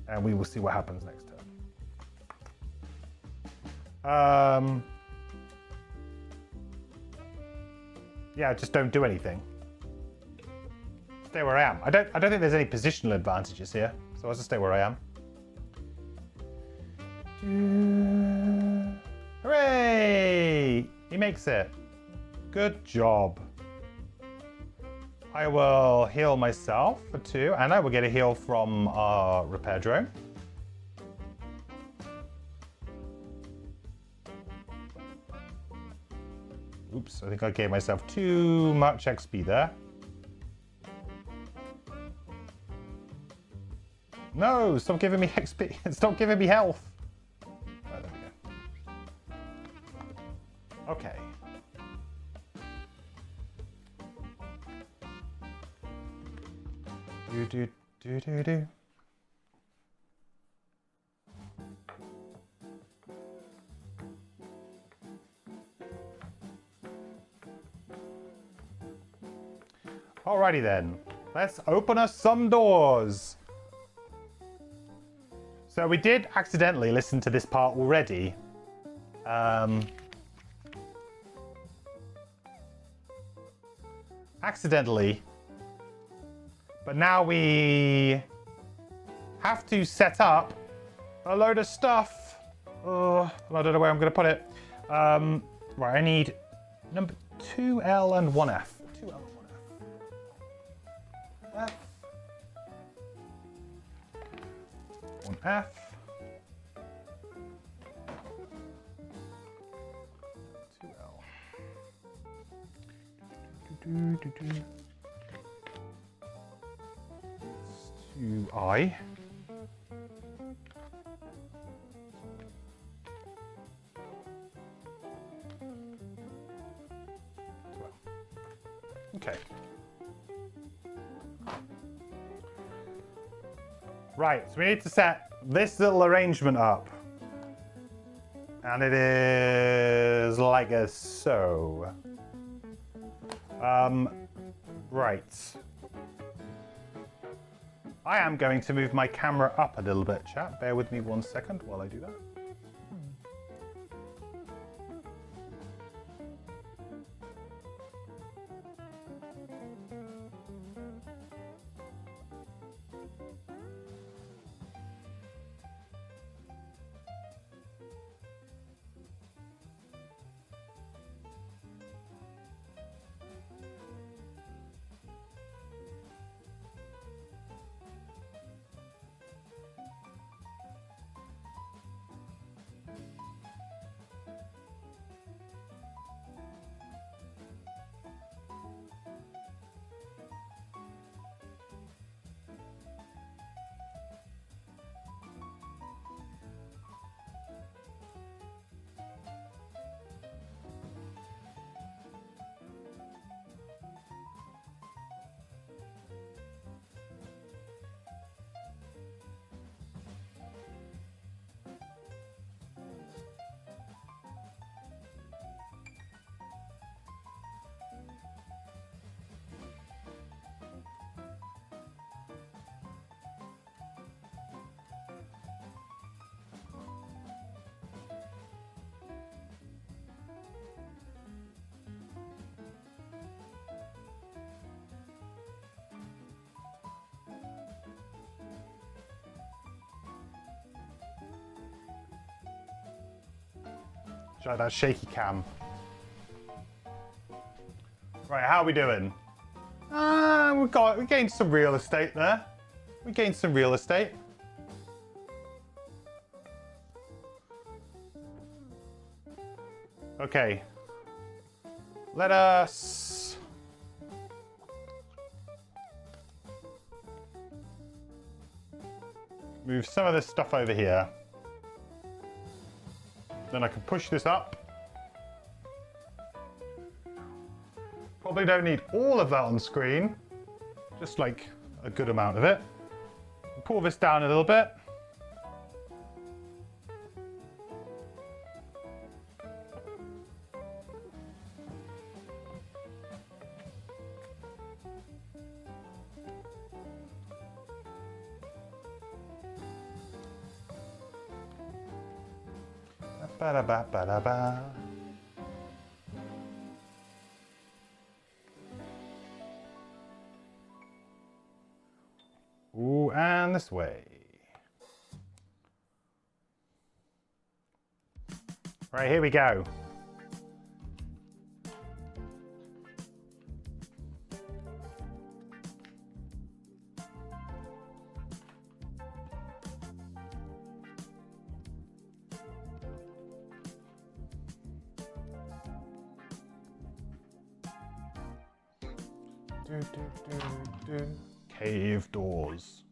And we will see what happens next turn. Yeah, just don't do anything. Stay where I am. I don't think there's any positional advantages here, so I'll just stay where I am. Hooray! He makes it. Good job. I will heal myself for 2, and I will get a heal from our repair drone. Oops, I think I gave myself too much XP there. No, stop giving me XP. Stop giving me health. Oh, there we go. Okay. Do. Alrighty then, let's open us some doors. So we did accidentally listen to this part already. Accidentally. But now we have to set up a load of stuff. Oh, I don't know where I'm going to put it. Right, I need number 2L and 1F. 2L and 1F. F. 1F. 2L. 2I. Okay. Right, so we need to set this little arrangement up. And it is like a so. Right. I am going to move my camera up a little bit, chat. Bear with me 1 second while I do that. Try that shaky cam. Right, how are we doing? We gained some real estate there. We gained some real estate. Okay. Let us move some of this stuff over here. Then I can push this up. Probably don't need all of that on screen, just like a good amount of it. Pull this down a little bit. Ba-da-ba, ba-da-ba. Ooh, and this way. Right, here we go. Cave doors.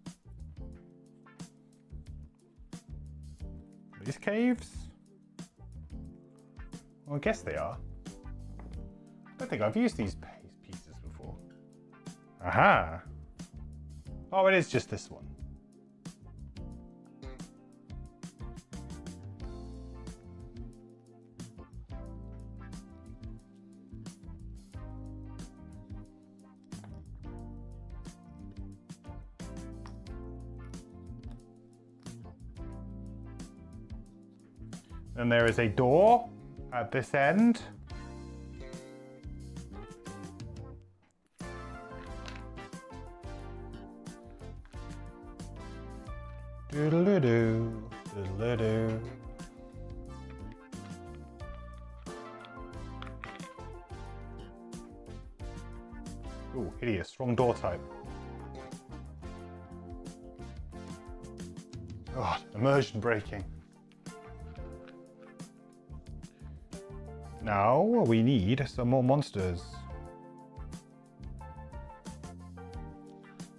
Are these caves? Well, I guess they are. I don't think I've used these pieces before. Aha! Oh, it is just this one. And there is a door at this end. Doodle-doo, doodle-doo. Ooh, hideous, strong door type. God, immersion breaking. Now we need some more monsters.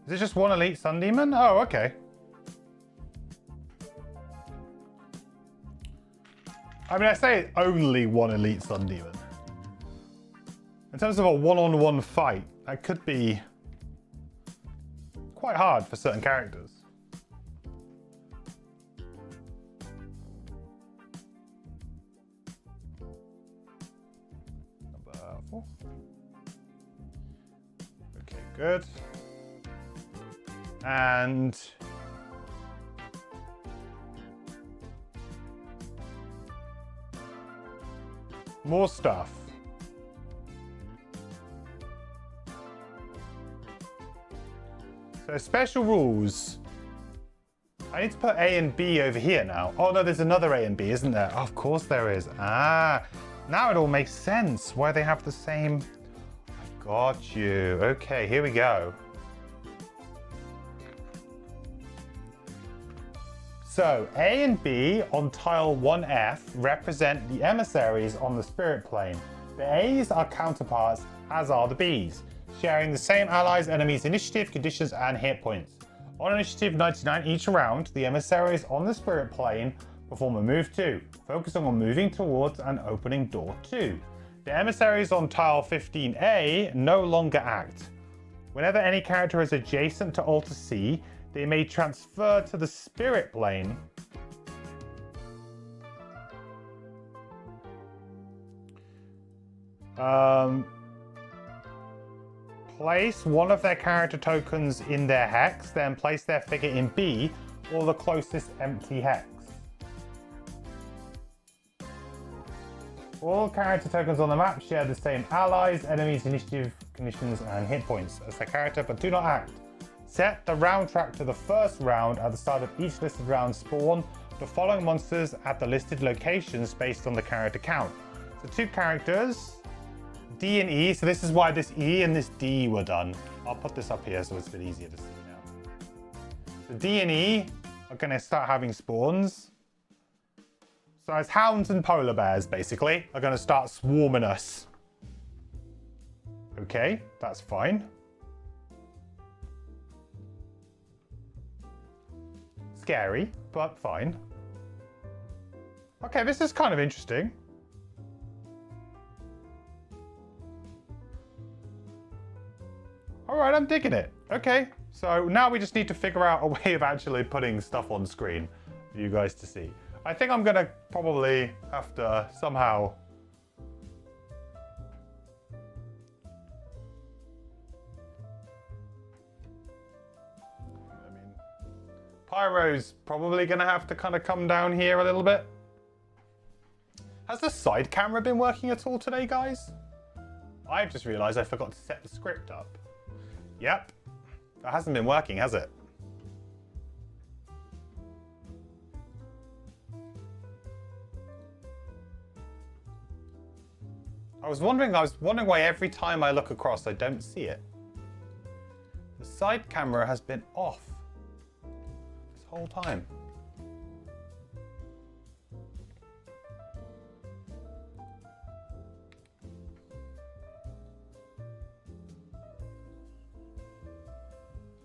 Is it just one elite sun demon? Oh, okay. I mean, I say only one elite sun demon. In terms of a one-on-one fight, that could be quite hard for certain characters. Okay, good. And more stuff. So special rules. I need to put A and B over here now. Oh no, there's another A and B, isn't there? Oh, of course there is. Ah, now it all makes sense why they have the same. I got you. Okay, here we go. So A and B on tile 1F represent the emissaries on the spirit plane. The A's are counterparts, as are the B's, sharing the same allies, enemies, initiative, conditions, and hit points. On initiative 99 each round, the emissaries on the spirit plane perform a move 2, focusing on moving towards and opening door 2. The emissaries on tile 15A no longer act. Whenever any character is adjacent to Altar C, they may transfer to the spirit plane. Place one of their character tokens in their hex, then place their figure in B or the closest empty hex. All character tokens on the map share the same allies, enemies, initiative, conditions, and hit points as their character, but do not act. Set the round track to the first round at the start of each listed round. Spawn the following monsters at the listed locations based on the character count. So 2 characters, D and E. So this is why this E and this D were done. I'll put this up here so it's a bit easier to see now. So D and E are going to start having spawns. So it's hounds and polar bears, basically, are going to start swarming us. Okay, that's fine. Scary, but fine. Okay, this is kind of interesting. All right, I'm digging it. Okay, so now we just need to figure out a way of actually putting stuff on screen for you guys to see. I think I'm gonna probably have to somehow Pyro's probably gonna have to kind of come down here a little bit. Has the side camera been working at all today, guys? I've just realised I forgot to set the script up. Yep. That hasn't been working, has it? I was wondering why every time I look across I don't see it. The side camera has been off this whole time.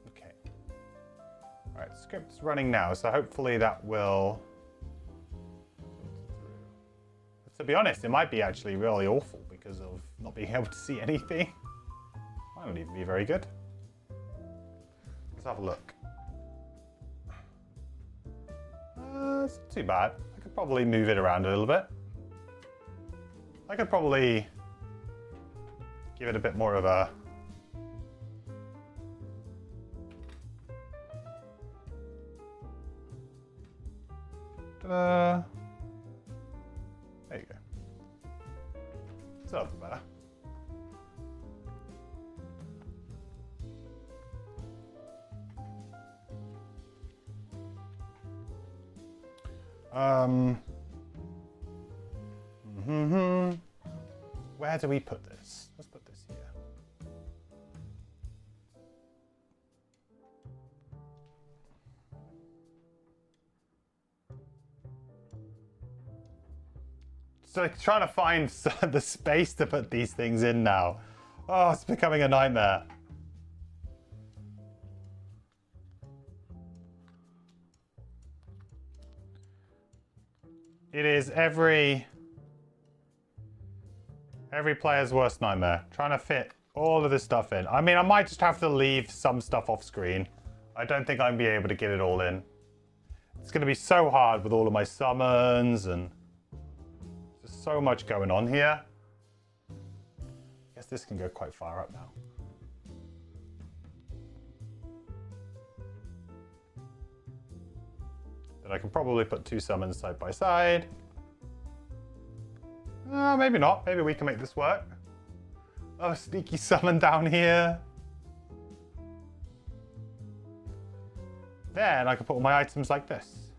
Okay. All right, script's running now, so hopefully that will... To be honest, it might be actually really awful because of not being able to see anything. Might not even be very good. Let's have a look. It's not too bad. I could probably move it around a little bit. I could probably give it a bit more of a... Ta-da! There you go. So that's better. Where do we put this? Let's put this here. So trying to find the space to put these things in now. Oh, it's becoming a nightmare. It is every player's worst nightmare. Trying to fit all of this stuff in. I mean, I might just have to leave some stuff off screen. I don't think I'm going to be able to get it all in. It's going to be so hard with all of my summons and... so much going on here. I guess this can go quite far up now. Then I can probably put two summons side by side. Maybe not. Maybe we can make this work. Oh, sneaky summon down here. Then I can put all my items like this.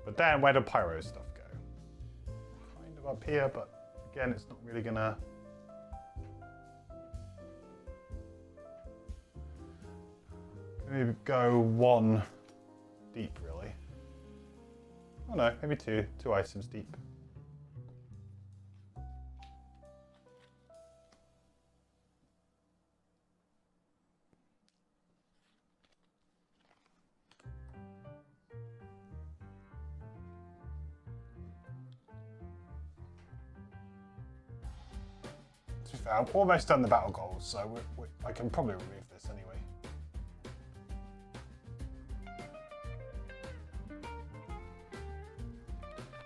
But then where do pyro stuff go? Kind of up here, but again, it's not really gonna... Maybe go one deep, really. Oh no, maybe two items deep. I'm almost done the battle goals, so I can probably remove this anyway.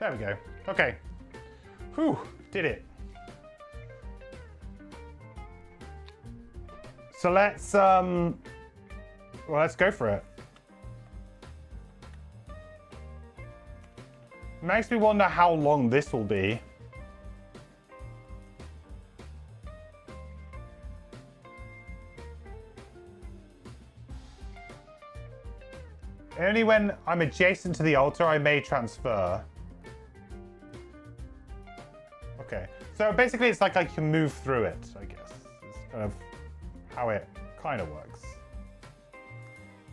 There we go. Okay. Whew, did it. So let's well, let's go for it. Makes me wonder how long this will be. Only when I'm adjacent to the altar, I may transfer. Okay, so basically it's like I can move through it, I guess. It's kind of how it kind of works.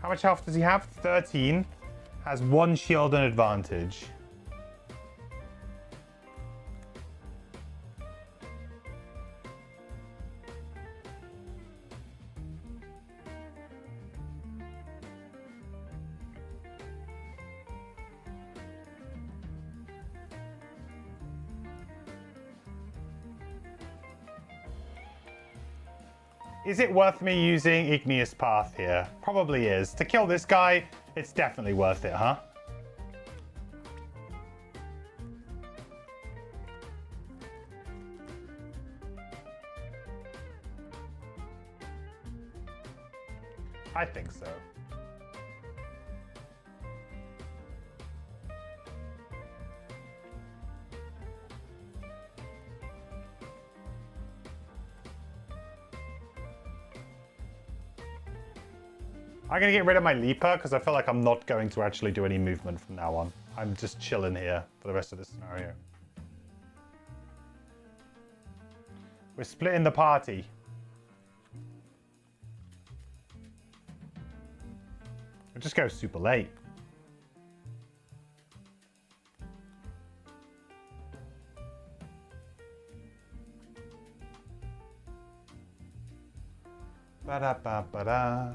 How much health does he have? 13. Has 1 shield and advantage. Is it worth me using Igneous Path here? Probably is. To kill this guy, it's definitely worth it, huh? I think so. I'm going to get rid of my leaper because I feel like I'm not going to actually do any movement from now on. I'm just chilling here for the rest of this scenario. We're splitting the party. I'll just go super late. Ba-da-ba-ba-da.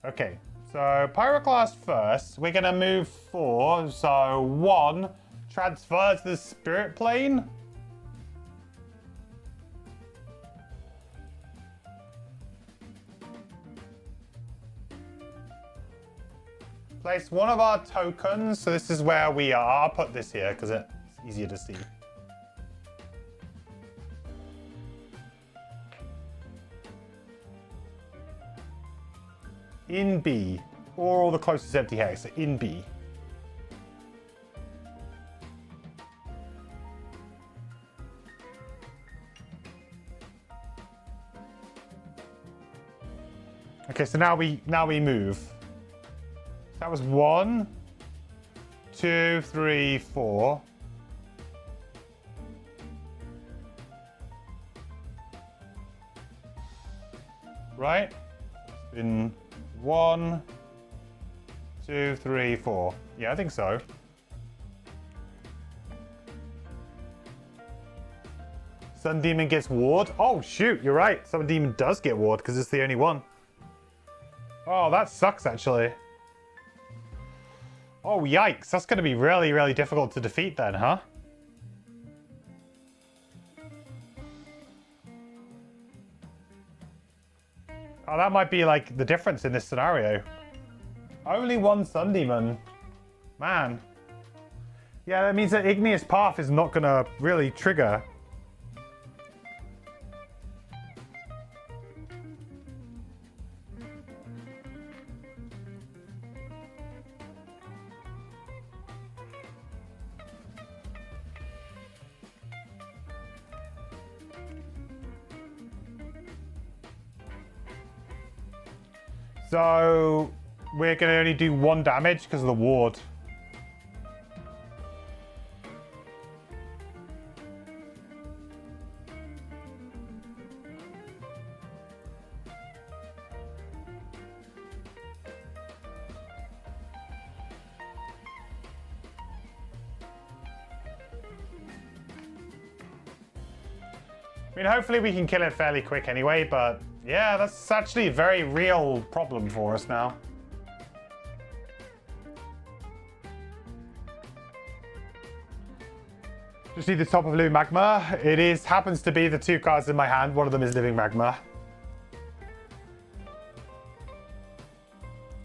Okay, so Pyroclast first. We're gonna move 4. So 1, transfer to the spirit plane. Place one of our tokens. So this is where we are. I'll put this here because it's easier to see. In B, or the closest empty hex, so in B. Okay, so now we move. That was 1, 2, 3, 4. Right? It's been 1, 2, 3, 4. Yeah, I think so. Sun Demon gets ward. Oh, shoot, you're right. Sun Demon does get ward because it's the only one. Oh, that sucks, actually. Oh, yikes. That's going to be really, really difficult to defeat then, huh? Oh, that might be, like, the difference in this scenario. Only one Sun Demon. Man. Yeah, that means that Igneous Path is not going to really trigger. So we're going to only do 1 damage because of the ward. I mean, hopefully we can kill it fairly quick anyway, but yeah, that's actually a very real problem for us now. Just need the top of Living Magma. It happens to be the 2 cards in my hand. One of them is Living Magma.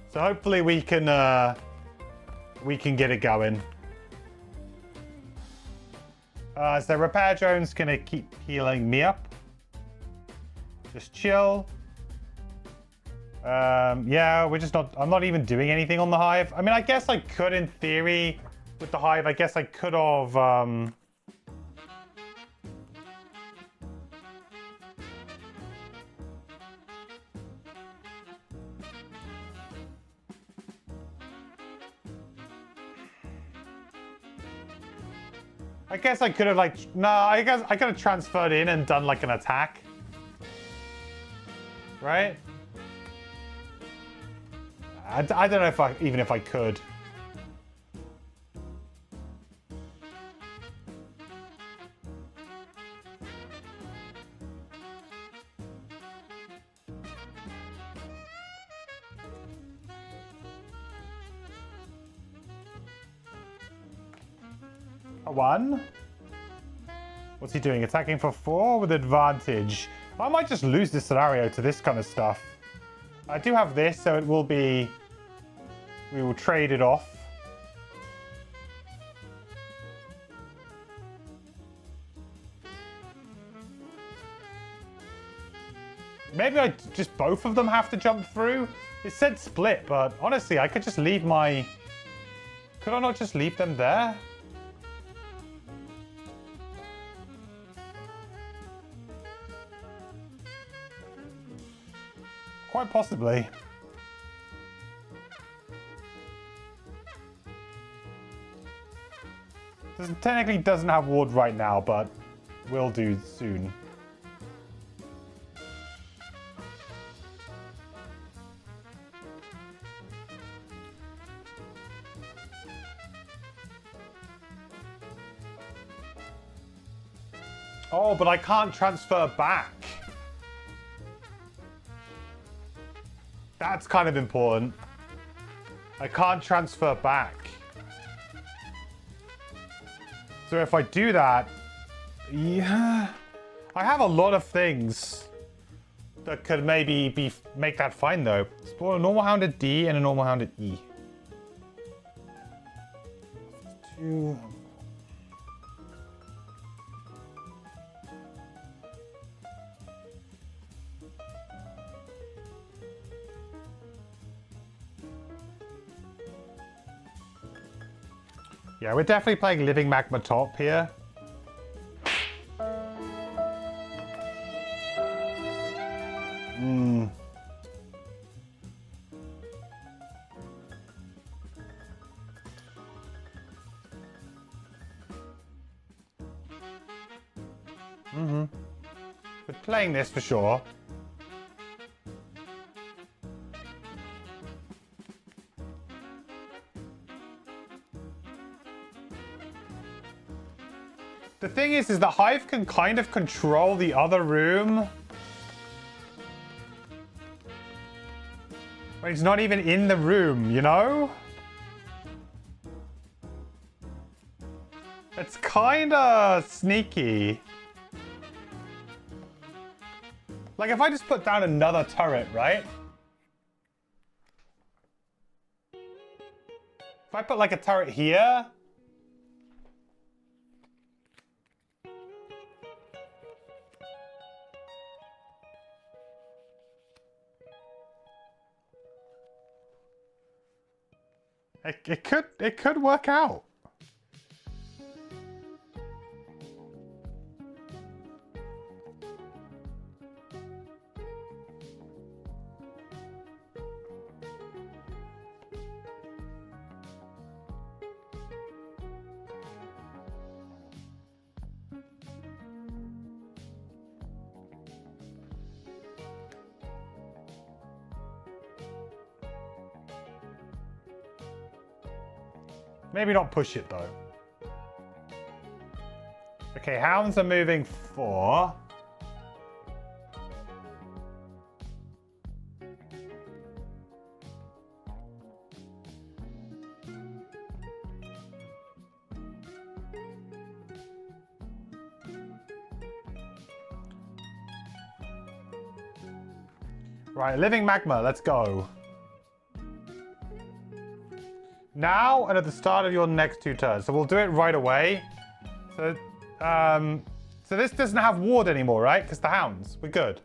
So hopefully we can get it going. So Repair Drone's gonna keep healing me up. Just chill. Yeah, I'm not even doing anything on the Hive. I mean, I guess I could in theory with the Hive. I guess I could have, I guess I could have I guess I could have transferred in and done like an attack. Right? I don't know even if I could. A 1? What's he doing? Attacking for 4 with advantage. I might just lose this scenario to this kind of stuff. I do have this, so it will be... We will trade it off. Maybe I just both of them have to jump through? It said split, but honestly, I could just leave my... Could I not just leave them there? Quite possibly. This technically doesn't have ward right now, but will do soon. Oh, but I can't transfer back. That's kind of important. I can't transfer back. So if I do that, yeah, I have a lot of things that could maybe make that fine though. Explore a normal hounded D and a normal hounded E. 2. Yeah, we're definitely playing Living Magma top here. We're playing this for sure. The thing is the Hive can kind of control the other room. When it's not even in the room, you know? It's kind of sneaky. Like if I just put down another turret, right? If I put like a turret here. It could work out. Maybe not push it though. Okay, hounds are moving 4. Right, Living Magma, let's go. Now and at the start of your next 2 turns. So we'll do it right away. So this doesn't have ward anymore, right? Because the hounds. We're good.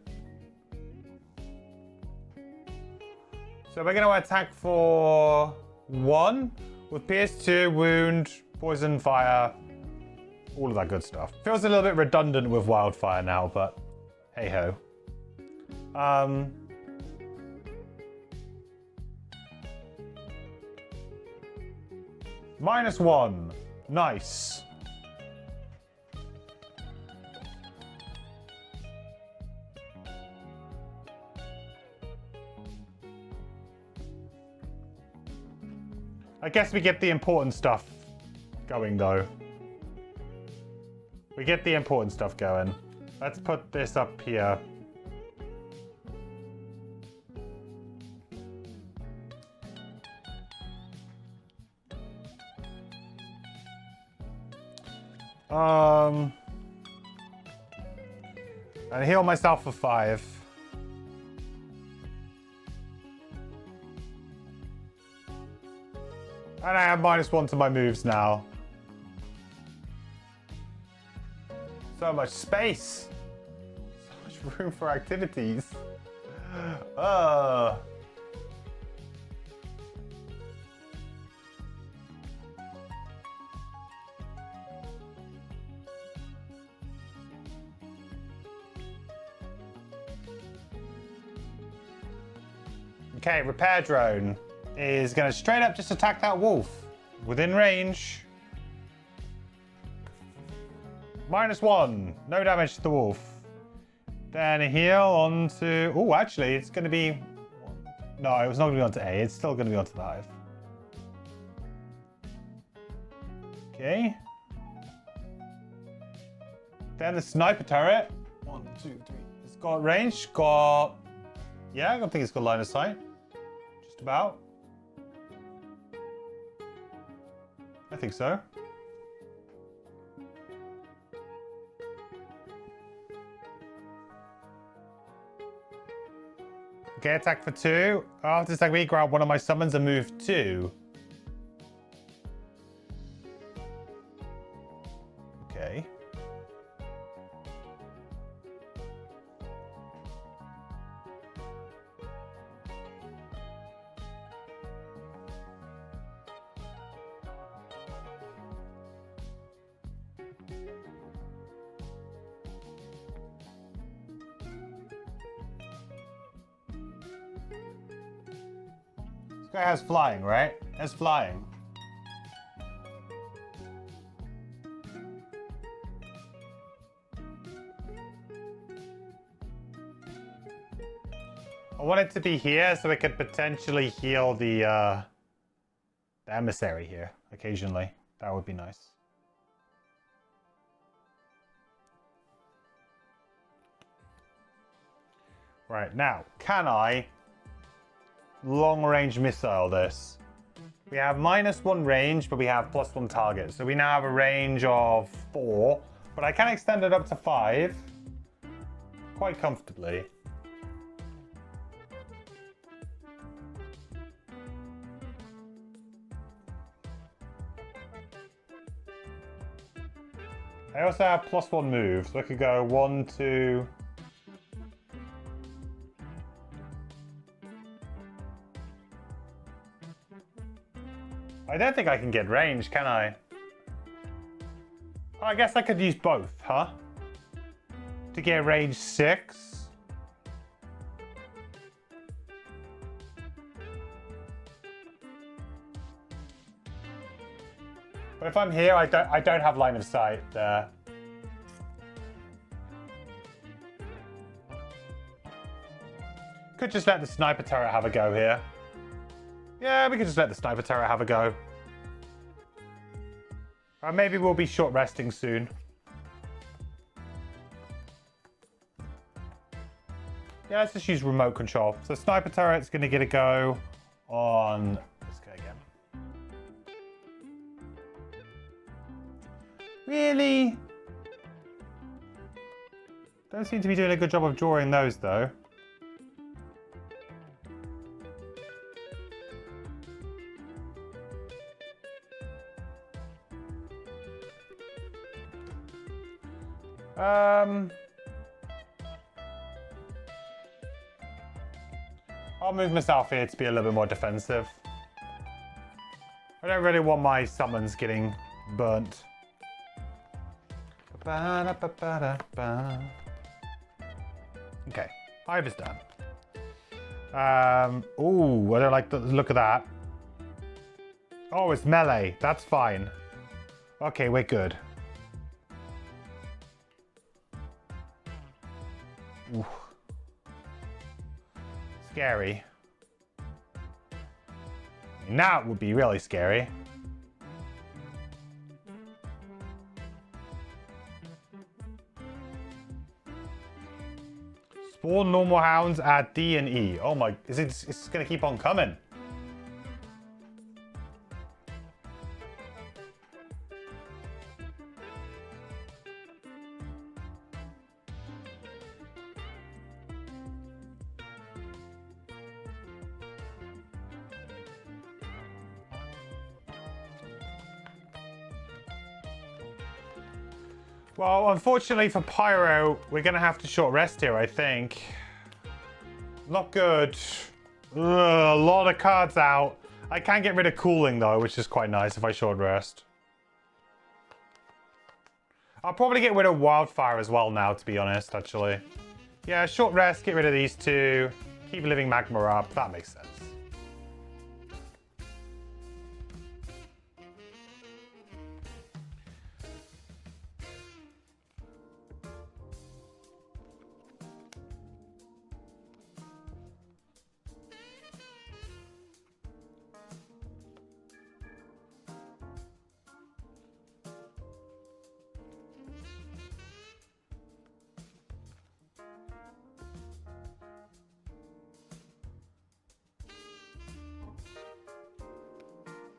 So we're going to attack for 1 with Pierce 2, Wound, Poison, Fire, all of that good stuff. Feels a little bit redundant with Wildfire now, but hey ho. -1. Nice. I guess we get the important stuff going though. We get the important stuff going. Let's put this up here. And heal myself for 5. And I have -1 to my moves now. So much space. So much room for activities. Okay, repair drone is going to straight up just attack that wolf. Within range. -1. No damage to the wolf. Then a heal onto... Oh, actually, it's going to be... No, it was not going to be onto A. It's still going to be onto the hive. Okay. Then the sniper turret. 1, 2, 3. It's got range. Got... Yeah, I don't think it's got line of sight. Just about. I think so. Okay, attack for 2. After this attack, we grab one of my summons and move 2. Okay. This guy has flying, right? Has flying. I want it to be here so it could potentially heal the emissary here occasionally. That would be nice. Right, now, can I long-range missile this? We have -1 range, but we have +1 target. So we now have a range of 4, but I can extend it up to 5 quite comfortably. I also have +1 move, so I could go 1, 2... I don't think I can get range, can I? Oh, I guess I could use both, huh? To get range 6. But if I'm here, I don't have line of sight there. Could just let the sniper turret have a go here. Yeah, we could just let the sniper turret have a go. Or maybe we'll be short resting soon. Yeah, let's just use remote control. So sniper turret's going to get a go on this guy again. Really? Don't seem to be doing a good job of drawing those though. I'll move myself here to be a little bit more defensive. I don't really want my summons getting burnt. Okay, hive is done. Ooh, I don't like the look of that. Oh, it's melee. That's fine. Okay, we're good. Ooh. Scary. Now it would be really scary. Spawn normal hounds at D and E. Oh my, it's gonna keep on coming. Well, unfortunately for Pyro, we're going to have to short rest here, I think. Not good. Ugh, a lot of cards out. I can get rid of cooling, though, which is quite nice if I short rest. I'll probably get rid of Wildfire as well now, to be honest, actually. Yeah, short rest, get rid of these two. Keep Living Magma up. That makes sense.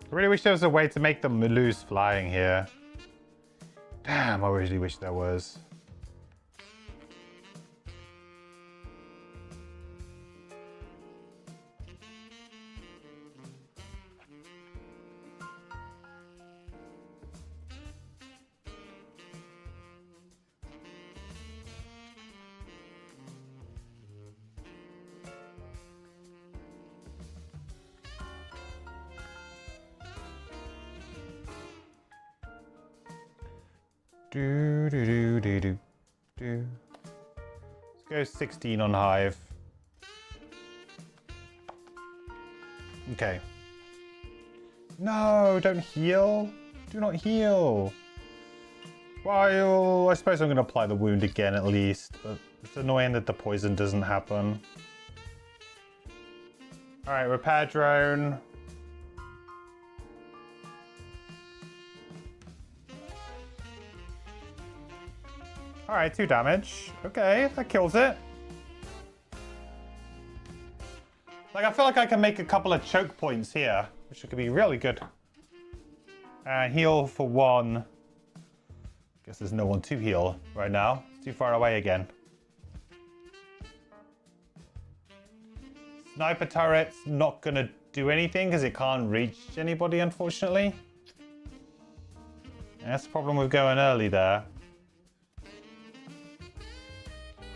I really wish there was a way to make them lose flying here. Damn, I really wish there was. Do. Let's go 16 on Hive. Okay. No, don't heal. Do not heal. Well, I suppose I'm going to apply the wound again at least, but it's annoying that the poison doesn't happen. Alright, repair drone. Alright, 2 damage. Okay, that kills it. Like, I feel like I can make a couple of choke points here, which could be really good. Heal for 1. Guess there's no one to heal right now. It's too far away again. Sniper turret's not gonna do anything because it can't reach anybody, unfortunately. And that's the problem with going early there.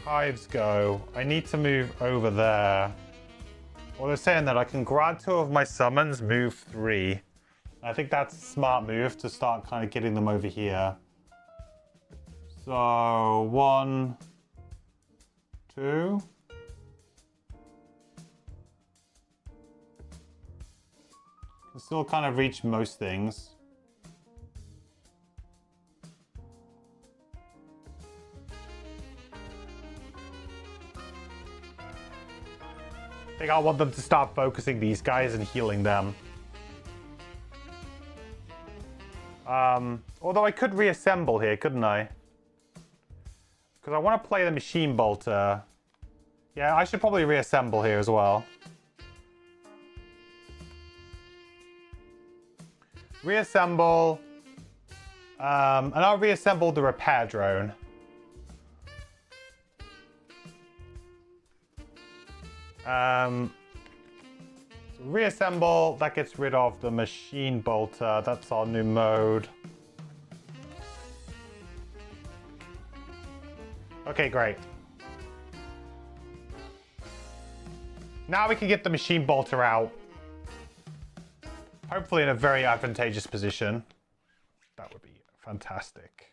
Hives go. I need to move over there. Well, they're saying that I can grant 2 of my summons, move 3. I think that's a smart move to start kind of getting them over here. So, 1, 2. Can still kind of reach most things. I think I want them to start focusing these guys and healing them. Although I could reassemble here, couldn't I? Because I want to play the machine bolter. Yeah, I should probably reassemble here as well. Reassemble. And I'll reassemble the repair drone. Reassemble, that gets rid of the machine bolter. That's our new mode. Okay, great. Now we can get the machine bolter out. Hopefully in a very advantageous position. That would be fantastic.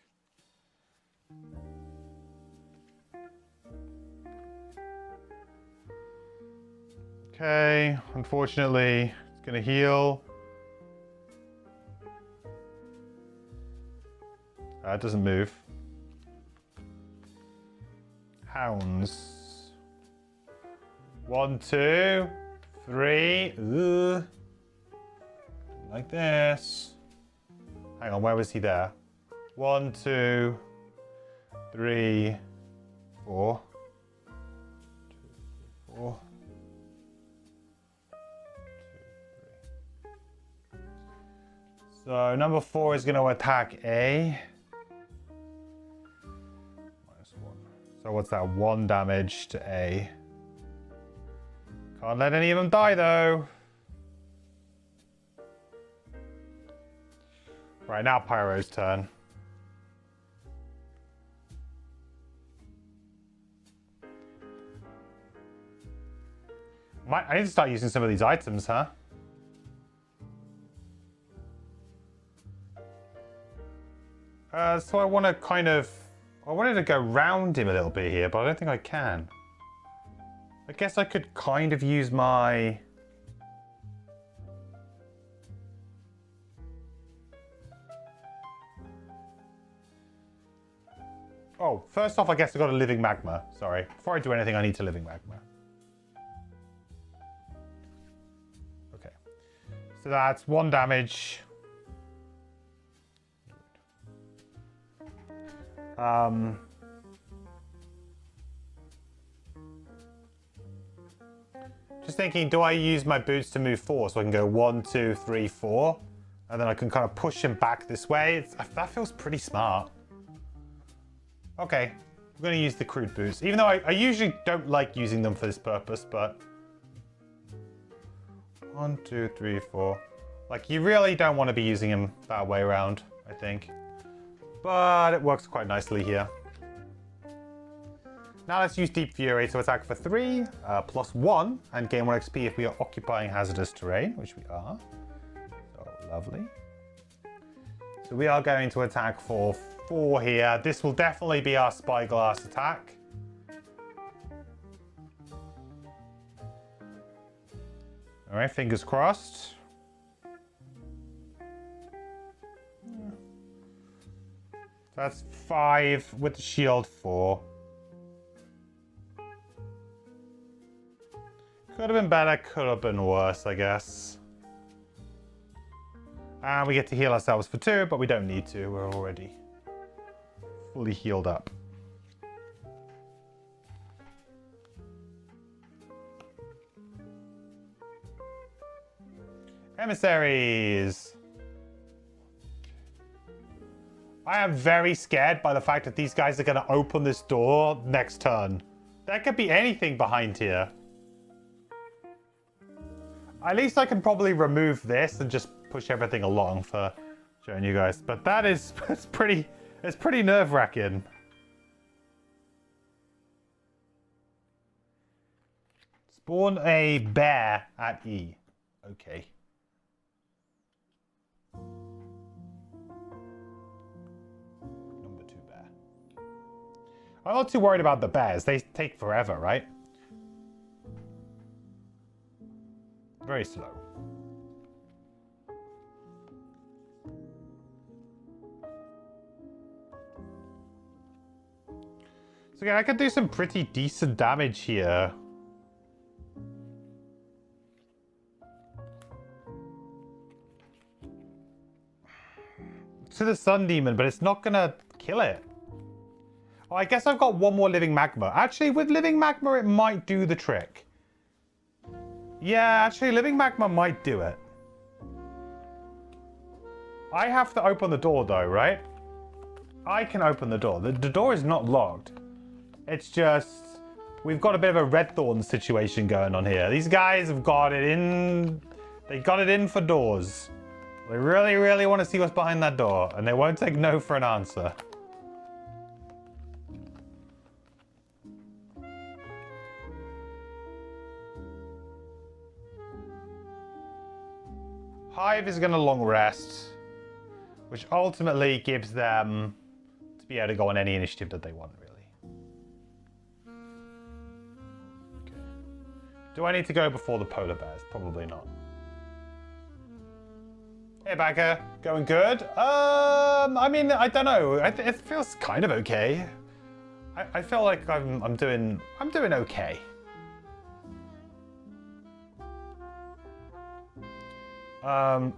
Okay, unfortunately, it's gonna heal. It doesn't move. Hounds. 1, 2, 3. Ugh. Like this. Hang on, where was he there? 1, 2, 3, 4. 2, 3, 4. So number 4 is going to attack A. -1. So what's that? 1 damage to A. Can't let any of them die though. Right, now Pyro's turn. I need to start using some of these items, huh? So I want to I wanted to go round him a little bit here, but I don't think I can. I guess I could kind of use my... Oh, first off, I guess I got a living magma. Sorry. Before I do anything, I need to living magma. Okay. So that's 1 damage. Just thinking, do I use my boots to move 4 so I can go 1, 2, 3, 4, and then I can kind of push him back this way? That feels pretty smart. Okay, I'm going to use the crude boots, even though I usually don't like using them for this purpose, but 1, 2, 3, 4. Like, you really don't want to be using him that way around, I think, but it works quite nicely here. Now let's use Deep Fury to attack for 3, +1, and gain 1 XP if we are occupying hazardous terrain, which we are. So, lovely. So we are going to attack for 4 here. This will definitely be our Spyglass attack. Alright, fingers crossed. That's 5 with the shield 4. Could have been better, could have been worse, I guess. And we get to heal ourselves for 2, but we don't need to. We're already fully healed up. Emissaries. I am very scared by the fact that these guys are going to open this door next turn. There could be anything behind here. At least I can probably remove this and just push everything along for showing you guys. But that is it's pretty nerve-wracking. Spawn a bear at E. Okay. Number 2 bear. I'm not too worried about the bears. They take forever, right? Very slow. So again, I could do some pretty decent damage here. To the Sun Demon, but it's not gonna kill it. Oh, I guess I've got 1 more living magma. Actually, with living magma, it might do the trick. Yeah, actually, living magma might do it. I have to open the door, though, right? I can open the door. The door is not locked. It's just... we've got a bit of a Red Thorn situation going on here. These guys have got it in... they got it in for doors. They really, really want to see what's behind that door, and they won't take no for an answer. Hive is going to long rest, which ultimately gives them to be able to go on any initiative that they want, really. Okay. Do I need to go before the polar bears? Probably not. Hey, Bagger. Going good? I mean, I don't know. It feels kind of okay. I feel like I'm doing okay.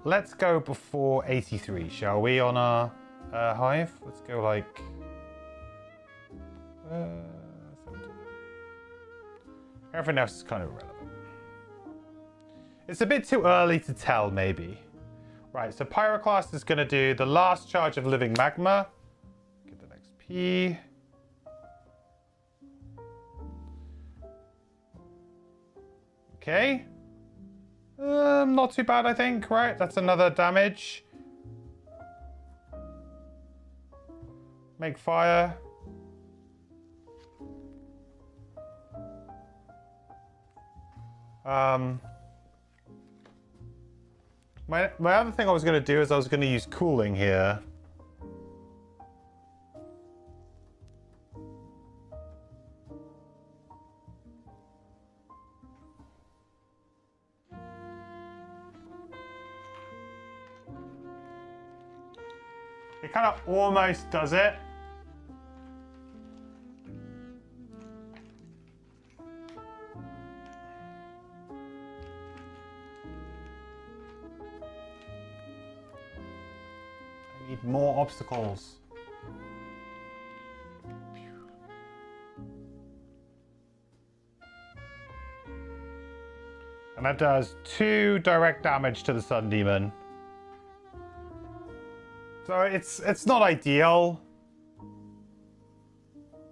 Let's go before 83, shall we, on our hive? Let's go like... 17. Everything else is kind of irrelevant. It's a bit too early to tell, maybe. Right, so Pyroclast is going to do the last charge of Living Magma. Get the XP. Okay. Not too bad, I think, right? That's another damage. Make fire. My other thing I was going to do is I was going to use cooling here. It kind of almost does it. I need more obstacles. And that does 2 direct damage to the Sun Demon. So it's not ideal.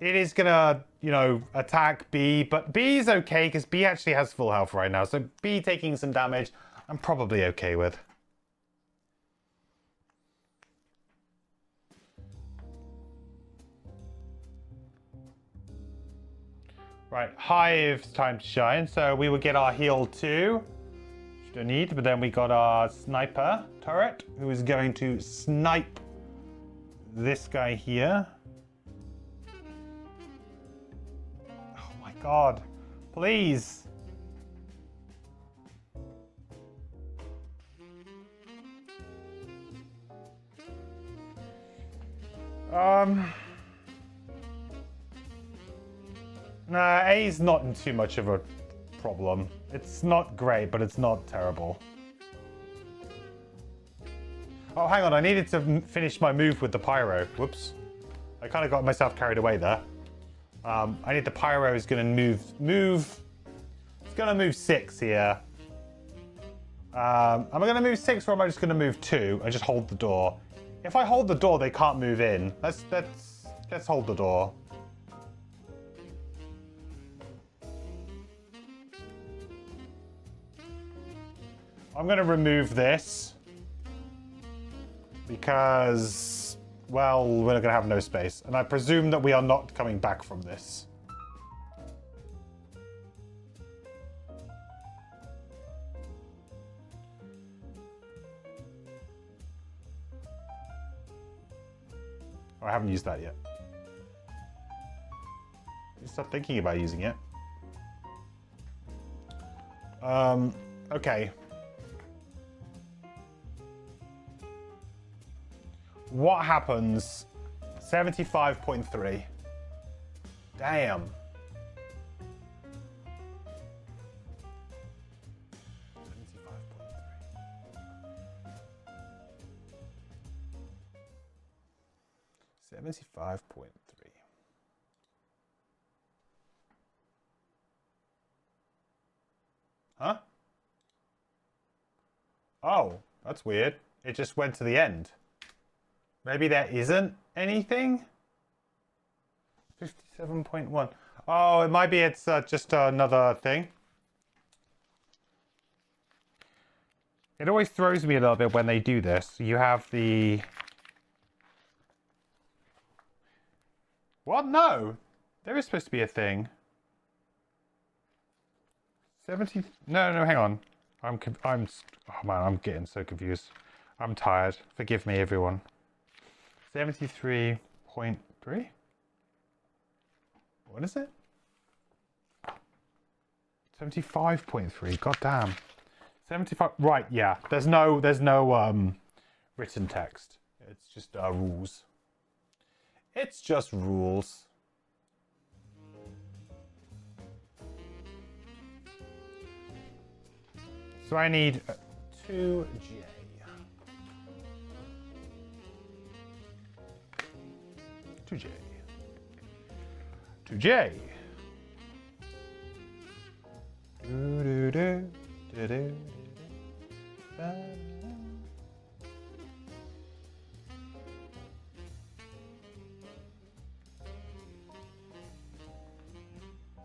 It is gonna, you know, attack B, but B is okay because B actually has full health right now. So B taking some damage, I'm probably okay with. Right, Hive's time to shine. So we would get our heal 2. Which don't need, but then we got our sniper turret who is going to snipe this guy here. Oh my god. Please. Nah, A's not in too much of a problem. It's not great, but it's not terrible. Oh, hang on. I needed to finish my move with the pyro. Whoops. I kind of got myself carried away there. I need the pyro is going to move. It's going to move 6 here. Am I going to move 6 or am I just going to move 2 and just hold the door? If I hold the door, they can't move in. Let's hold the door. I'm going to remove this because, well, we're going to have no space. And I presume that we are not coming back from this. Oh, I haven't used that yet. Just start thinking about using it. Okay. What happens? 75.3. Damn. 75.3. Huh? Oh, that's weird. It just went to the end. Maybe there isn't anything? 57.1. Oh, it might be it's just another thing. It always throws me a little bit when they do this. You have the... What? No. There is supposed to be a thing. 70... No, hang on. Oh man, I'm getting so confused. I'm tired. Forgive me, everyone. 73.3? What is it? 75.3. God damn. 75. Right, yeah. There's no written text. It's just rules. It's just rules. So I need 2J. 2J. 2J.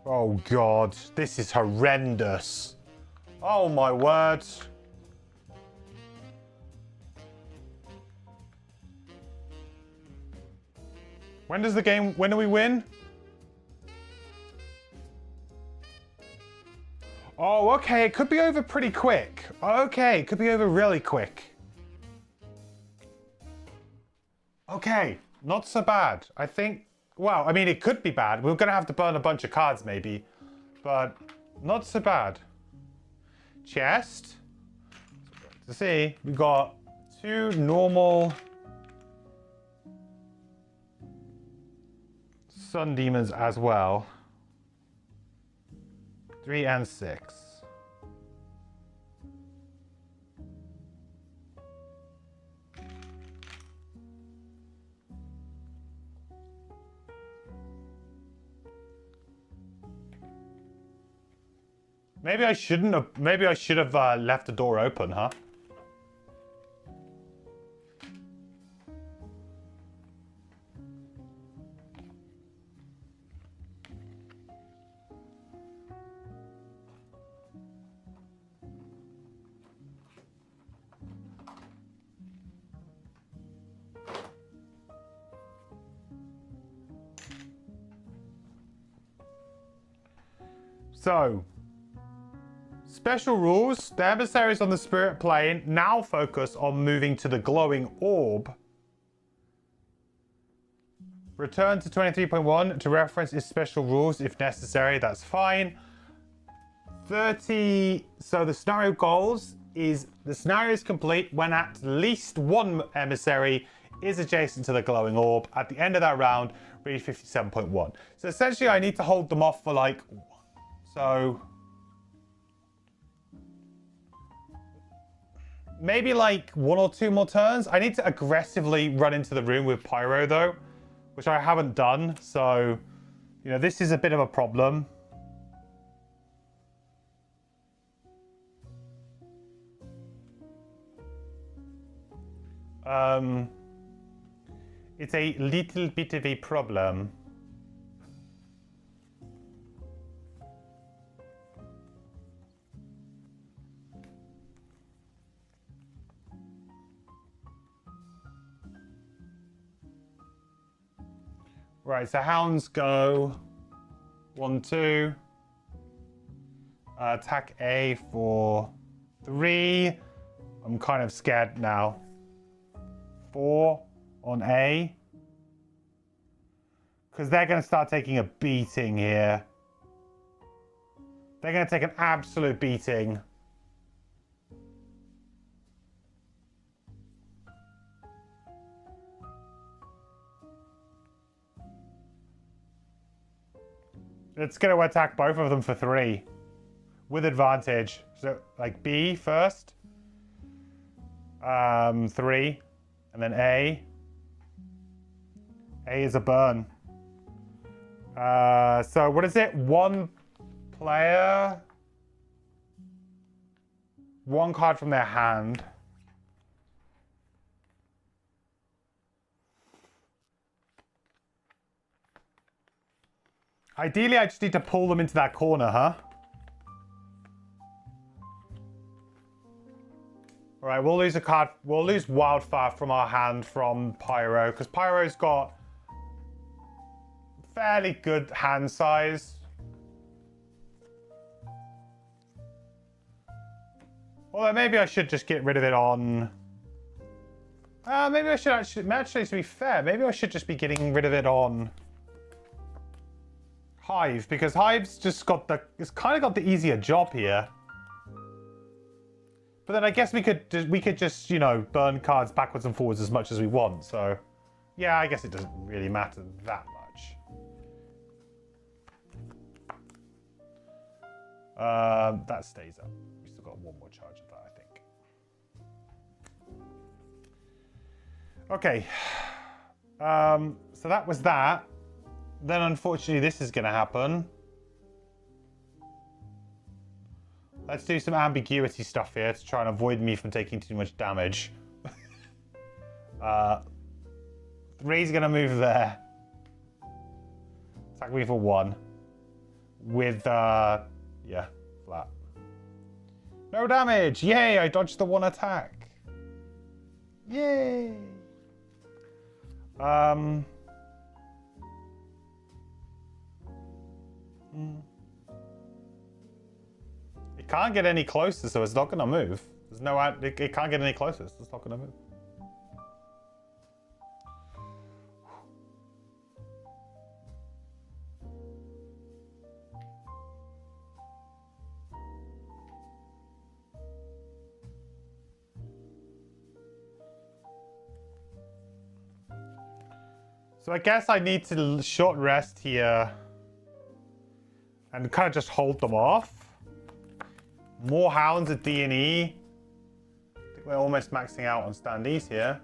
Oh God, this is horrendous. Oh my word. When do we win? Oh, okay, it could be over pretty quick. Okay, it could be over really quick. Okay, not so bad. I think, well, I mean, it could be bad. We're going to have to burn a bunch of cards maybe, but not so bad. Chest. To see, we've got 2 normal sun demons as well. 3 and 6. Maybe I shouldn't have. Maybe I should have left the door open, huh? So, special rules. The emissaries on the spirit plane now focus on moving to the glowing orb. Return to 23.1 to reference its special rules if necessary. That's fine. 30. So the scenario goals is the scenario is complete when at least one emissary is adjacent to the glowing orb. At the end of that round, reach 57.1. So essentially I need to hold them off for like... So... maybe like 1 or 2 more turns. I need to aggressively run into the room with Pyro though, which I haven't done. So, you know, this is a bit of a problem. It's a little bit of a problem. Right, so hounds go 1, 2. Attack A for 3. I'm kind of scared now. 4 on A. Because they're going to start taking a beating here. They're going to take an absolute beating. It's going to attack both of them for 3. With advantage. So, like B first. 3. And then A. A is a burn. So what is it? 1 player. 1 card from their hand. Ideally, I just need to pull them into that corner, huh? All right, we'll lose a card. We'll lose Wildfire from our hand from Pyro, because Pyro's got fairly good hand size. Although maybe I should just get rid of it on... maybe I should actually, to be fair, maybe I should just be getting rid of it on... Hive, because Hive's just got the... It's kind of got the easier job here. But then I guess we could just, you know, burn cards backwards and forwards as much as we want, so... Yeah, I guess it doesn't really matter that much. That stays up. We still got 1 more charge of that, I think. Okay. So that was that. Then unfortunately this is going to happen. Let's do some ambiguity stuff here to try and avoid me from taking too much damage. 3's going to move there. Attack me for 1. With, yeah, flat. No damage! Yay, I dodged the 1 attack. Yay! can't get any closer, so it's not going to move. There's no... It can't get any closer, so it's not going to move. So I guess I need to short rest here and kind of just hold them off. More hounds at D&E. I think we're almost maxing out on standees here.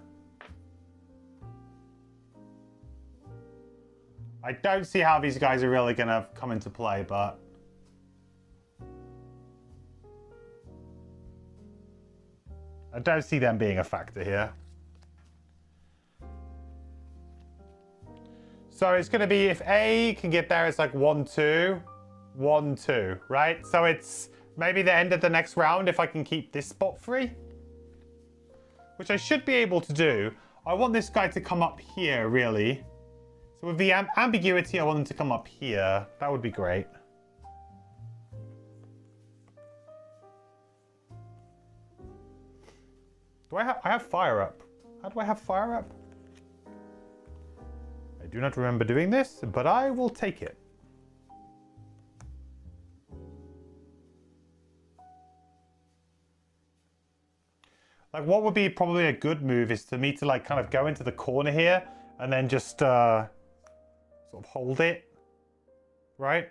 I don't see how these guys are really going to come into play, but... I don't see them being a factor here. So it's going to be, if A can get there, it's like 1-2, 1-2, right? So it's maybe the end of the next round if I can keep this spot free. Which I should be able to do. I want this guy to come up here, really. So with the ambiguity, I want him to come up here. That would be great. Do I have fire up? How do I have fire up? I do not remember doing this, but I will take it. Like, what would be probably a good move is for me to, like, kind of go into the corner here and then just sort of hold it, right?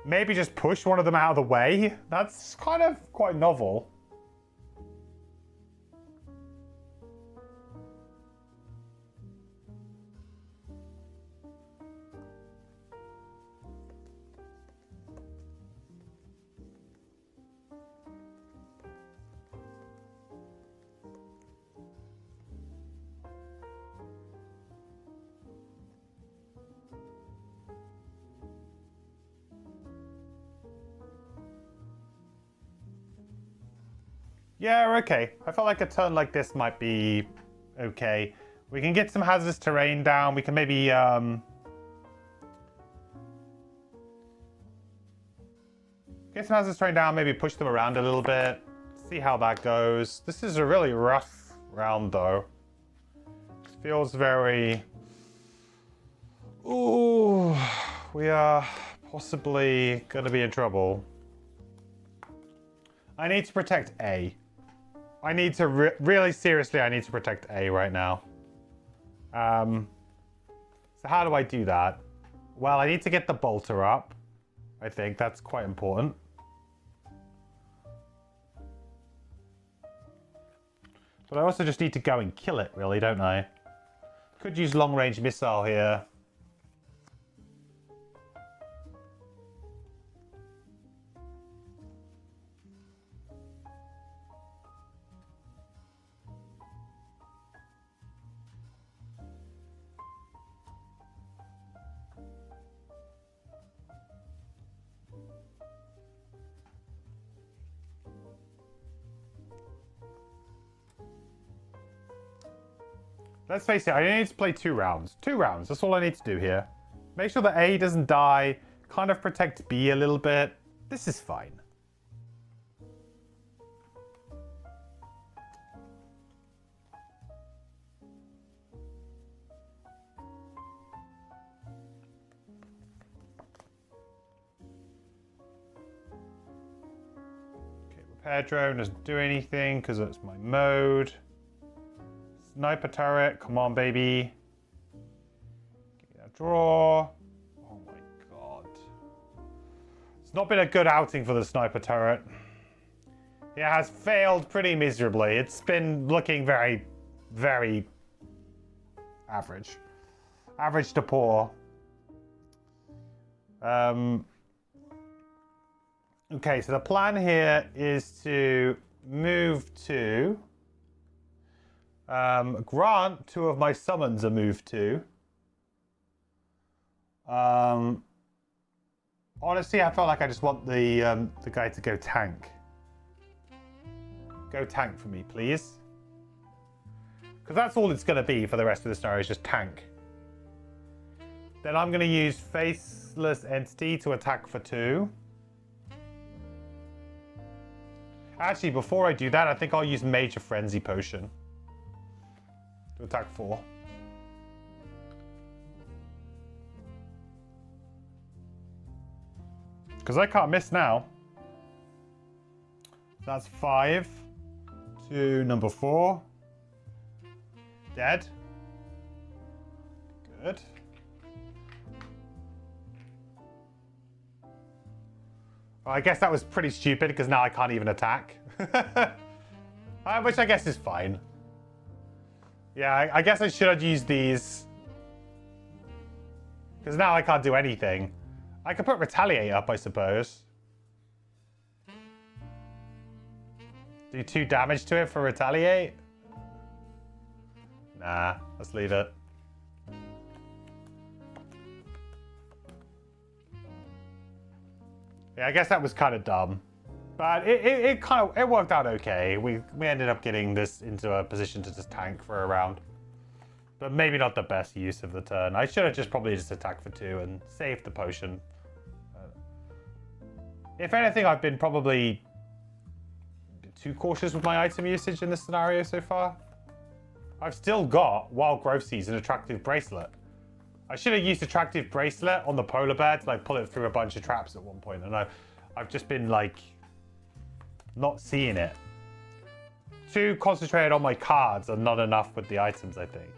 Maybe just push one of them out of the way. That's kind of quite novel. Yeah, okay. I felt like a turn like this might be okay. We can get some hazardous terrain down. We can maybe get some hazardous terrain down, maybe push them around a little bit. See how that goes. This is a really rough round, though. It feels very... Ooh, we are possibly going to be in trouble. I need to protect A. I need to really seriously, I need to protect A right now. So how do I do that? Well, I need to get the bolter up. I think that's quite important. But I also just need to go and kill it, really, don't I? Could use long-range missile here. Let's face it, I need to play 2 rounds. 2 rounds, that's all I need to do here. Make sure that A doesn't die, kind of protect B a little bit. This is fine. Okay, repair drone doesn't do anything because that's my mode. Sniper turret, come on, baby. Give me that draw. Oh my god. It's not been a good outing for the sniper turret. It has failed pretty miserably. It's been looking very, very average. Average to poor. Okay, so the plan here is to move to... grant 2 of my summons a move to. Honestly, I felt like I just want the guy to go tank. Go tank for me, please. Because that's all it's going to be for the rest of the scenario, is just tank. Then I'm going to use Faceless Entity to attack for 2. Actually, before I do that, I think I'll use Major Frenzy Potion to attack 4. Because I can't miss now. That's 5 to number 4. Dead. Good. Well, I guess that was pretty stupid because now I can't even attack. Which I guess is fine. Yeah, I guess I should have used these. Because now I can't do anything. I could put Retaliate up, I suppose. Do 2 damage to it for Retaliate? Nah, let's leave it. Yeah, I guess that was kind of dumb. But it worked out okay. We ended up getting this into a position to just tank for a round. But maybe not the best use of the turn. I should have just probably just attacked for 2 and saved the potion. If anything, I've been probably too cautious with my item usage in this scenario so far. I've still got Wild Growth Seeds and Attractive Bracelet. I should have used Attractive Bracelet on the polar bear to like pull it through a bunch of traps at one point, and I've just been like not seeing it. Too concentrated on my cards and not enough with the items, I think.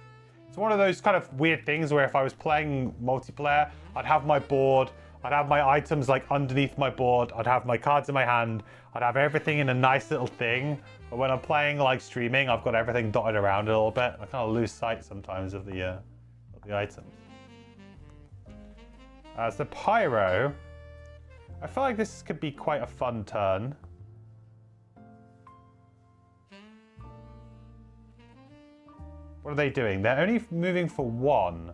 It's one of those kind of weird things where if I was playing multiplayer, I'd have my board, I'd have my items like underneath my board, I'd have my cards in my hand, I'd have everything in a nice little thing. But when I'm playing like streaming, I've got everything dotted around a little bit. I kind of lose sight sometimes of the items. So Pyro, I feel like this could be quite a fun turn. What are they doing? They're only moving for 1.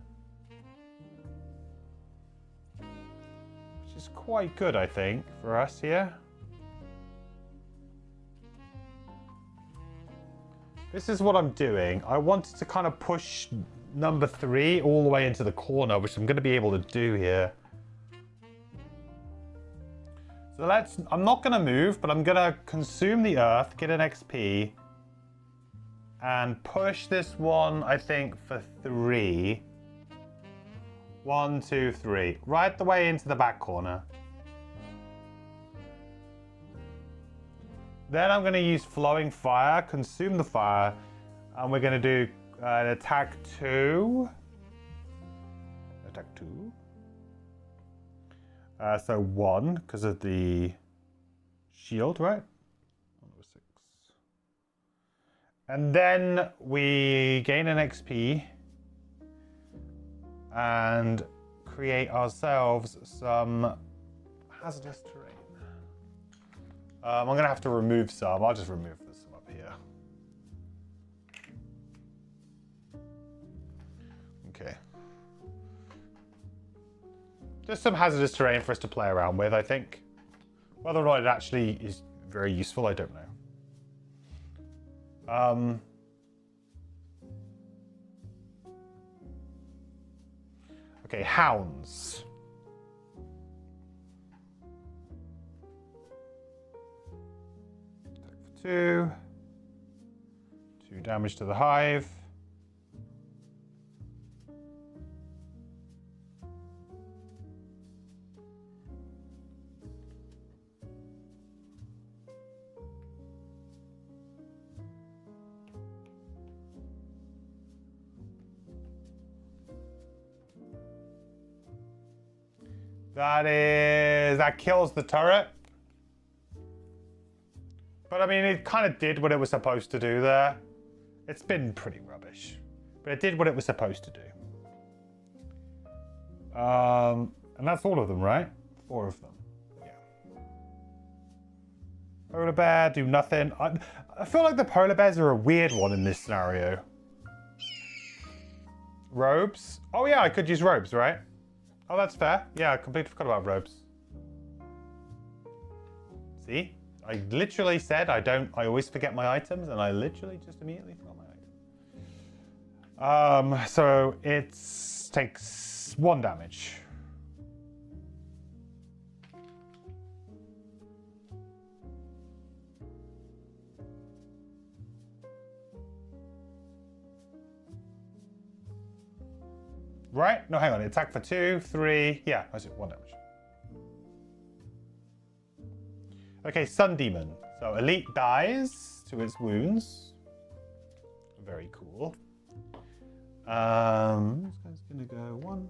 Which is quite good, I think, for us here. This is what I'm doing. I wanted to kind of push number 3 all the way into the corner, which I'm going to be able to do here. So I'm not going to move, but I'm going to consume the earth, get an XP, and push this one, I think, for 3. 1, 2, 3. Right the way into the back corner. Then I'm going to use Flowing Fire, consume the fire, and we're going to do an attack 2. Attack 2. So 1, because of the shield, right? 6. And then we gain an XP and create ourselves some hazardous terrain. I'm going to have to remove some. I'll just remove this one up here. Okay. Just some hazardous terrain for us to play around with, I think. Whether or not it actually is very useful, I don't know. Okay, hounds. Attack for 2. 2 damage to the hive. That kills the turret. But I mean, it kind of did what it was supposed to do there. It's been pretty rubbish, but it did what it was supposed to do. And that's all of them, right? 4 of them. Yeah. Polar bear, do nothing. I feel like the polar bears are a weird one in this scenario. Robes. Oh yeah, I could use robes, right? Oh, that's fair. Yeah, I completely forgot about robes. See? I literally said I always forget my items, and I literally just immediately forgot my items. So it takes 1 damage. Right? No, hang on. Attack for 2, 3. Yeah, I said 1 damage. Okay, Sun Demon. So Elite dies to its wounds. Very cool. This guy's gonna go 1.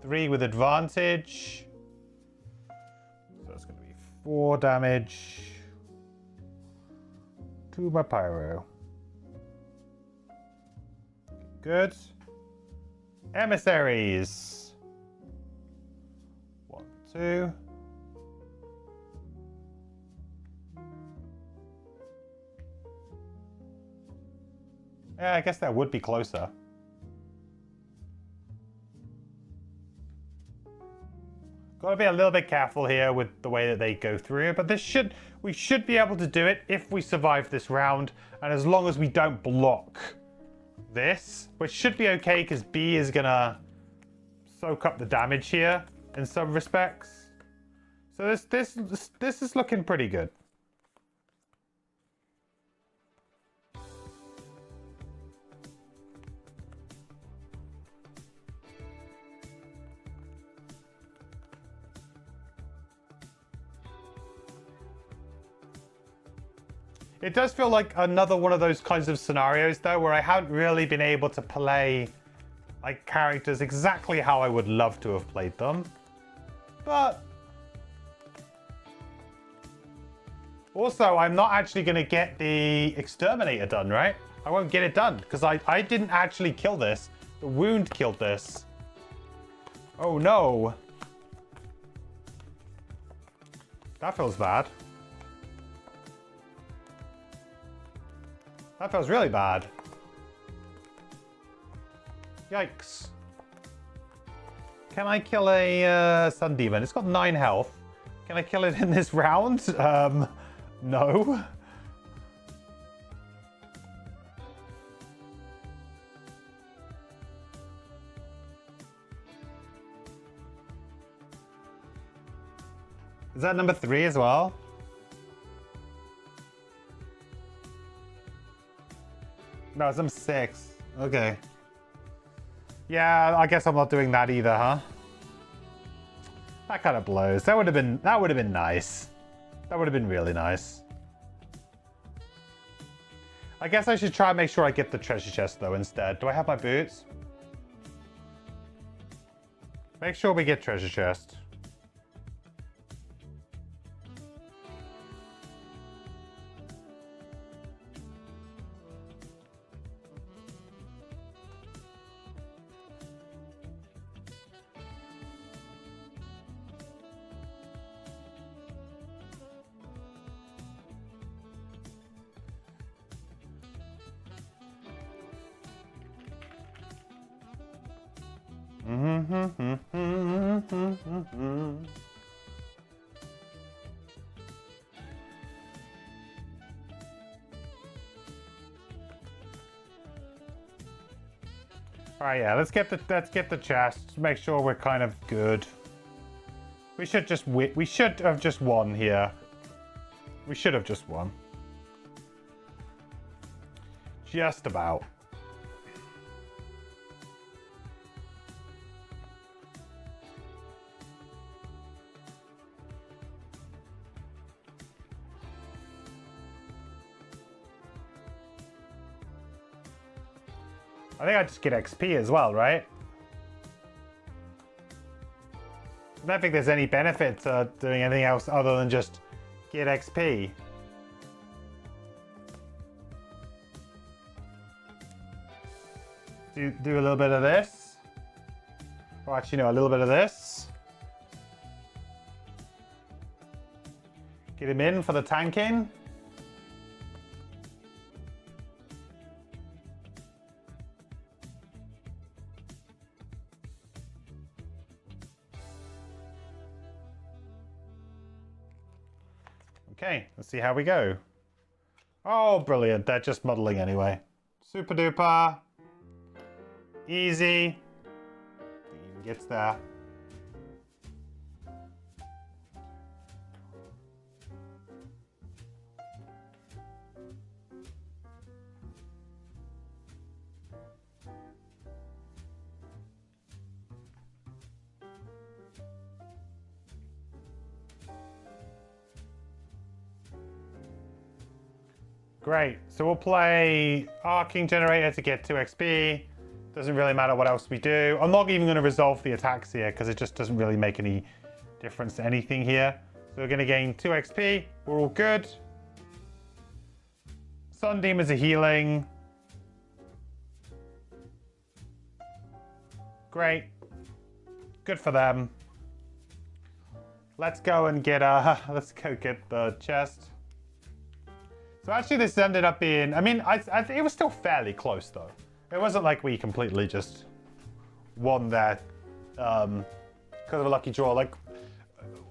3 with advantage. So it's gonna be 4 damage to my pyro. Good. Emissaries. 1, 2. Yeah, I guess that would be closer. Got to be a little bit careful here with the way that they go through, but we should be able to do it if we survive this round, and as long as we don't block this, which should be okay because B is gonna soak up the damage here in some respects. So this is looking pretty good. It does feel like another one of those kinds of scenarios, though, where I haven't really been able to play like characters exactly how I would love to have played them. But also, I'm not actually going to get the Exterminator done, right? I won't get it done because I didn't actually kill this. The wound killed this. Oh, no. That feels bad. That feels really bad. Yikes. Can I kill a Sun Demon? It's got 9 health. Can I kill it in this round? No. Is that number 3 as well? No, it's number 6. Okay. Yeah, I guess I'm not doing that either, huh? That kind of blows. That would have been nice. That would have been really nice. I guess I should try and make sure I get the treasure chest though instead. Do I have my boots? Make sure we get treasure chest. All right, yeah, let's get the chest. Make sure we're kind of good. We should have just won here. We should have just won. Just about. I think I just get XP as well, right? I don't think there's any benefit to doing anything else other than just get XP. Do a little bit of this. Or actually, no, a little bit of this. Get him in for the tanking. Okay, let's see how we go. Oh, brilliant. They're just muddling anyway. Super duper. Easy. He even gets there. Great, so we'll play Arcing Generator to get 2 XP. Doesn't really matter what else we do. I'm not even going to resolve the attacks here because it just doesn't really make any difference to anything here. So we're going to gain 2 XP. We're all good. Sun Demons are healing. Great. Good for them. Let's go and get let's go get the chest. So actually this ended up being, I mean, it was still fairly close though. It wasn't like we completely just won that because of a lucky draw. Like,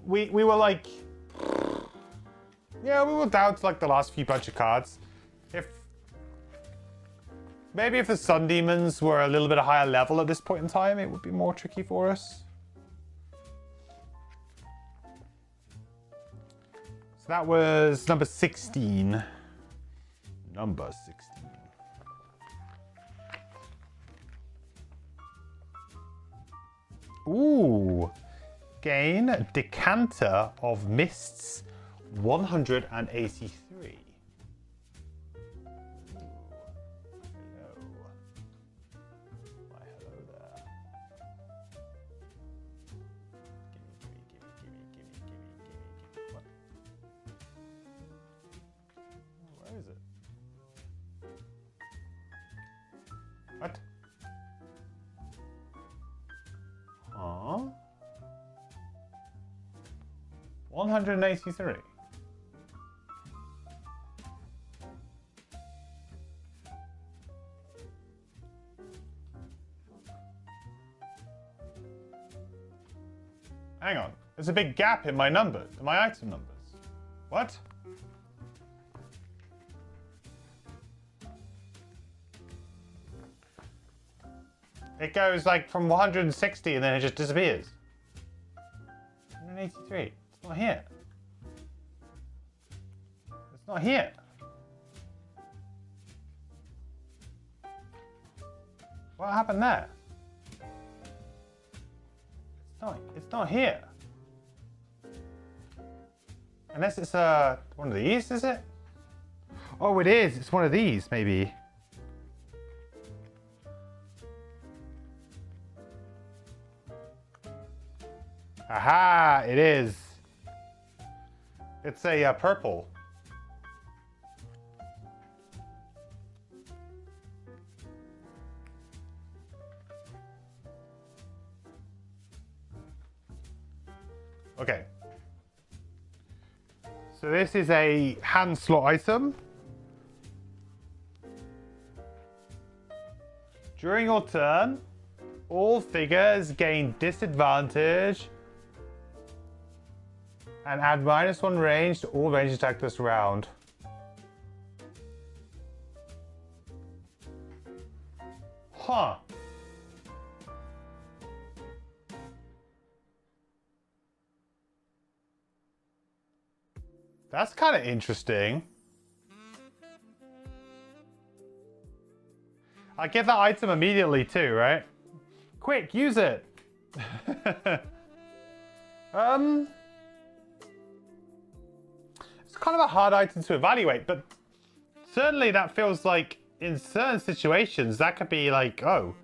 we were like, yeah, we were down to like the last few bunch of cards. Maybe if the Sun Demons were a little bit higher level at this point in time, it would be more tricky for us. So that was number 16. Number 16. Ooh. Gain Decanter of Mists 183. What? Huh? 183. Hang on. There's a big gap in my numbers, my item numbers. What? It goes like from 160 and then it just disappears. 183. It's not here. It's not here. What happened there? It's not here. Unless it's one of these, is it? Oh, it is. It's one of these, maybe. Aha, it is. It's a purple. Okay. So this is a hand slot item. During your turn, all figures gain disadvantage and add -1 range to all ranged attack this round. Huh. That's kind of interesting. I get that item immediately too, right? Quick, use it. It's kind of a hard item to evaluate, but certainly that feels like in certain situations that could be like, oh,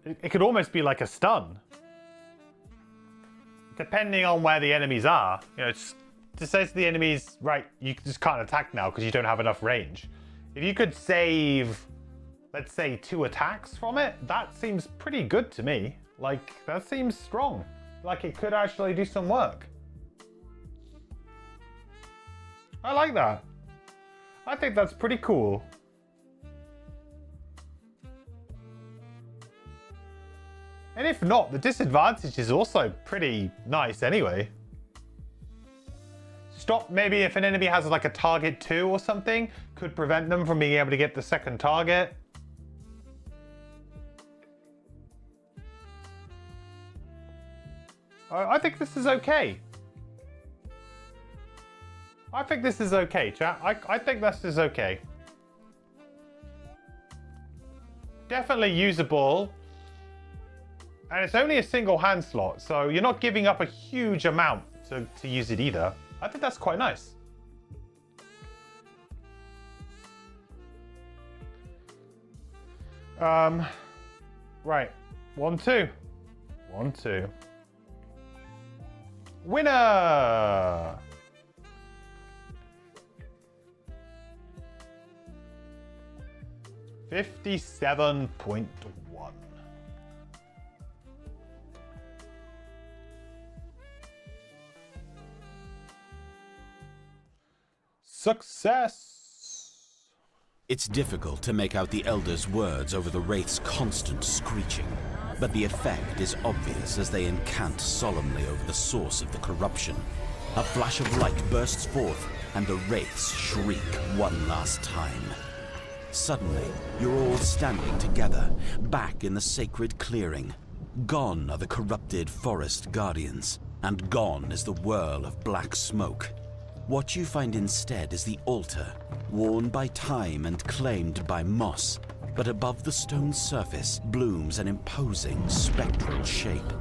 it could almost be like a stun. Depending on where the enemies are, you know, it's to say to the enemies, right, you just can't attack now because you don't have enough range. If you could save, let's say, 2 attacks from it, that seems pretty good to me. Like, that seems strong. Like it could actually do some work. I like that. I think that's pretty cool. And if not, the disadvantage is also pretty nice anyway. stop, maybe if an enemy has like a target 2 or something, could prevent them from being able to get the second target. I think this is okay. I think this is okay, chat. I think this is okay. Definitely usable. And it's only a single hand slot, so you're not giving up a huge amount to use it either. I think that's quite nice. Right. 1, 2. 1, 2. Winner! $57.1. Success! It's difficult to make out the Elder's words over the Wraith's constant screeching, but the effect is obvious as they incant solemnly over the source of the corruption. A flash of light bursts forth, and the Wraiths shriek one last time. Suddenly, you're all standing together, back in the sacred clearing. Gone are the corrupted forest guardians, and gone is the whirl of black smoke. What you find instead is the altar, worn by time and claimed by moss, but above the stone surface blooms an imposing spectral shape.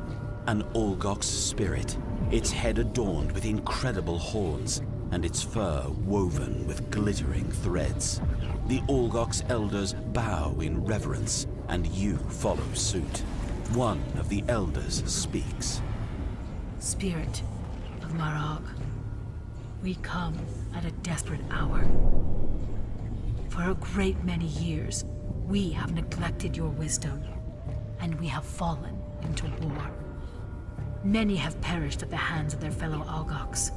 An Olgok's spirit, its head adorned with incredible horns, and its fur woven with glittering threads. The Olgok's elders bow in reverence, and you follow suit. One of the elders speaks. Spirit of Marog, we come at a desperate hour. For a great many years, we have neglected your wisdom, and we have fallen into war. Many have perished at the hands of their fellow Olgoks.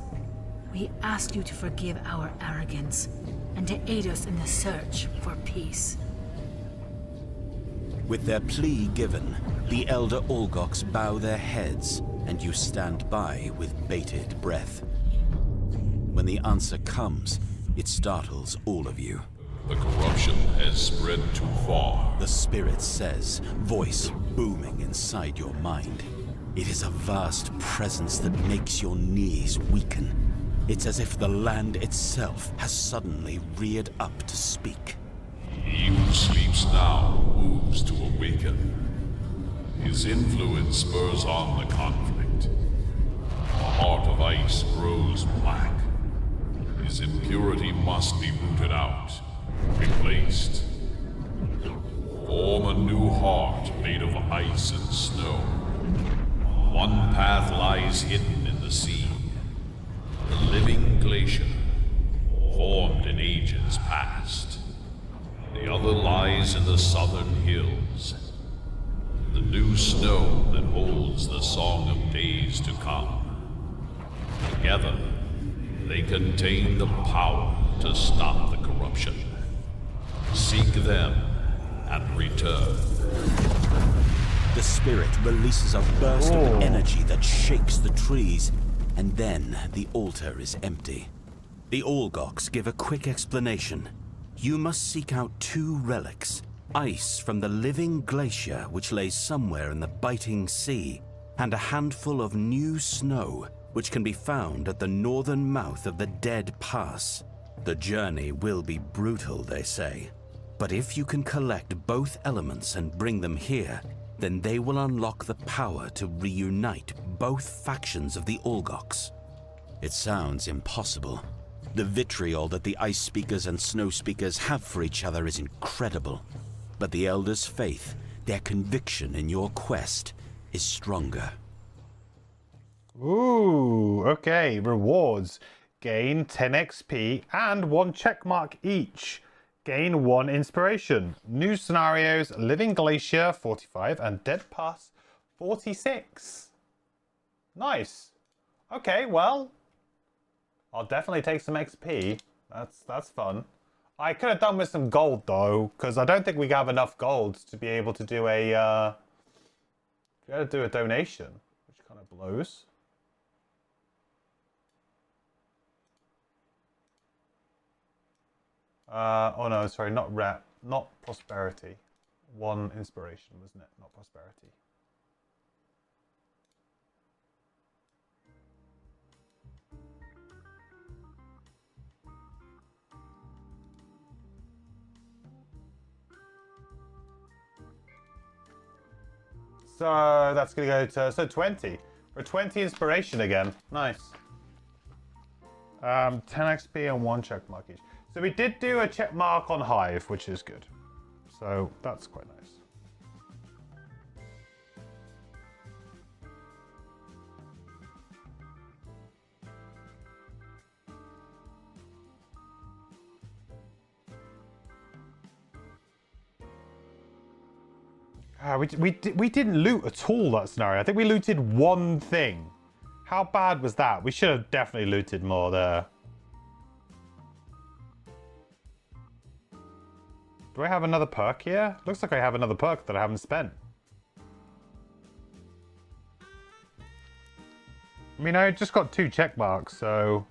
We ask you to forgive our arrogance, and to aid us in the search for peace. With their plea given, the Elder Olgoks bow their heads, and you stand by with bated breath. When the answer comes, it startles all of you. The corruption has spread too far. The Spirit says, voice booming inside your mind. It is a vast presence that makes your knees weaken. It's as if the land itself has suddenly reared up to speak. He who sleeps now moves to awaken. His influence spurs on the conflict. The heart of ice grows black. His impurity must be rooted out, replaced. Form a new heart made of ice and snow. One path lies hidden in the sea. The living glacier, formed in ages past. The other lies in the southern hills. The new snow that holds the song of days to come. Together, they contain the power to stop the corruption. Seek them and return. The Spirit releases a burst of energy that shakes the trees, and then the altar is empty. The Olgoks give a quick explanation. You must seek out 2 relics, ice from the living glacier which lays somewhere in the biting sea, and a handful of new snow which can be found at the northern mouth of the Dead Pass. The journey will be brutal, they say, but if you can collect both elements and bring them here, then they will unlock the power to reunite both factions of the Olgoks. It sounds impossible. The vitriol that the Ice Speakers and Snow Speakers have for each other is incredible. But the Elders' faith, their conviction in your quest, is stronger. Ooh, okay. Rewards. Gain 10 XP and 1 checkmark each. Gain 1 inspiration. New scenarios, Living Glacier 45 and Dead Pass 46. Nice. Okay, well, I'll definitely take some XP. That's fun. I could have done with some gold though, because I don't think we have enough gold to be able to do a donation, which kind of blows. Oh no, sorry, not prosperity. 1 inspiration, wasn't it? Not prosperity. So that's gonna go to 20. For 20 inspiration again. Nice. 10 XP and 1 check mark each. So we did do a check mark on Hive, which is good. So that's quite nice. We didn't loot at all that scenario. I think we looted 1 thing. How bad was that? We should have definitely looted more there. Do I have another perk here? Looks like I have another perk that I haven't spent. I mean, I just got 2 check marks, so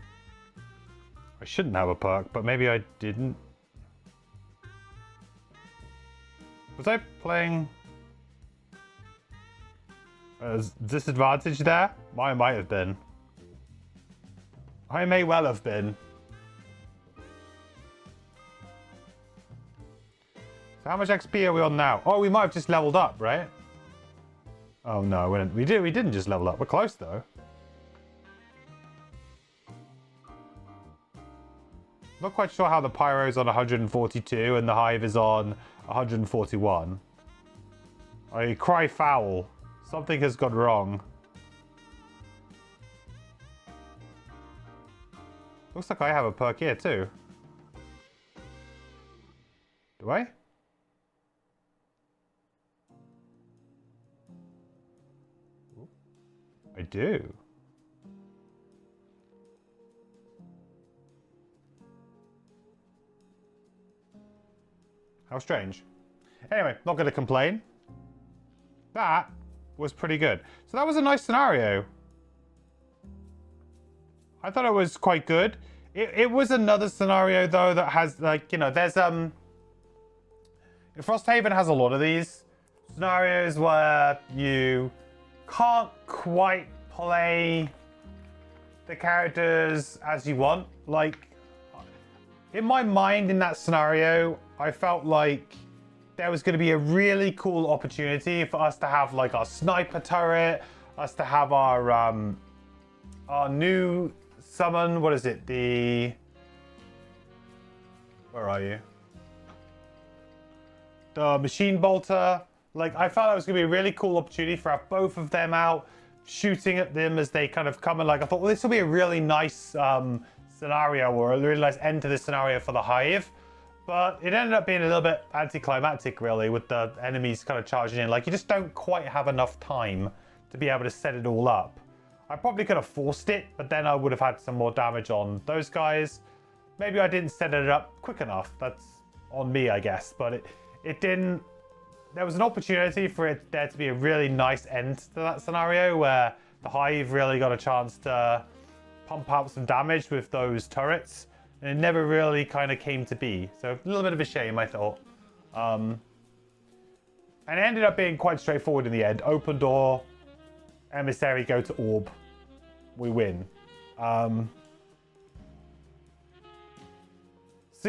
I shouldn't have a perk, but maybe I didn't. Was I playing disadvantage there? I might have been. I may well have been. So how much XP are we on now? Oh, we might have just leveled up, right? Oh no, we didn't just level up. We're close though. Not quite sure how the Pyro's on 142 and the Hive is on 141. I cry foul. Something has gone wrong. Looks like I have a perk here too. Do I? I do. How strange. Anyway, not going to complain. That was pretty good. So that was a nice scenario. I thought it was quite good. It was another scenario though that has, like, you know, there's Frosthaven has a lot of these scenarios where you can't quite play the characters as you want. Like, in my mind in that scenario, I felt like there was going to be a really cool opportunity for us to have like our sniper turret, us to have our new summon. What is it? Where are you? The machine bolter. Like, I felt that was going to be a really cool opportunity for have both of them out, shooting at them as they kind of come in. Like, I thought, well, this will be a really nice scenario, or a really nice end to this scenario for the Hive. But it ended up being a little bit anticlimactic, really, with the enemies kind of charging in. Like, you just don't quite have enough time to be able to set it all up. I probably could have forced it, but then I would have had some more damage on those guys. Maybe I didn't set it up quick enough. That's on me, I guess. But it didn't... There was an opportunity for there to be a really nice end to that scenario where the Hive really got a chance to pump out some damage with those turrets. And it never really kind of came to be. So a little bit of a shame, I thought. And it ended up being quite straightforward in the end. Open door, emissary go to orb. We win. So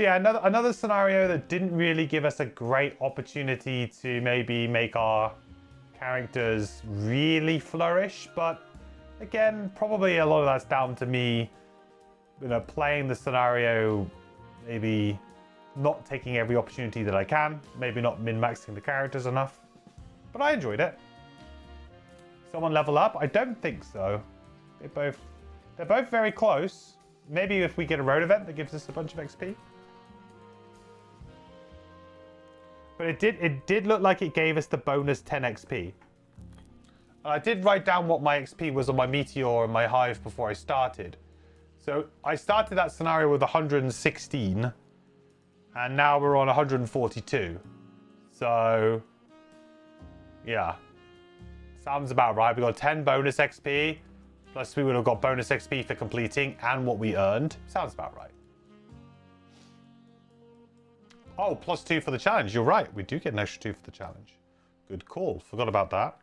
yeah, another scenario that didn't really give us a great opportunity to maybe make our characters really flourish. But again, probably a lot of that's down to me, you know, playing the scenario, maybe not taking every opportunity that I can, maybe not min-maxing the characters enough. But I enjoyed it. Someone level up? I don't think so. They're both very close. Maybe if we get a road event that gives us a bunch of XP. But it did look like it gave us the bonus 10 XP. I did write down what my XP was on my Meteor and my Hive before I started. So I started that scenario with 116. And now we're on 142. So, yeah. Sounds about right. We got 10 bonus XP. Plus we would have got bonus XP for completing and what we earned. Sounds about right. Oh, +2 for the challenge. You're right. We do get an extra 2 for the challenge. Good call. Forgot about that.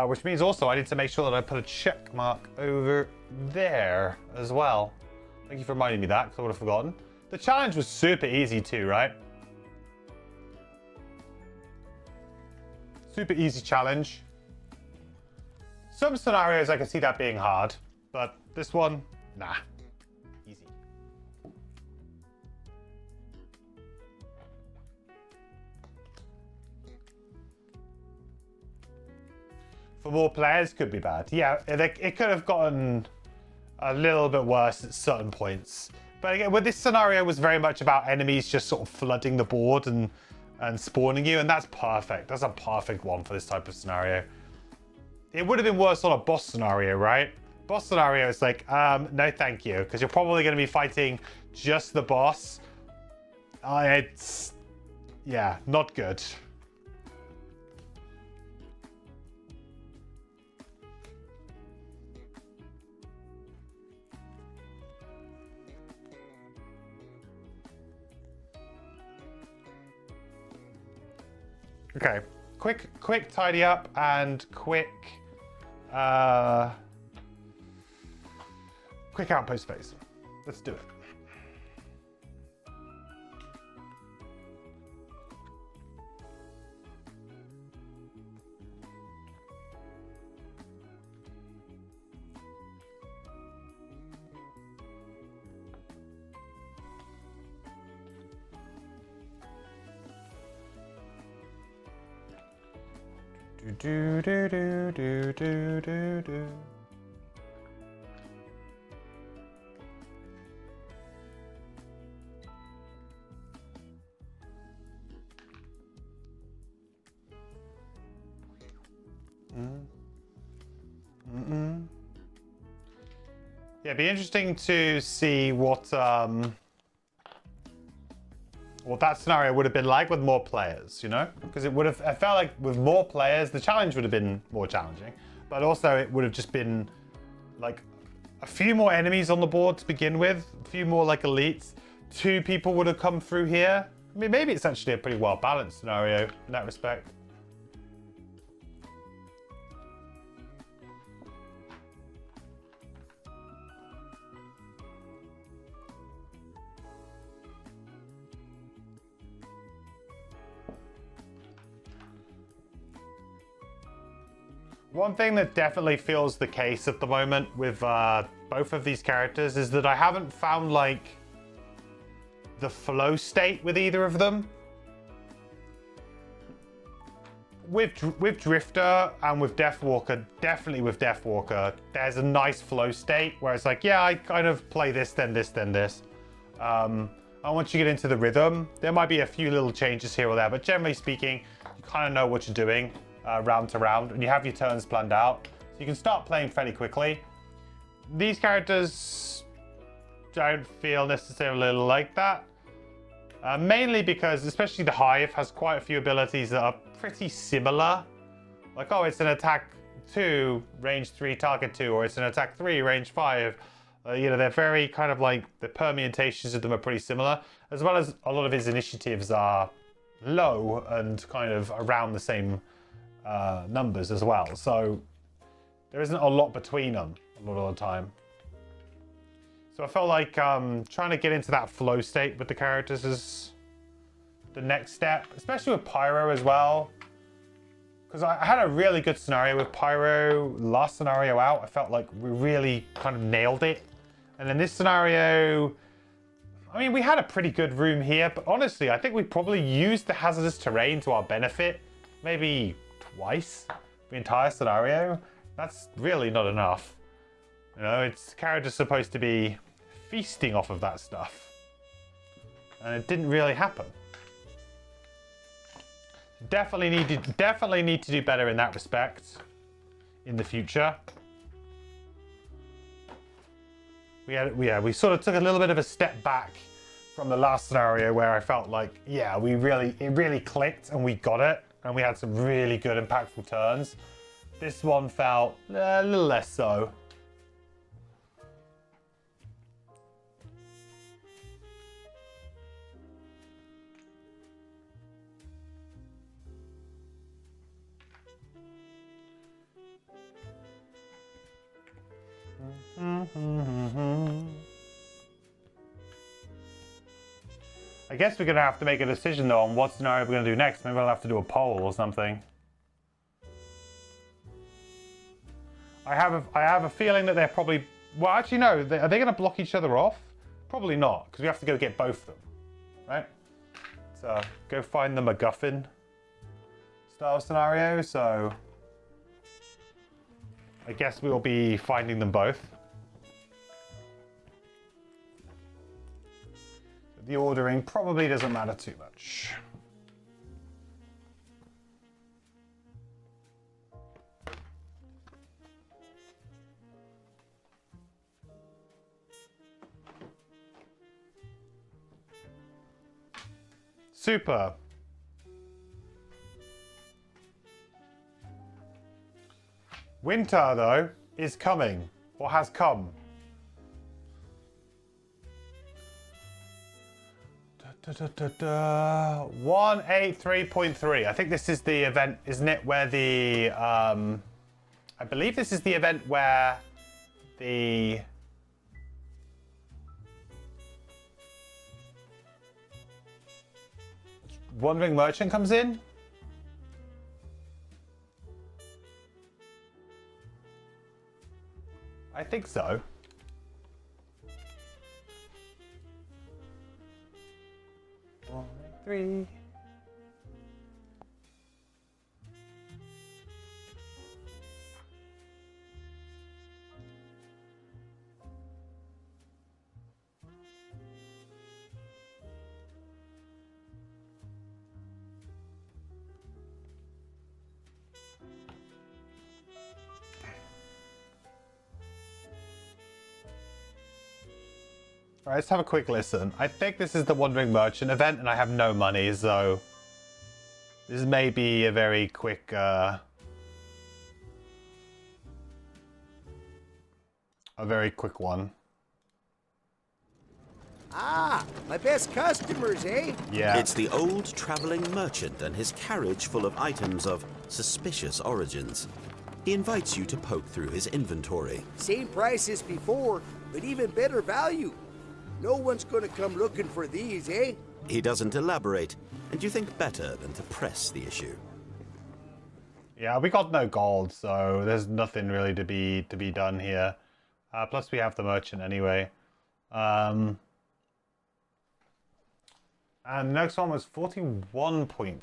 Which means also I need to make sure that I put a check mark over there as well. Thank you for reminding me that, because I would have forgotten. The challenge was super easy too, right? Super easy challenge. Some scenarios I can see that being hard, but this one, nah. Easy. For more players, could be bad. Yeah, it could have gotten a little bit worse at certain points. But again, this scenario was very much about enemies just sort of flooding the board and spawning you, and that's perfect. That's a perfect one for this type of scenario. It would have been worse on a boss scenario, right? Boss scenario is like, no thank you, because you're probably going to be fighting just the boss. It's, yeah, not good. Okay, quick tidy up and quick outpost phase. Let's do it. Do do do do do do do. Yeah, it'd be interesting to see what that scenario would have been like with more players, you know? Because I felt like with more players, the challenge would have been more challenging, but also it would have just been like a few more enemies on the board to begin with, a few more like elites, 2 people would have come through here. I mean, maybe it's actually a pretty well balanced scenario in that respect. One thing that definitely feels the case at the moment with both of these characters is that I haven't found like the flow state with either of them. With Drifter and with Deathwalker, definitely with Deathwalker, there's a nice flow state where it's like, yeah, I kind of play this, then this, then this. And once you get into the rhythm, there might be a few little changes here or there, but generally speaking, you kind of know what you're doing. Round to round, and you have your turns planned out, so you can start playing fairly quickly. These characters don't feel necessarily like that, mainly because especially the Hive has quite a few abilities that are pretty similar, like, oh, it's an attack 2 range 3 target 2, or it's an attack 3 range 5. You know, they're very kind of like, the permutations of them are pretty similar, as well as a lot of his initiatives are low and kind of around the same numbers as well, so there isn't a lot between them a lot of the time. So I felt like trying to get into that flow state with the characters is the next step, especially with Pyro as well, because I had a really good scenario with Pyro last scenario out. I felt like we really kind of nailed it, and then this scenario, I mean, we had a pretty good room here, but honestly I think we probably used the hazardous terrain to our benefit maybe twice the entire scenario. That's really not enough. You know, it's character's supposed to be feasting off of that stuff, and it didn't really happen. Definitely need to do better in that respect in the future. we sort of took a little bit of a step back from the last scenario where I felt like, yeah, it really clicked and we got it, and we had some really good impactful turns. This one felt a little less so. I guess we're going to have to make a decision though on what scenario we're going to do next. Maybe I'll have to do a poll or something. I have a feeling that they're probably... Well, actually no. Are they going to block each other off? Probably not, because we have to go get both of them. Right? So, go find the MacGuffin style scenario. So, I guess we'll be finding them both. The ordering probably doesn't matter too much. Super. Winter, though, is coming, or has come. 183.3. I think this is the event, isn't it? Where the I believe this is the event where the Wandering Merchant comes in. I think so. 183. All right, let's have a quick listen. I think this is the Wandering Merchant event, and I have no money, so this may be a very quick one. Ah, my best customers, eh? Yeah. It's the old traveling merchant and his carriage full of items of suspicious origins. He invites you to poke through his inventory. Same price as before, but even better value. No one's gonna come looking for these, eh? He doesn't elaborate, and you think better than to press the issue. Yeah, we got no gold, so there's nothing really to be done here. Plus, we have the merchant anyway. And the next one was 41.3,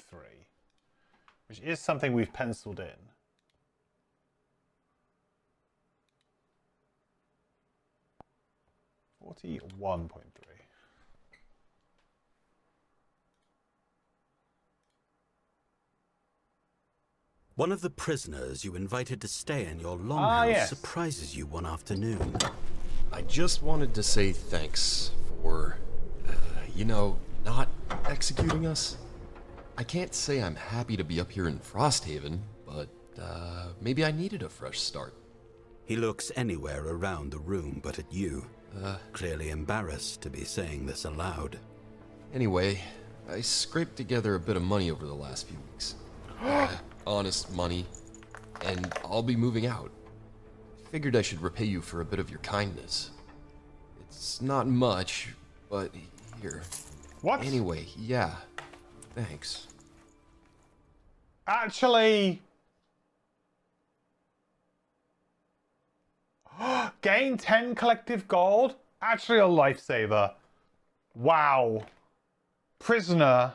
which is something we've penciled in. $41.3. One of the prisoners you invited to stay in your longhouse yes. surprises you one afternoon. I just wanted to say thanks for, not executing us. I can't say I'm happy to be up here in Frosthaven, but maybe I needed a fresh start. He looks anywhere around the room but at you, clearly embarrassed to be saying this aloud. Anyway, I scraped together a bit of money over the last few weeks. Honest money, and I'll be moving out. Figured I should repay you for a bit of your kindness. It's not much, but here. What? Anyway, yeah, thanks. Actually... Gain 10 collective gold? Actually a lifesaver. Wow. Prisoner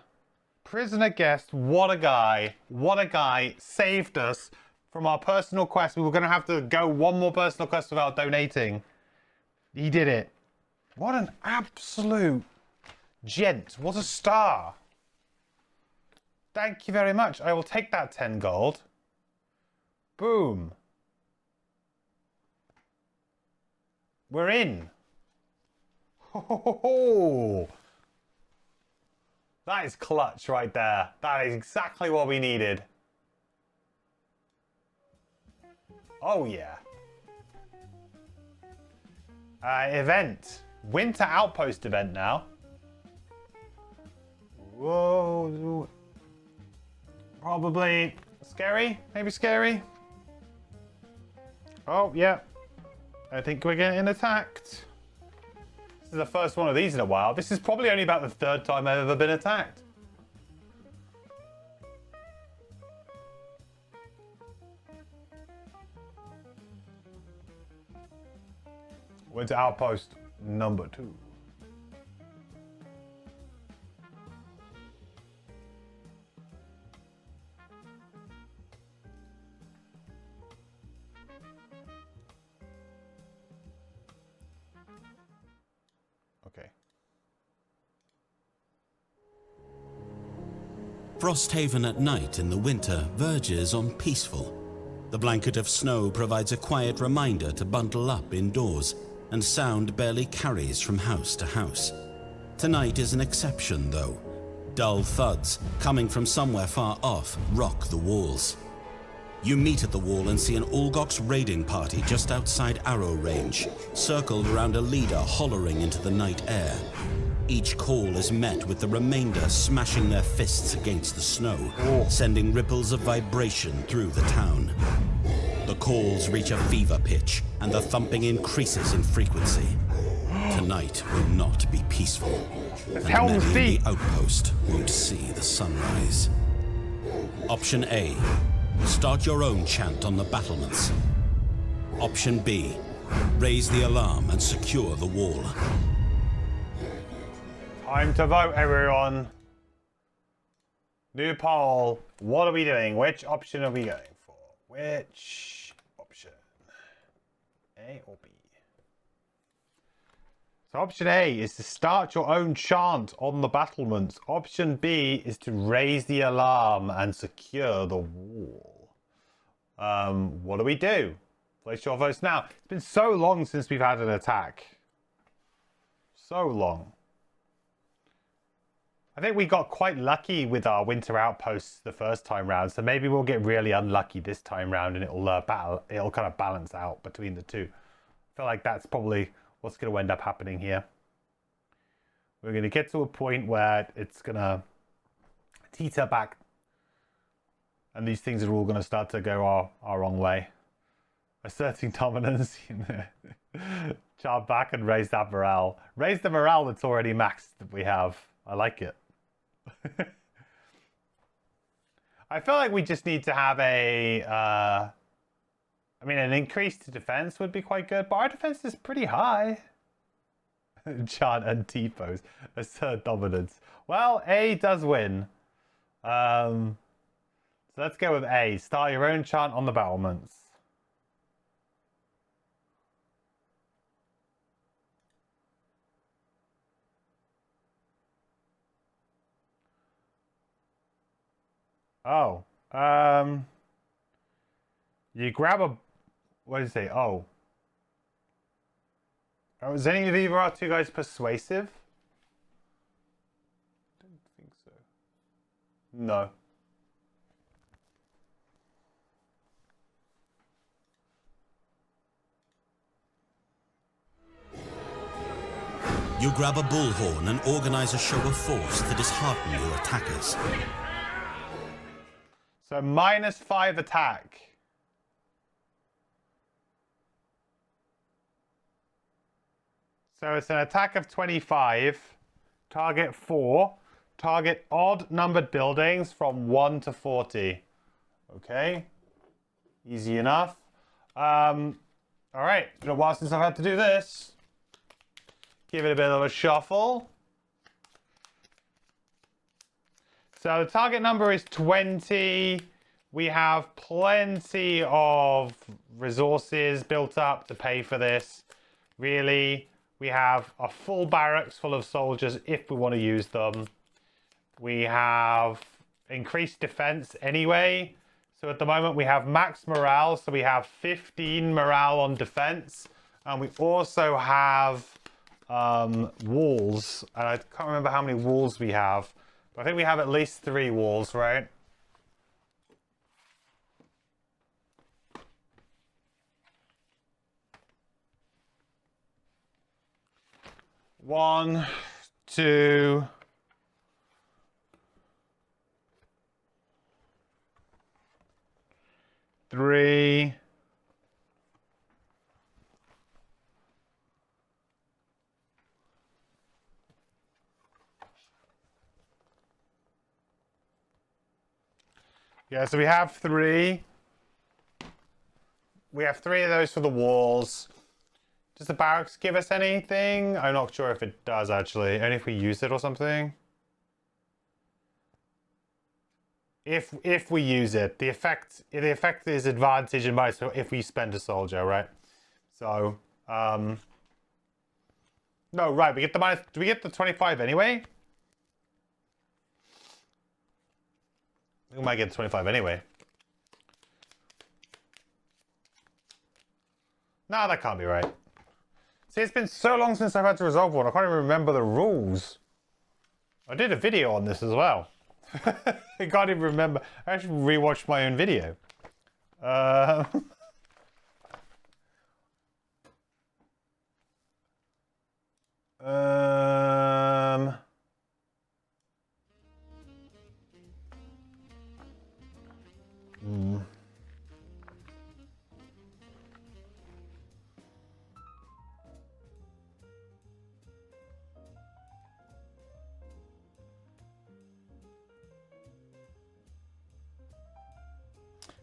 guest, what a guy. What a guy. Saved us from our personal quest. We were going to have to go one more personal quest without donating. He did it. What an absolute gent. What a star. Thank you very much. I will take that 10 gold. Boom. We're in. Oh, that is clutch right there. That is exactly what we needed. Oh, yeah. Event. Winter Outpost event now. Whoa. Probably scary. Maybe scary. Oh, yeah. I think we're getting attacked. This is the first one of these in a while. This is probably only about the third time I've ever been attacked. Winter Outpost number 2. Okay. Frosthaven at night in the winter verges on peaceful. The blanket of snow provides a quiet reminder to bundle up indoors, and sound barely carries from house to house. Tonight is an exception, though. Dull thuds, coming from somewhere far off, rock the walls. You meet at the wall and see an Olgox raiding party just outside arrow range, circled around a leader hollering into the night air. Each call is met with the remainder smashing their fists against the snow, sending ripples of vibration through the town. The calls reach a fever pitch, and the thumping increases in frequency. Tonight will not be peaceful, and many in the outpost won't see the sunrise. Option A, start your own chant on the battlements. Option B, raise the alarm and secure the wall. Time to vote, everyone. New poll. What are we doing? Which option are we going for? Which option? A or B? So option A is to start your own chant on the battlements. Option B is to raise the alarm and secure the wall. What do we do? Place your votes now. It's been so long since we've had an attack. So long. I think we got quite lucky with our winter outposts the first time round, so maybe we'll get really unlucky this time round, and it'll kind of balance out between the two. I feel like that's probably what's going to end up happening here. We're going to get to a point where it's going to teeter back, and these things are all going to start to go our wrong way. Asserting dominance, charge back and raise that morale. Raise the morale that's already maxed that we have. I like it. I feel like we just need to have an increase to defense would be quite good, but our defense is pretty high. Chant and T-pose. Assert dominance. Well, A does win. So let's go with A. Start your own chant on the battlements. Oh, you grab a, what did you say? Oh, is any of either our two guys persuasive? I don't think so. No. You grab a bullhorn and organize a show of force to dishearten your attackers. So -5 attack. So it's an attack of 25. Target 4. Target odd numbered buildings from 1 to 40. Okay. Easy enough. Alright. It's been a while since I've had to do this. Give it a bit of a shuffle. So the target number is 20. We have plenty of resources built up to pay for this. Really, we have a full barracks full of soldiers if we want to use them. We have increased defense anyway. So at the moment we have max morale. So we have 15 morale on defense. And we also have walls, and I can't remember how many walls we have, but I think we have at least 3 walls, right? One, 2, 3. Yeah, so we have 3. We have 3 of those for the walls. Does the barracks give us anything? I'm not sure if it does, actually. Only if we use it or something. If we use it, the effect is advantage and minus if we spend a soldier, right? So, no, right, we get the minus. Do we get the 25 anyway? We might get 25 anyway. No, that can't be right. See, it's been so long since I've had to resolve one, I can't even remember the rules. I did a video on this as well. I can't even remember. I actually rewatched my own video.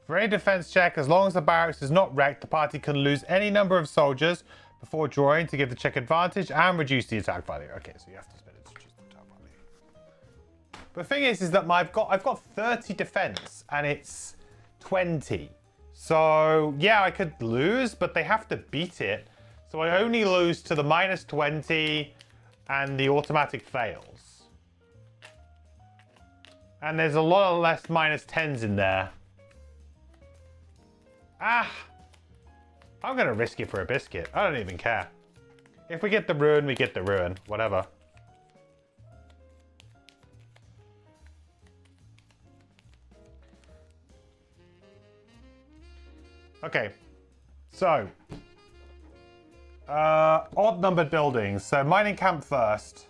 For any defense check, as long as the barracks is not wrecked, the party can lose any number of soldiers before drawing to give the check advantage and reduce the attack value. Okay, so you have to spend it to reduce the attack value. But the thing is that I've got 30 defense and it's 20. So yeah, I could lose, but they have to beat it. So I only lose to the minus 20 and the automatic fails. And there's a lot of less minus 10s in there. Ah, I'm going to risk it for a biscuit. I don't even care. If we get the ruin, we get the ruin. Whatever. Okay. So. Odd numbered buildings. So mining camp first.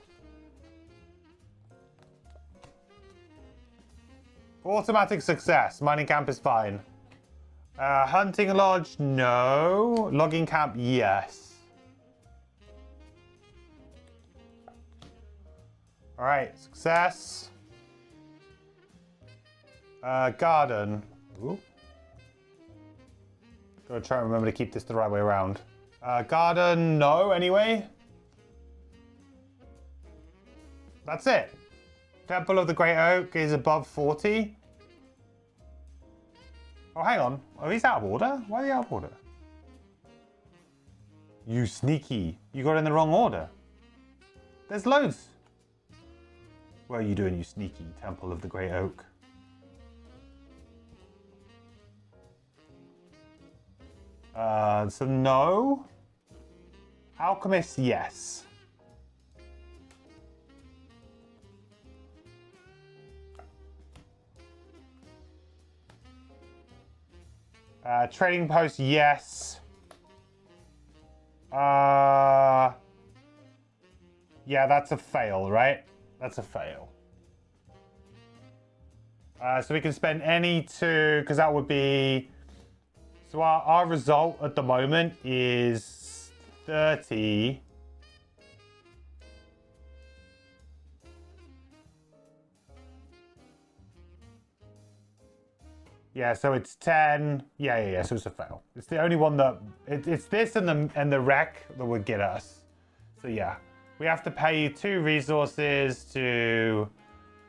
Automatic success. Mining camp is fine. Hunting lodge, no. Logging camp, yes. All right, success. Garden. Ooh. Gotta try and remember to keep this the right way around. Garden, no, anyway. That's it. Temple of the Great Oak is above 40. Oh, hang on. Oh, he's out of order? Why are they out of order? You sneaky. You got in the wrong order. There's loads. What are you doing, you sneaky Temple of the Great Oak? So no. Alchemist, yes. Trading post, yes. Yeah, that's a fail, right? That's a fail. So we can spend any 2, because that would be... So our result at the moment is 30. Yeah, so it's 10. Yeah. So it's a fail. It's the only one that it's this and the wreck that would get us. So yeah, we have to pay 2 resources to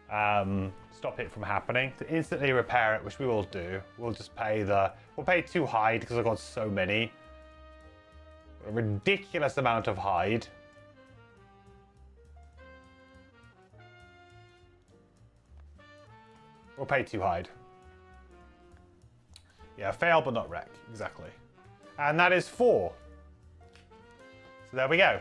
stop it from happening, to instantly repair it, which we will do. We'll just pay we'll pay 2 hide because I've got so many. A ridiculous amount of hide. We'll pay 2 hide. Yeah, fail but not wreck, exactly. And that is 4. So there we go.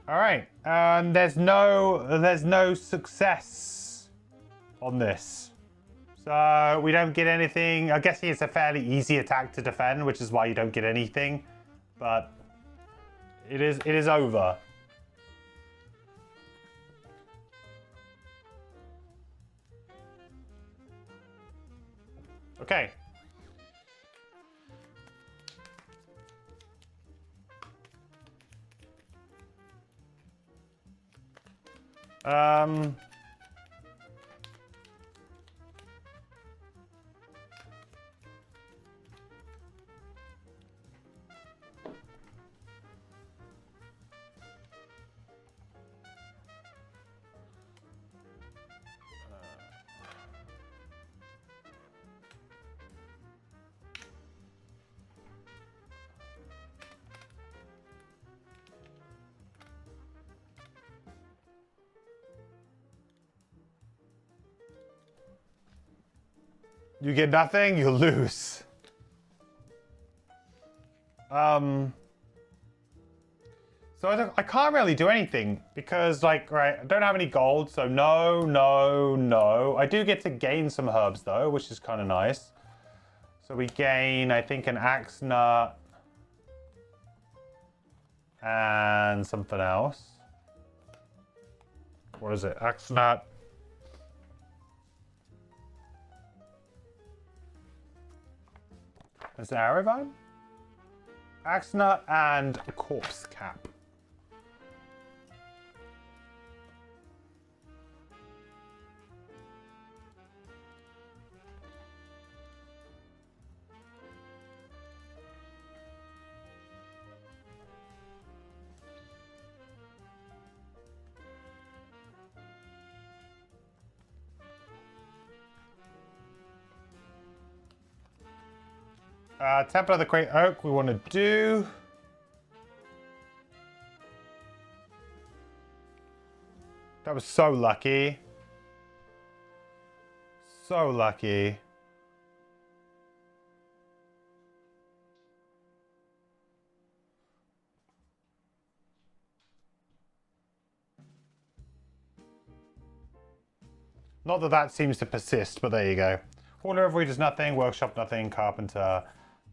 All right, and there's no success on this, so we don't get anything. I guess it's a fairly easy attack to defend, which is why you don't get anything. But it is over. Okay. You get nothing, you lose. So I can't really do anything because, like, right, I don't have any gold, so no, no, no. I do get to gain some herbs, though, which is kind of nice. So we gain, I think, an axe nut and something else. What is it? Axe nut. Is it arrow vine? Axe nut and a corpse cap. Temple of the Great Oak we want to do. That was so lucky. So lucky. Not that that seems to persist, but there you go. Hall of Revelry does nothing, Workshop nothing, Carpenter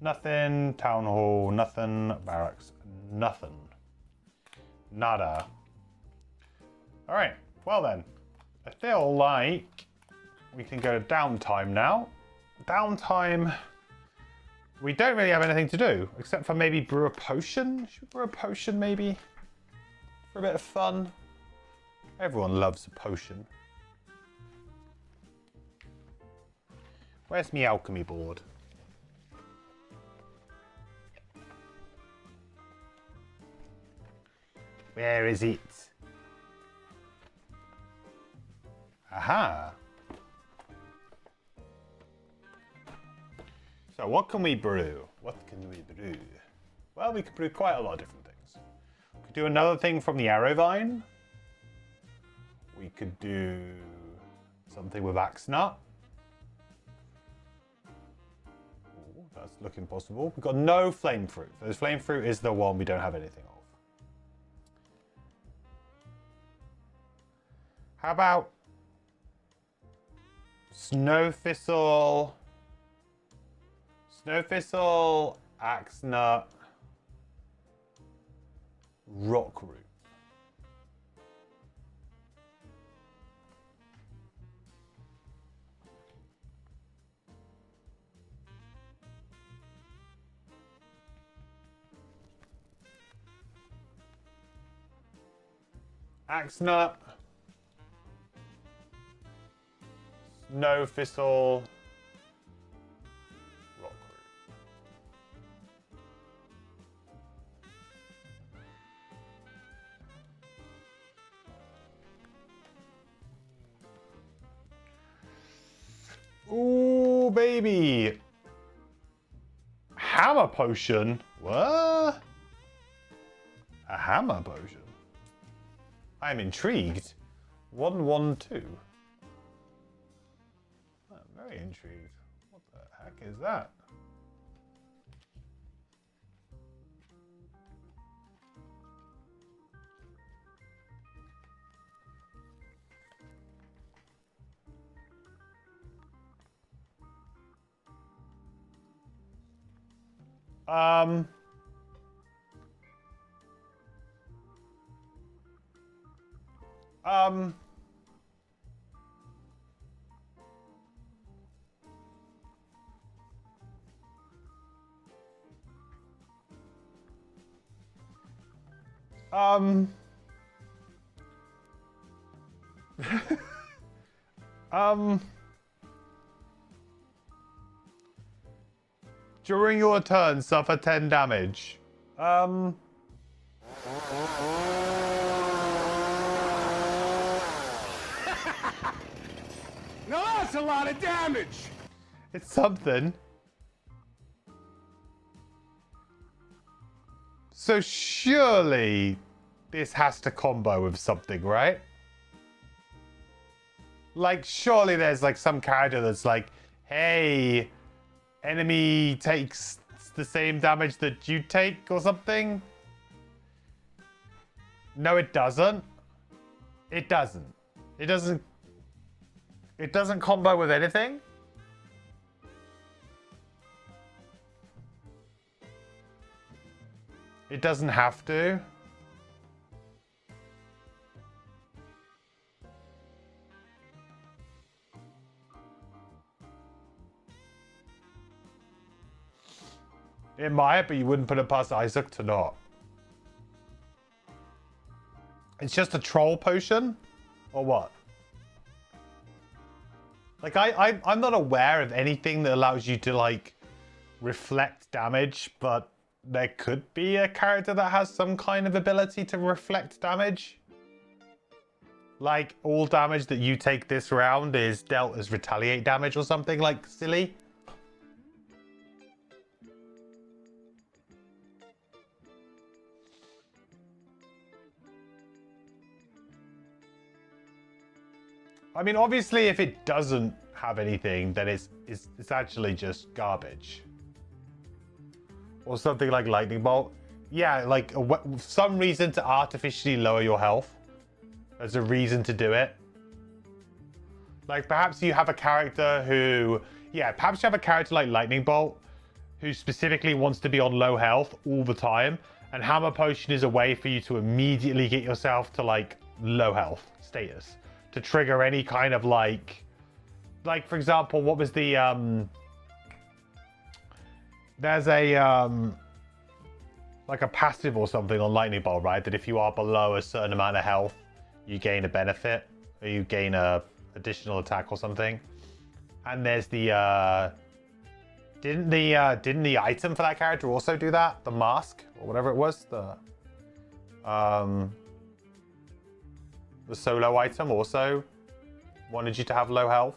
nothing, Town Hall nothing, Barracks nothing. Nada. Alright, well then. I feel like we can go to downtime now. Downtime. We don't really have anything to do, except for maybe brew a potion. Should we brew a potion maybe? For a bit of fun. Everyone loves a potion. Where's my alchemy board? Where is it? Aha! So what can we brew? What can we brew? Well, we could brew quite a lot of different things. We could do another thing from the arrow vine. We could do something with axe nut. Ooh, that's looking possible. We've got no flame fruit. So this flame fruit is the one we don't have anything of. How about snow thistle, axe nut, rock root. Axe nut. No thistle. Rock root. Ooh, baby. Hammer potion. What? A hammer potion. I'm intrigued. 112. Very intrigued. What the heck is that? Um... During your turn, suffer 10 damage. Now that's a lot of damage! It's something. So surely this has to combo with something, right? Like, surely there's like some character that's like, hey, enemy takes the same damage that you take or something. No, it doesn't. It doesn't. It doesn't. It doesn't combo with anything. It doesn't have to. It might, but you wouldn't put it past Isaac to not. It's just a troll potion? Or what? Like, I'm not aware of anything that allows you to, like, reflect damage, but there could be a character that has some kind of ability to reflect damage. Like, all damage that you take this round is dealt as retaliate damage or something, like, silly. I mean, obviously, if it doesn't have anything, then it's actually just garbage. Or something like Lightning Bolt. Yeah, like some reason to artificially lower your health. There's a reason to do it. Like, perhaps you have a character who... Yeah, perhaps you have a character like Lightning Bolt who specifically wants to be on low health all the time. And Hammer Potion is a way for you to immediately get yourself to, like, low health status. To trigger any kind of like for example, what was the there's a like a passive or something on Lightning Bolt, right? That if you are below a certain amount of health, you gain a benefit or you gain a additional attack or something. And there's the didn't the item for that character also do that? The mask or whatever it was, the solo item also wanted you to have low health.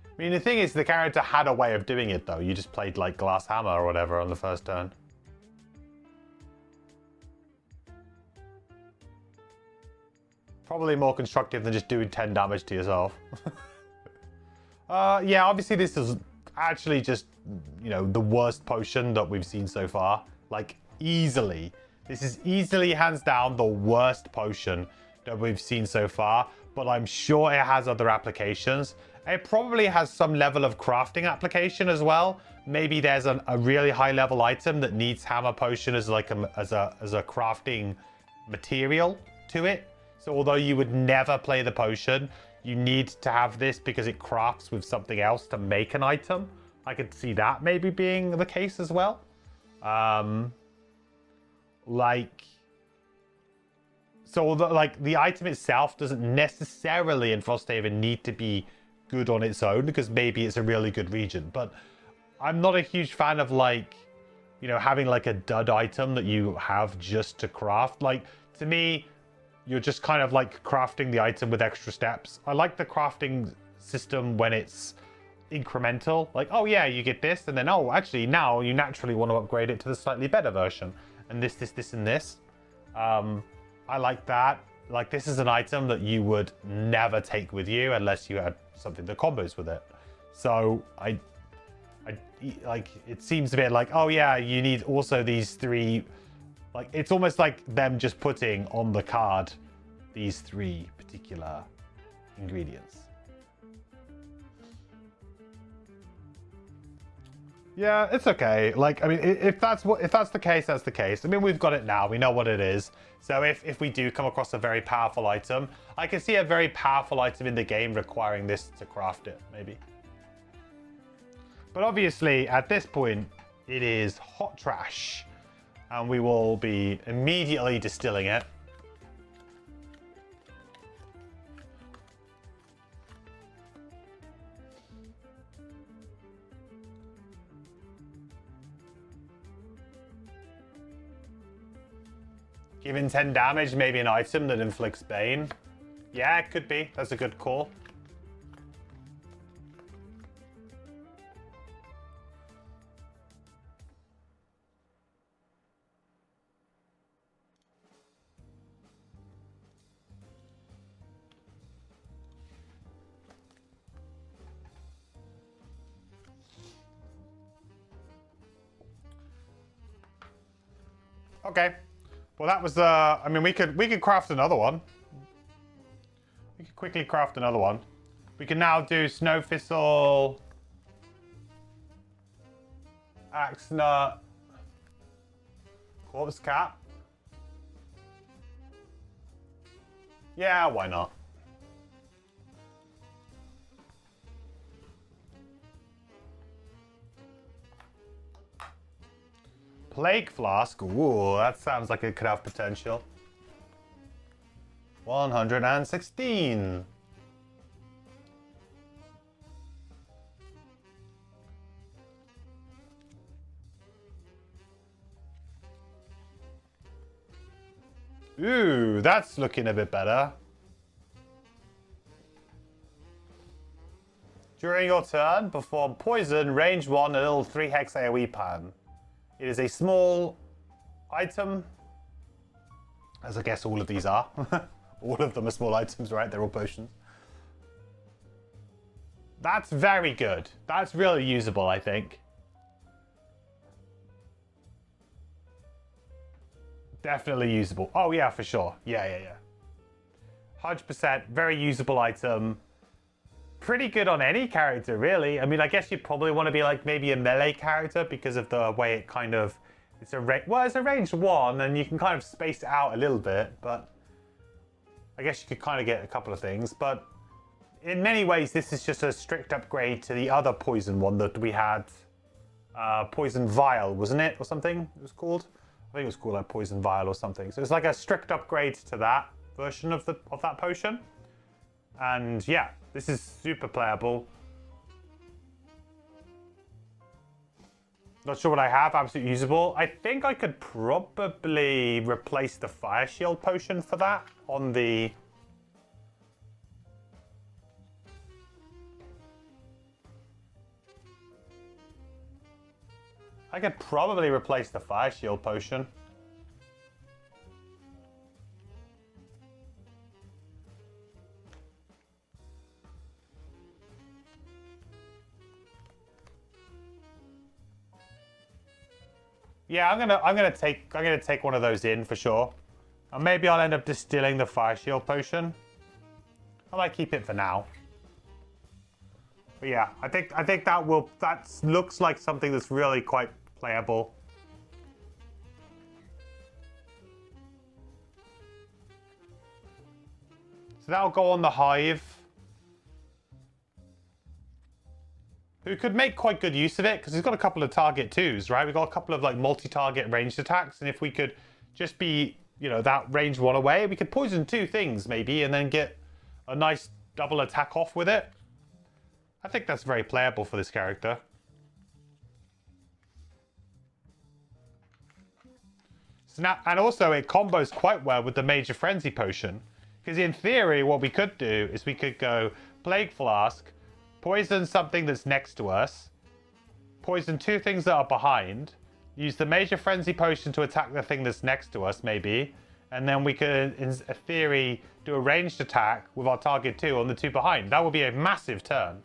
I mean, the thing is, the character had a way of doing it, though. You just played, like, Glass Hammer or whatever on the first turn. Probably more constructive than just doing 10 damage to yourself. Yeah, obviously this is actually just, you know, the worst potion that we've seen so far. Like, easily. This is easily, hands down, the worst potion that we've seen so far, but I'm sure it has other applications. It probably has some level of crafting application as well. Maybe there's a really high level item that needs Hammer Potion as like as a crafting material to it. So although you would never play the potion, you need to have this because it crafts with something else to make an item. I could see that maybe being the case as well. So the item itself doesn't necessarily in Frosthaven need to be good on its own because maybe it's a really good region. But I'm not a huge fan of like, you know, having like a dud item that you have just to craft. Like, to me, you're just kind of like crafting the item with extra steps. I like the crafting system when it's incremental. Like, oh yeah, you get this, and then, oh, actually, now you naturally want to upgrade it to the slightly better version. And this, and this. I like that. Like, this is an item that you would never take with you unless you had something that combos with it. So, I like, it seems a bit like, oh yeah, you need also these three. Like, it's almost like them just putting on the card these three particular ingredients. Yeah, it's okay. Like, I mean, if that's the case, that's the case. I mean, we've got it now. We know what it is. So if we do come across a very powerful item, I can see a very powerful item in the game requiring this to craft it, maybe. But obviously, at this point, it is hot trash. And we will be immediately distilling it. Giving 10 damage, maybe an item that inflicts Bane. Yeah, it could be. That's a good call. Okay. Well, that was, I mean, we could craft another one. We could quickly craft another one. We can now do Snow Thistle, Axe Nut, Corpse Cap. Yeah, why not? Plague Flask. Ooh, that sounds like it could have potential. 116. Ooh, that's looking a bit better. During your turn, perform Poison, range 1, a little 3-hex AoE pattern. It is a small item, as I guess all of these are. All of them are small items, right? They're all potions. That's very good. That's really usable, I think. Definitely usable. Oh, yeah, for sure. Yeah. 100%. Very usable item. Pretty good on any character, really. I mean, I guess you probably want to be like maybe a melee character because of the way it kind of... It's a ranged 1, and you can kind of space it out a little bit, but... I guess you could kind of get a couple of things, but... In many ways, this is just a strict upgrade to the other poison one that we had. Poison Vial, wasn't it? Or something it was called? I think it was called like Poison Vial or something. So it's like a strict upgrade to that version of that potion. And yeah, this is super playable. Not sure what I have. Absolutely usable. I think I could probably replace the Fire Shield potion for that on the... I could probably replace the Fire Shield potion. Yeah, I'm gonna take one of those in for sure. And maybe I'll end up distilling the Fire Shield potion. I might keep it for now. But yeah, I think that looks like something that's really quite playable. So that'll go on the Hive, who could make quite good use of it because he's got a couple of target 2s, right? We've got a couple of like multi-target ranged attacks, and if we could just be, you know, that range 1 away, we could poison 2 things maybe and then get a nice double attack off with it. I think that's very playable for this character. So now, and also it combos quite well with the Major Frenzy potion, because in theory what we could do is we could go Plague Flask, poison something that's next to us, poison 2 things that are behind, use the Major Frenzy potion to attack the thing that's next to us maybe, and then we could, in theory, do a ranged attack with our target 2 on the 2 behind. That would be a massive turn.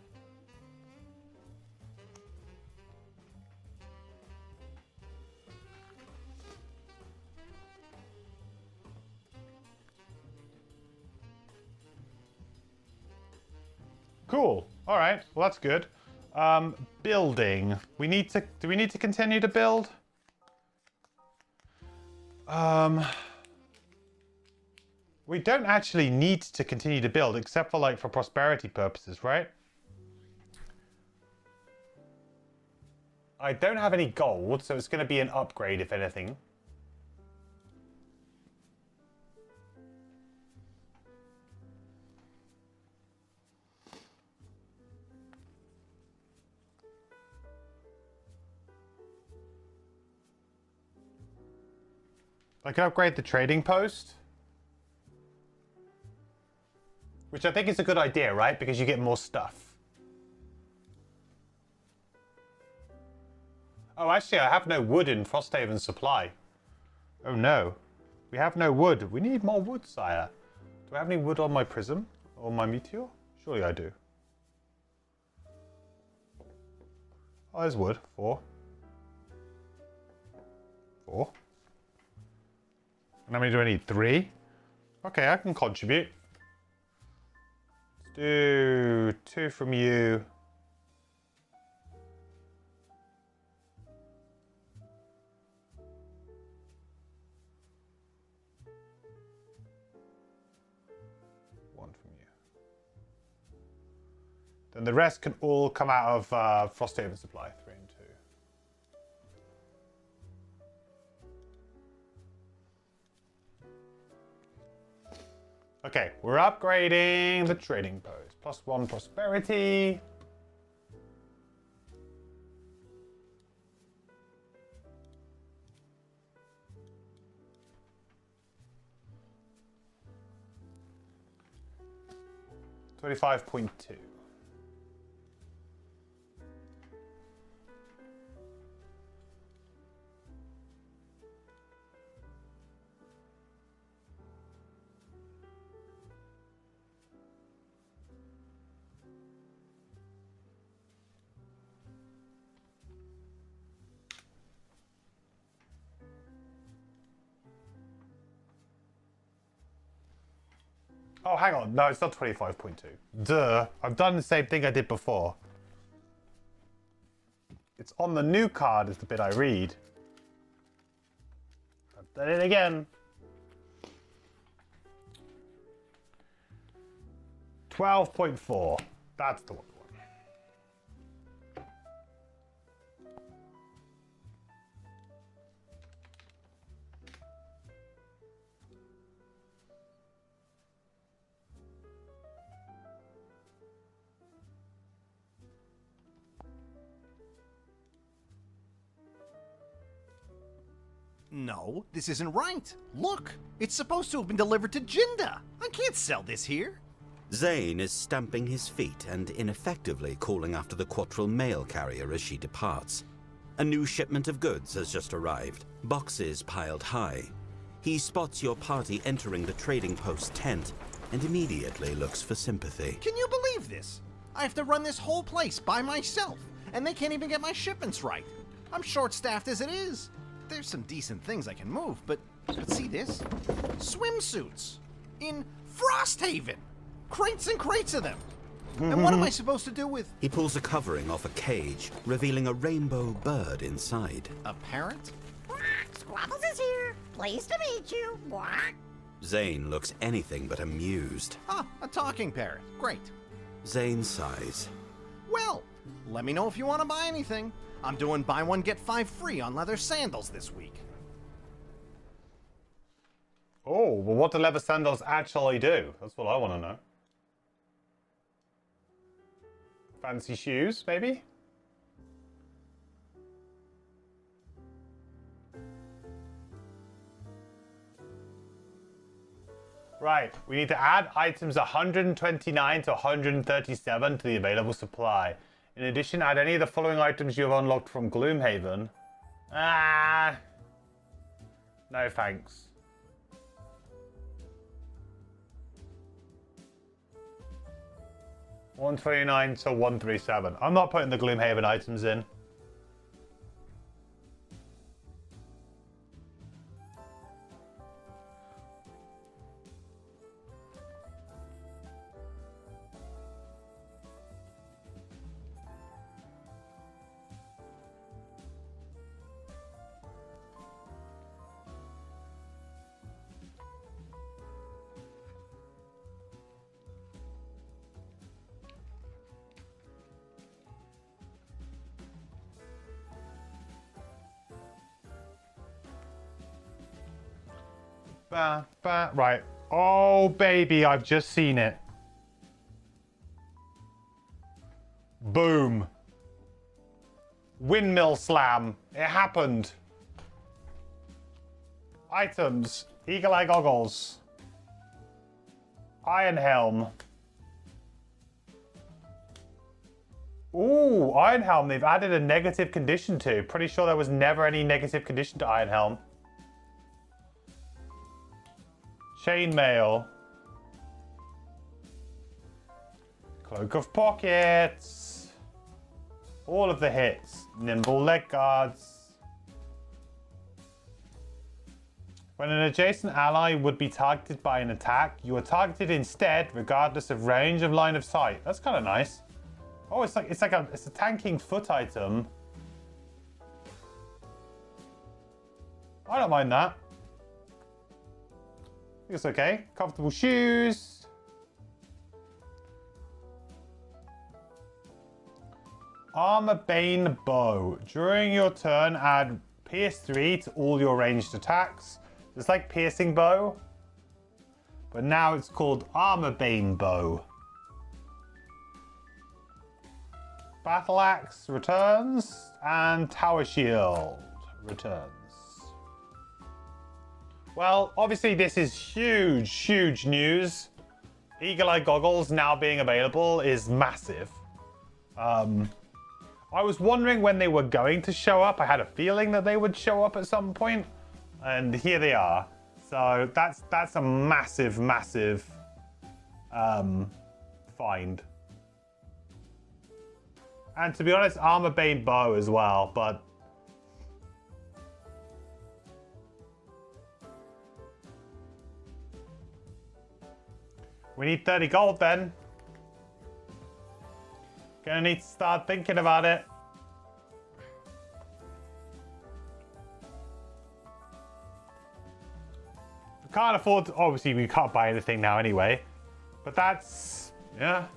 Cool. All right. Well, that's good. Building. Do we need to continue to build? We don't actually need to continue to build, except for like for prosperity purposes, right? I don't have any gold, so it's going to be an upgrade, if anything. I can upgrade the trading post. Which I think is a good idea, right? Because you get more stuff. Oh, actually, I have no wood in Frosthaven supply. Oh, no. We have no wood. We need more wood, sire. Do I have any wood on my Prism? Or my Meteor? Surely I do. Oh, there's wood. 4. 4. And how many do I need? 3? Okay, I can contribute. Let's do 2 from you. Then the rest can all come out of Frosthaven supply. 3 and 2. Okay, we're upgrading the trading post. +1 prosperity. $25.2. Oh, hang on. No, it's not 25.2. Duh. I've done the same thing I did before. It's on the new card is the bit I read. I've done it again. 12.4. That's the one. No, this isn't right. Look, it's supposed to have been delivered to Jinda. I can't sell this here. Zane is stamping his feet and ineffectively calling after the Quattril mail carrier as she departs. A new shipment of goods has just arrived, boxes piled high. He spots your party entering the trading post tent and immediately looks for sympathy. Can you believe this? I have to run this whole place by myself, and they can't even get my shipments right. I'm short-staffed as it is. There's some decent things I can move, but see this? Swimsuits! In Frosthaven! Crates and crates of them! And what am I supposed to do with... He pulls a covering off a cage, revealing a rainbow bird inside. A parrot? Squabbles is here. Pleased to meet you. Zane looks anything but amused. Ah, a talking parrot. Great. Zane sighs. Well, let me know if you want to buy anything. I'm doing buy one, get 5 free on leather sandals this week. Oh, well, what do leather sandals actually do? That's what I want to know. Fancy shoes, maybe? Right, we need to add items 129 to 137 to the available supply. In addition, add any of the following items you have unlocked from Gloomhaven. No thanks. $129 to $137. I'm not putting the Gloomhaven items in. Right. Oh, baby, I've just seen it. Boom. Windmill slam. It happened. Items. Eagle Eye Goggles. Iron Helm. Ooh, Iron Helm. They've added a negative condition to. Pretty sure there was never any negative condition to Iron Helm. Chainmail. Cloak of Pockets. All of the hits. Nimble leg guards. When an adjacent ally would be targeted by an attack, you are targeted instead, regardless of range of line of sight. That's kind of nice. Oh, it's a tanking foot item. I don't mind that. I think it's okay. Comfortable shoes. Armor Bane Bow. During your turn, add Pierce 3 to all your ranged attacks. It's like Piercing Bow, but now it's called Armor Bane Bow. Battle Axe returns, and Tower Shield returns. Well, obviously this is huge, huge news. Eagle Eye Goggles now being available is massive. I was wondering when they were going to show up. I had a feeling that they would show up at some point, and here they are. So that's a massive, massive find. And to be honest, Armor Bane Bow as well, but we need 30 gold then. Gonna need to start thinking about it. We can't afford to, obviously we can't buy anything now anyway, but that's, yeah.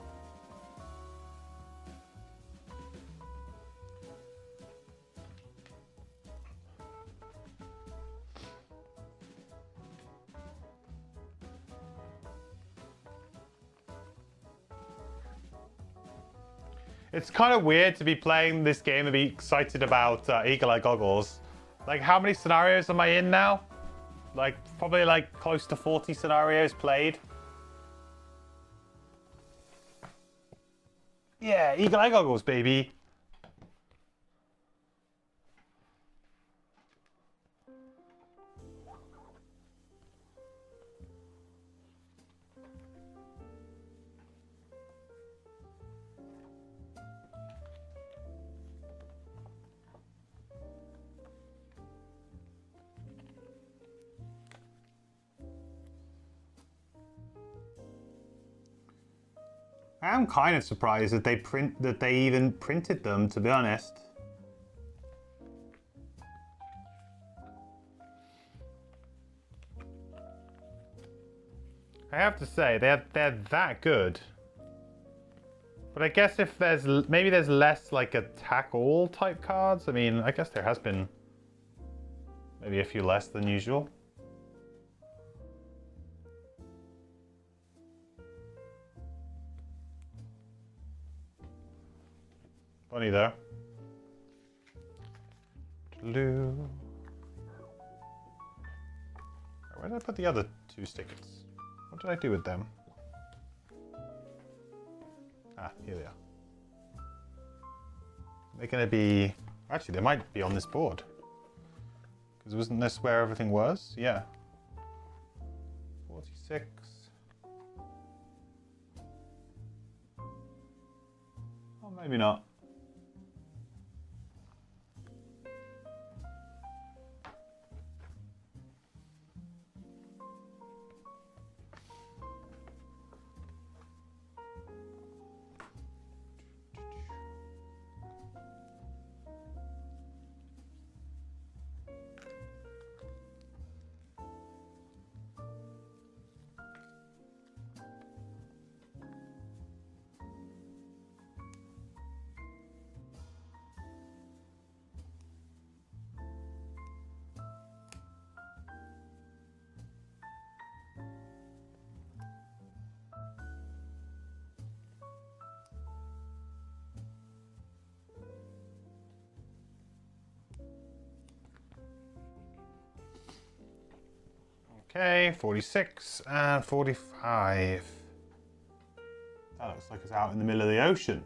It's kind of weird to be playing this game and be excited about Eagle Eye Goggles. Like, how many scenarios am I in now? Like, probably like close to 40 scenarios played. Yeah, Eagle Eye Goggles, baby. I am kind of surprised that they even printed them, to be honest. I have to say they're that good. But I guess if maybe there's less like attack all type cards. I mean, I guess there has been maybe a few less than usual. Funny though. Where did I put the other 2 stickers? What did I do with them? Ah, here they are. They're going to be... Actually, they might be on this board. Because wasn't this where everything was? Yeah. 46. Oh, maybe not. Okay, 46 and 45. That looks like it's out in the middle of the ocean.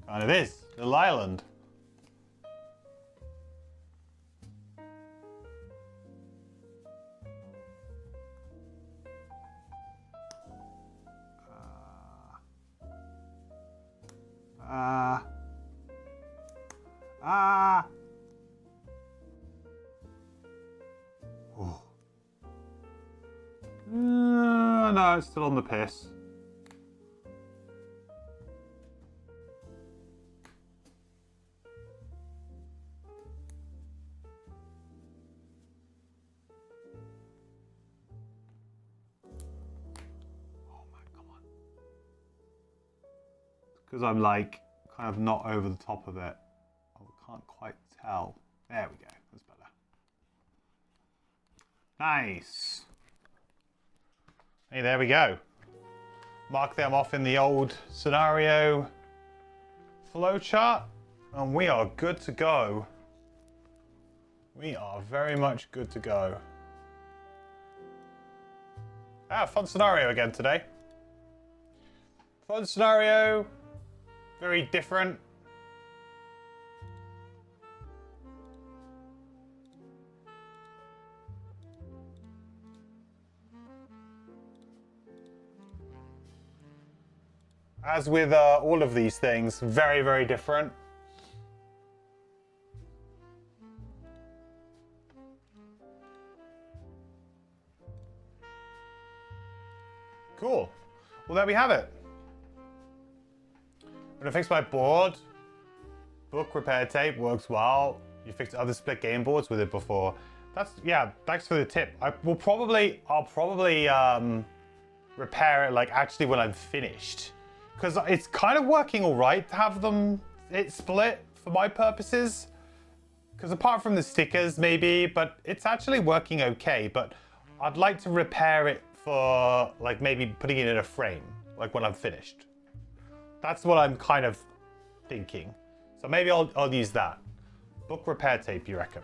Kind of is. Little island. No, it's still on the piss. Because I'm like kind of not over the top of it. I can't quite tell. There we go. That's better. Nice. Hey, there we go. Mark them off in the old scenario flowchart, and we are good to go. We are very much good to go. Fun scenario again today. Fun scenario. Very different. As with all of these things, very, very different. Cool. Well, there we have it. I'm gonna fix my board. Book repair tape works well. You fixed other split game boards with it before. That's, yeah, thanks for the tip. I'll probably repair it like actually when I'm finished. Because it's kind of working all right to have it split for my purposes. Because apart from the stickers maybe, but it's actually working okay. But I'd like to repair it for like maybe putting it in a frame, like when I'm finished. That's what I'm kind of thinking. So maybe I'll use that. Book repair tape, you reckon?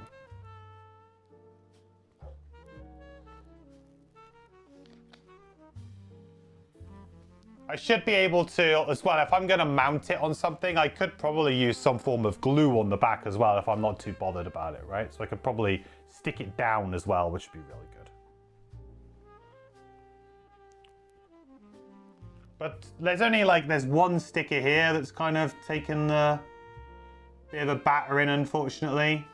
I should be able to, as well, if I'm going to mount it on something, I could probably use some form of glue on the back as well if I'm not too bothered about it, right? So I could probably stick it down as well, which would be really good. But there's only there's one sticker here that's kind of taken a bit of a battering, unfortunately.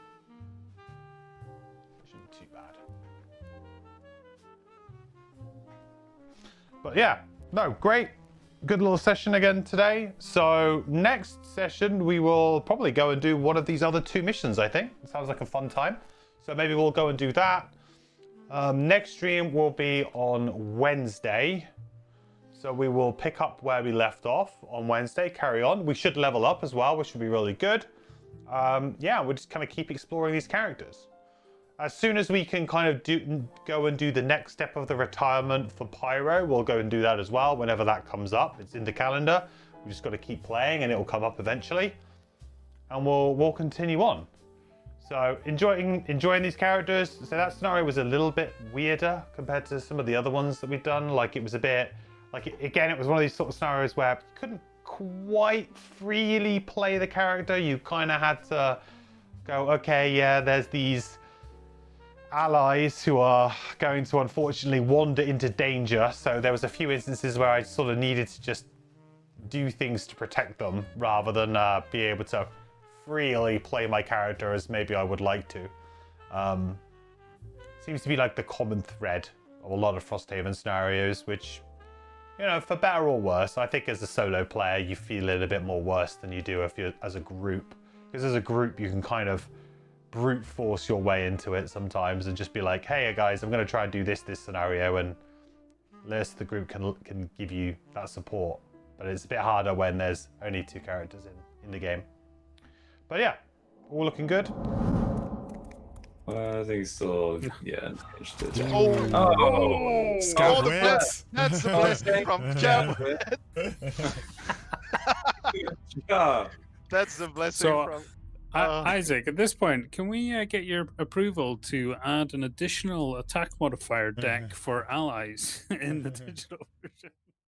Shouldn't be too bad. But yeah, no, great. Good little session again today. So next session, we will probably go and do one of these other 2 missions, I think. It sounds like a fun time. So maybe we'll go and do that. Next stream will be on Wednesday. So we will pick up where we left off on Wednesday, carry on. We should level up as well, which should be really good. Yeah, we'll just kind of keep exploring these characters. As soon as we can kind of go and do the next step of the retirement for Pyro, we'll go and do that as well whenever that comes up. It's in the calendar. We just got to keep playing and it will come up eventually. And we'll continue on. So enjoying these characters. So that scenario was a little bit weirder compared to some of the other ones that we've done. Like it was a bit, again, it was one of these sort of scenarios where you couldn't quite freely play the character. You kind of had to go, okay, yeah, there's these allies who are going to unfortunately wander into danger. So there was a few instances where I sort of needed to just do things to protect them rather than be able to freely play my character as maybe I would like to. Seems to be like the common thread of a lot of Frosthaven scenarios, which, you know, for better or worse, I think as a solo player you feel it a bit more worse than you do if you're as a group. Because as a group you can kind of brute force your way into it sometimes and just be like, hey guys, I'm going to try and do this scenario, and the rest of the group can give you that support. But it's a bit harder when there's only 2 characters in the game. But yeah, all looking good. I think still, yeah. That's the blessing from Jam. That's the blessing So, from. Isaac, at this point, can we get your approval to add an additional attack modifier deck for allies in the digital version?